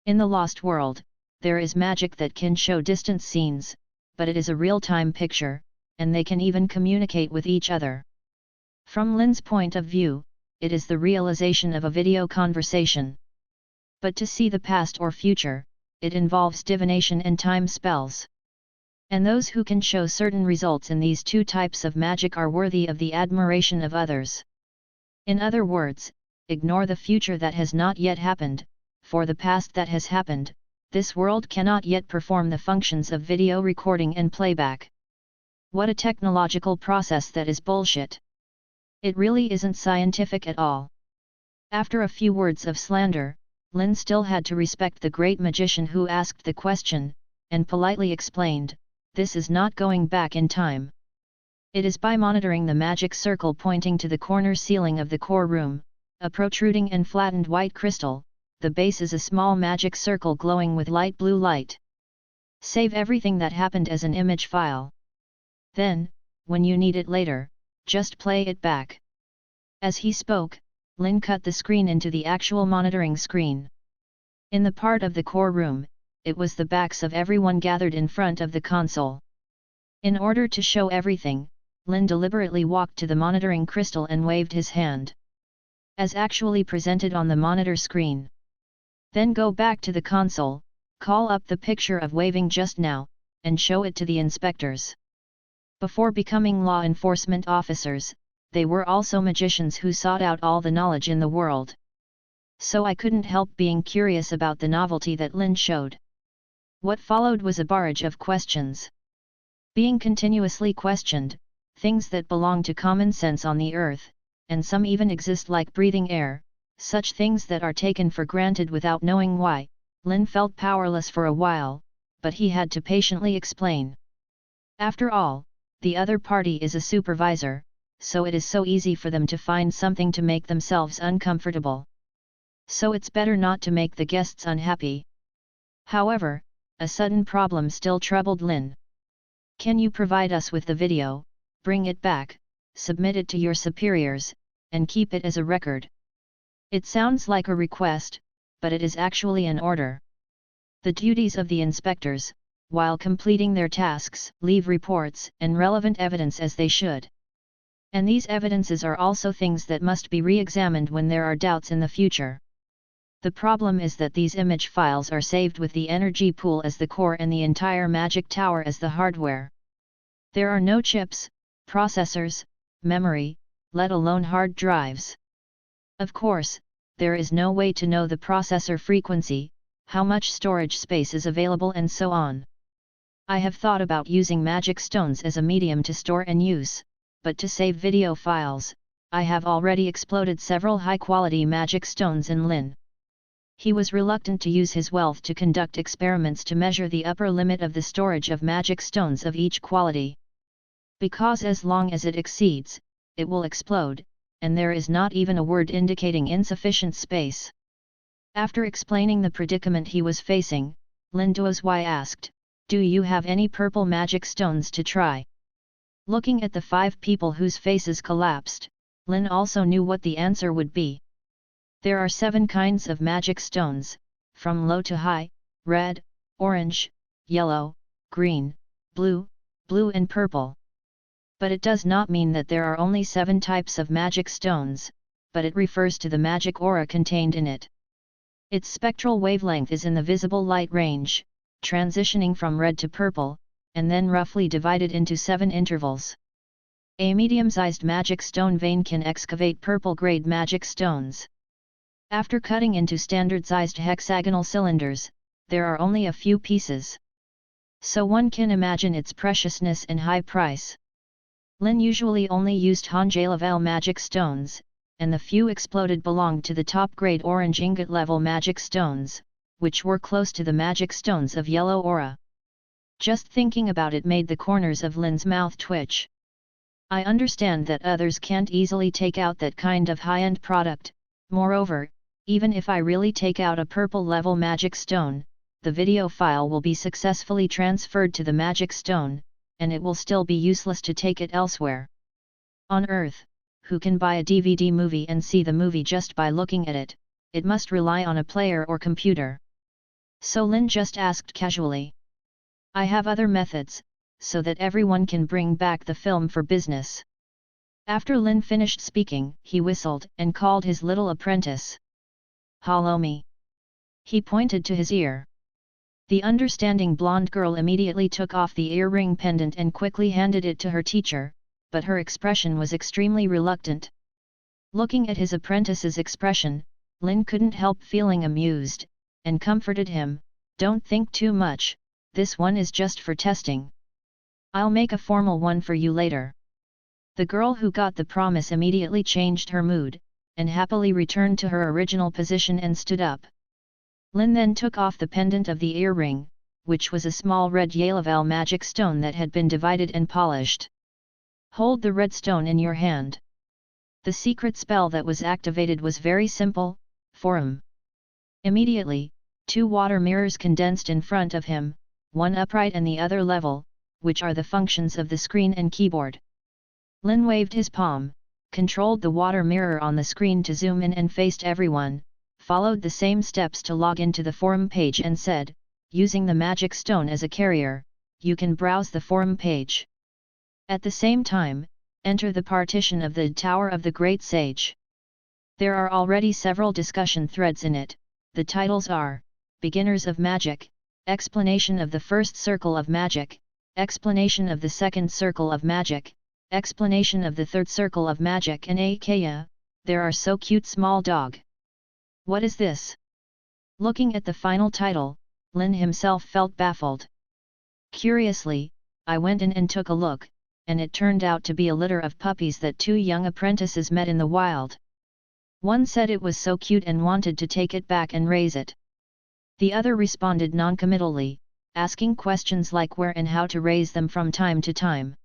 In the Lost World, there is magic that can show distant scenes, but it is a real-time picture, and they can even communicate with each other. From Lin's point of view, it is the realization of a video conversation. But to see the past or future, it involves divination and time spells. And those who can show certain results in these 2 types of magic are worthy of the admiration of others. In other words, ignore the future that has not yet happened, for the past that has happened, this world cannot yet perform the functions of video recording and playback. What a technological process that is bullshit. It really isn't scientific at all. After a few words of slander, Lin still had to respect the great magician who asked the question, and politely explained, "This is not going back in time. It is by monitoring the magic circle pointing to the corner ceiling of the core room, a protruding and flattened white crystal. The base is a small magic circle glowing with light blue light. Save everything that happened as an image file. Then, when you need it later, just play it back." As he spoke, Lin cut the screen into the actual monitoring screen. In the part of the core room, it was the backs of everyone gathered in front of the console. In order to show everything, Lin deliberately walked to the monitoring crystal and waved his hand. As actually presented on the monitor screen. Then go back to the console, call up the picture of waving just now, and show it to the inspectors. Before becoming law enforcement officers, they were also magicians who sought out all the knowledge in the world. So I couldn't help being curious about the novelty that Lin showed. What followed was a barrage of questions. Being continuously questioned, things that belong to common sense on the earth, and some even exist like breathing air, such things that are taken for granted without knowing why. Lin felt powerless for a while, but he had to patiently explain. After all, the other party is a supervisor, so it is so easy for them to find something to make themselves uncomfortable. So it's better not to make the guests unhappy. However, a sudden problem still troubled Lin. "Can you provide us with the video, bring it back, submit it to your superiors, and keep it as a record?" It sounds like a request, but it is actually an order. The duties of the inspectors, while completing their tasks, leave reports, and relevant evidence as they should. And these evidences are also things that must be re-examined when there are doubts in the future. The problem is that these image files are saved with the energy pool as the core and the entire Magic Tower as the hardware. There are no chips, processors, memory, let alone hard drives. Of course, there is no way to know the processor frequency, how much storage space is available and so on. I have thought about using magic stones as a medium to store and use, but to save video files, I have already exploded several high-quality magic stones in Lin. He was reluctant to use his wealth to conduct experiments to measure the upper limit of the storage of magic stones of each quality. Because as long as it exceeds, it will explode, and there is not even a word indicating insufficient space. After explaining the predicament he was facing, Lin Duozhui asked, "Do you have any purple magic stones to try?" Looking at the 5 people whose faces collapsed, Lin also knew what the answer would be. There are 7 kinds of magic stones, from low to high: red, orange, yellow, green, blue, blue and purple. But it does not mean that there are only 7 types of magic stones, but it refers to the magic aura contained in it. Its spectral wavelength is in the visible light range, transitioning from red to purple, and then roughly divided into 7 intervals. A medium-sized magic stone vein can excavate purple-grade magic stones. After cutting into standard-sized hexagonal cylinders, there are only a few pieces. So one can imagine its preciousness and high price. Lin usually only used Hanja level magic stones, and the few exploded belonged to the top-grade orange ingot-level magic stones, which were close to the magic stones of yellow aura. Just thinking about it made the corners of Lin's mouth twitch. I understand that others can't easily take out that kind of high-end product. Moreover, even if I really take out a purple-level magic stone, the video file will be successfully transferred to the magic stone, and it will still be useless to take it elsewhere. On Earth, who can buy a DVD movie and see the movie just by looking at it? It must rely on a player or computer. So Lin just asked casually. I have other methods, so that everyone can bring back the film for business. After Lin finished speaking, he whistled and called his little apprentice. "Follow me." He pointed to his ear. The understanding blonde girl immediately took off the earring pendant and quickly handed it to her teacher, but her expression was extremely reluctant. Looking at his apprentice's expression, Lin couldn't help feeling amused, and comforted him, "Don't think too much, this one is just for testing. I'll make a formal one for you later." The girl who got the promise immediately changed her mood, and happily returned to her original position and stood up. Lin then took off the pendant of the earring, which was a small red Yalavel magic stone that had been divided and polished. "Hold the red stone in your hand." The secret spell that was activated was very simple: Forum. Immediately, 2 water mirrors condensed in front of him, one upright and the other level, which are the functions of the screen and keyboard. Lin waved his palm, controlled the water mirror on the screen to zoom in and faced everyone, followed the same steps to log into the forum page and said, "Using the magic stone as a carrier, you can browse the forum page. At the same time, enter the partition of the Tower of the Great Sage. There are already several discussion threads in it. The titles are, Beginners of Magic, Explanation of the First Circle of Magic, Explanation of the Second Circle of Magic, Explanation of the Third Circle of Magic and Akaya, there are so cute small dog. What is this?" Looking at the final title, Lin himself felt baffled. Curiously, I went in and took a look, and it turned out to be a litter of puppies that 2 young apprentices met in the wild. One said it was so cute and wanted to take it back and raise it. The other responded noncommittally, asking questions like where and how to raise them from time to time.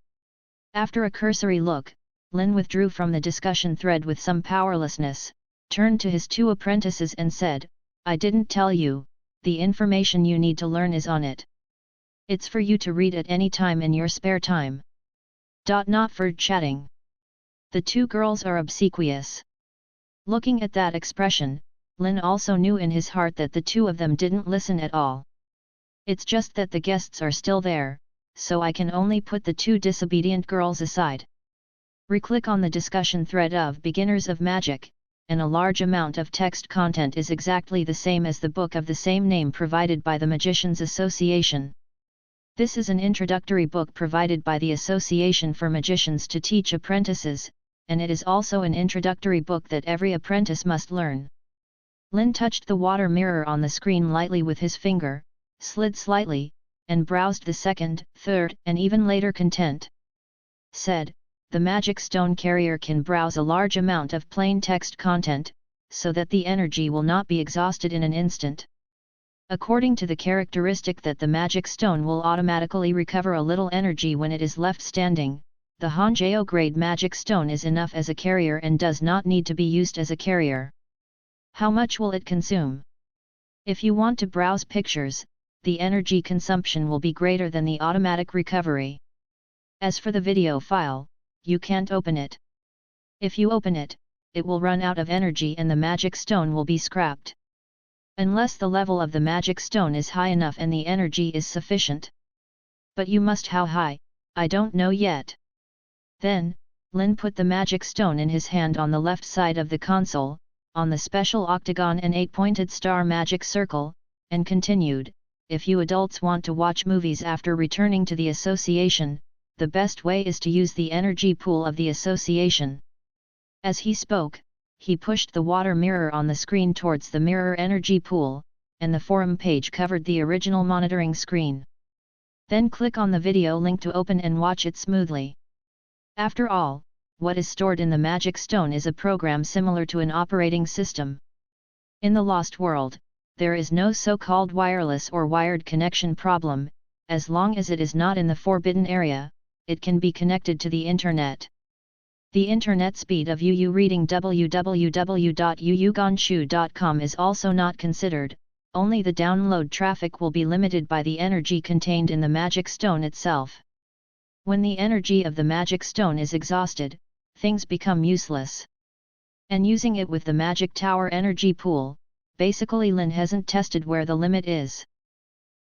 After a cursory look, Lin withdrew from the discussion thread with some powerlessness, turned to his 2 apprentices and said, "I didn't tell you, the information you need to learn is on it. It's for you to read at any time in your spare time. Not for chatting." The 2 girls are obsequious. Looking at that expression, Lin also knew in his heart that the 2 of them didn't listen at all. It's just that the guests are still there, so I can only put the two disobedient girls aside. Reclick on the discussion thread of Beginners of Magic, and a large amount of text content is exactly the same as the book of the same name provided by the Magicians Association. This is an introductory book provided by the Association for Magicians to teach apprentices, and it is also an introductory book that every apprentice must learn. Lin touched the water mirror on the screen lightly with his finger, slid slightly, and browsed the second, third, and even later content. Said, the Magic Stone Carrier can browse a large amount of plain text content, so that the energy will not be exhausted in an instant. According to the characteristic that the Magic Stone will automatically recover a little energy when it is left standing, the Honjao grade Magic Stone is enough as a carrier and does not need to be used as a carrier. How much will it consume? If you want to browse pictures, the energy consumption will be greater than the automatic recovery. As for the video file, you can't open it. If you open it, it will run out of energy and the Magic Stone will be scrapped. Unless the level of the Magic Stone is high enough and the energy is sufficient. But you must how high, I don't know yet. Then, Lin put the Magic Stone in his hand on the left side of the console, on the special octagon and 8-pointed star magic circle, and continued, if you adults want to watch movies after returning to the association, the best way is to use the energy pool of the association. As he spoke, he pushed the water mirror on the screen towards the mirror energy pool, and the forum page covered the original monitoring screen. Then click on the video link to open and watch it smoothly. After all, what is stored in the Magic Stone is a program similar to an operating system. In the Lost World, there is no so-called wireless or wired connection problem. As long as it is not in the forbidden area, it can be connected to the internet. The internet speed of UU reading www.uugonshu.com is also not considered, only the download traffic will be limited by the energy contained in the Magic Stone itself. When the energy of the Magic Stone is exhausted, things become useless. And using it with the Magic Tower energy pool, basically Lin hasn't tested where the limit is.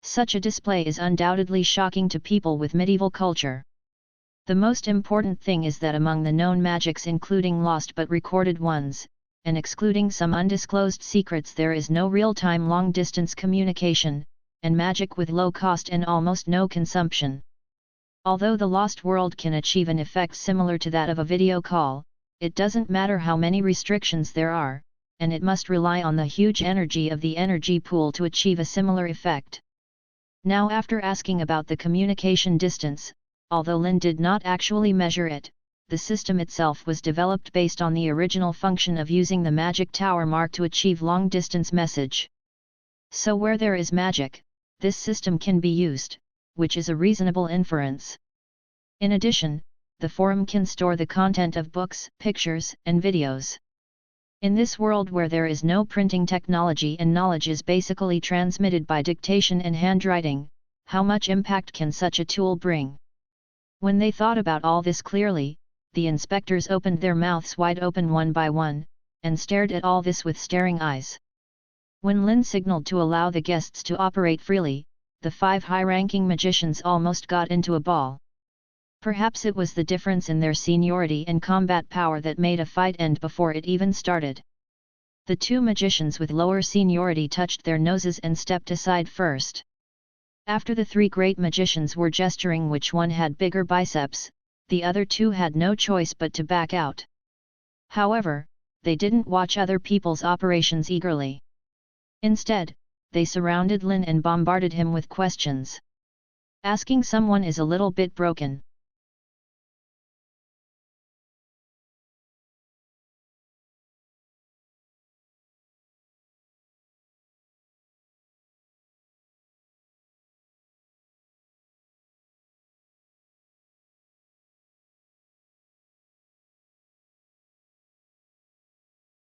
Such a display is undoubtedly shocking to people with medieval culture. The most important thing is that among the known magics including lost but recorded ones, and excluding some undisclosed secrets, there is no real-time long-distance communication, and magic with low cost and almost no consumption. Although the Lost World can achieve an effect similar to that of a video call, it doesn't matter how many restrictions there are, and it must rely on the huge energy of the energy pool to achieve a similar effect. Now, after asking about the communication distance, although Lin did not actually measure it, the system itself was developed based on the original function of using the Magic Tower mark to achieve long-distance message. So where there is magic, this system can be used, which is a reasonable inference. In addition, the forum can store the content of books, pictures, and videos. In this world where there is no printing technology and knowledge is basically transmitted by dictation and handwriting, how much impact can such a tool bring? When they thought about all this clearly, the inspectors opened their mouths wide open one by one, and stared at all this with staring eyes. When Lin signaled to allow the guests to operate freely, the 5 high-ranking magicians almost got into a ball. Perhaps it was the difference in their seniority and combat power that made a fight end before it even started. The 2 magicians with lower seniority touched their noses and stepped aside first. After the 3 great magicians were gesturing which one had bigger biceps, the other 2 had no choice but to back out. However, they didn't watch other people's operations eagerly. Instead, they surrounded Lin and bombarded him with questions. Asking someone is a little bit broken.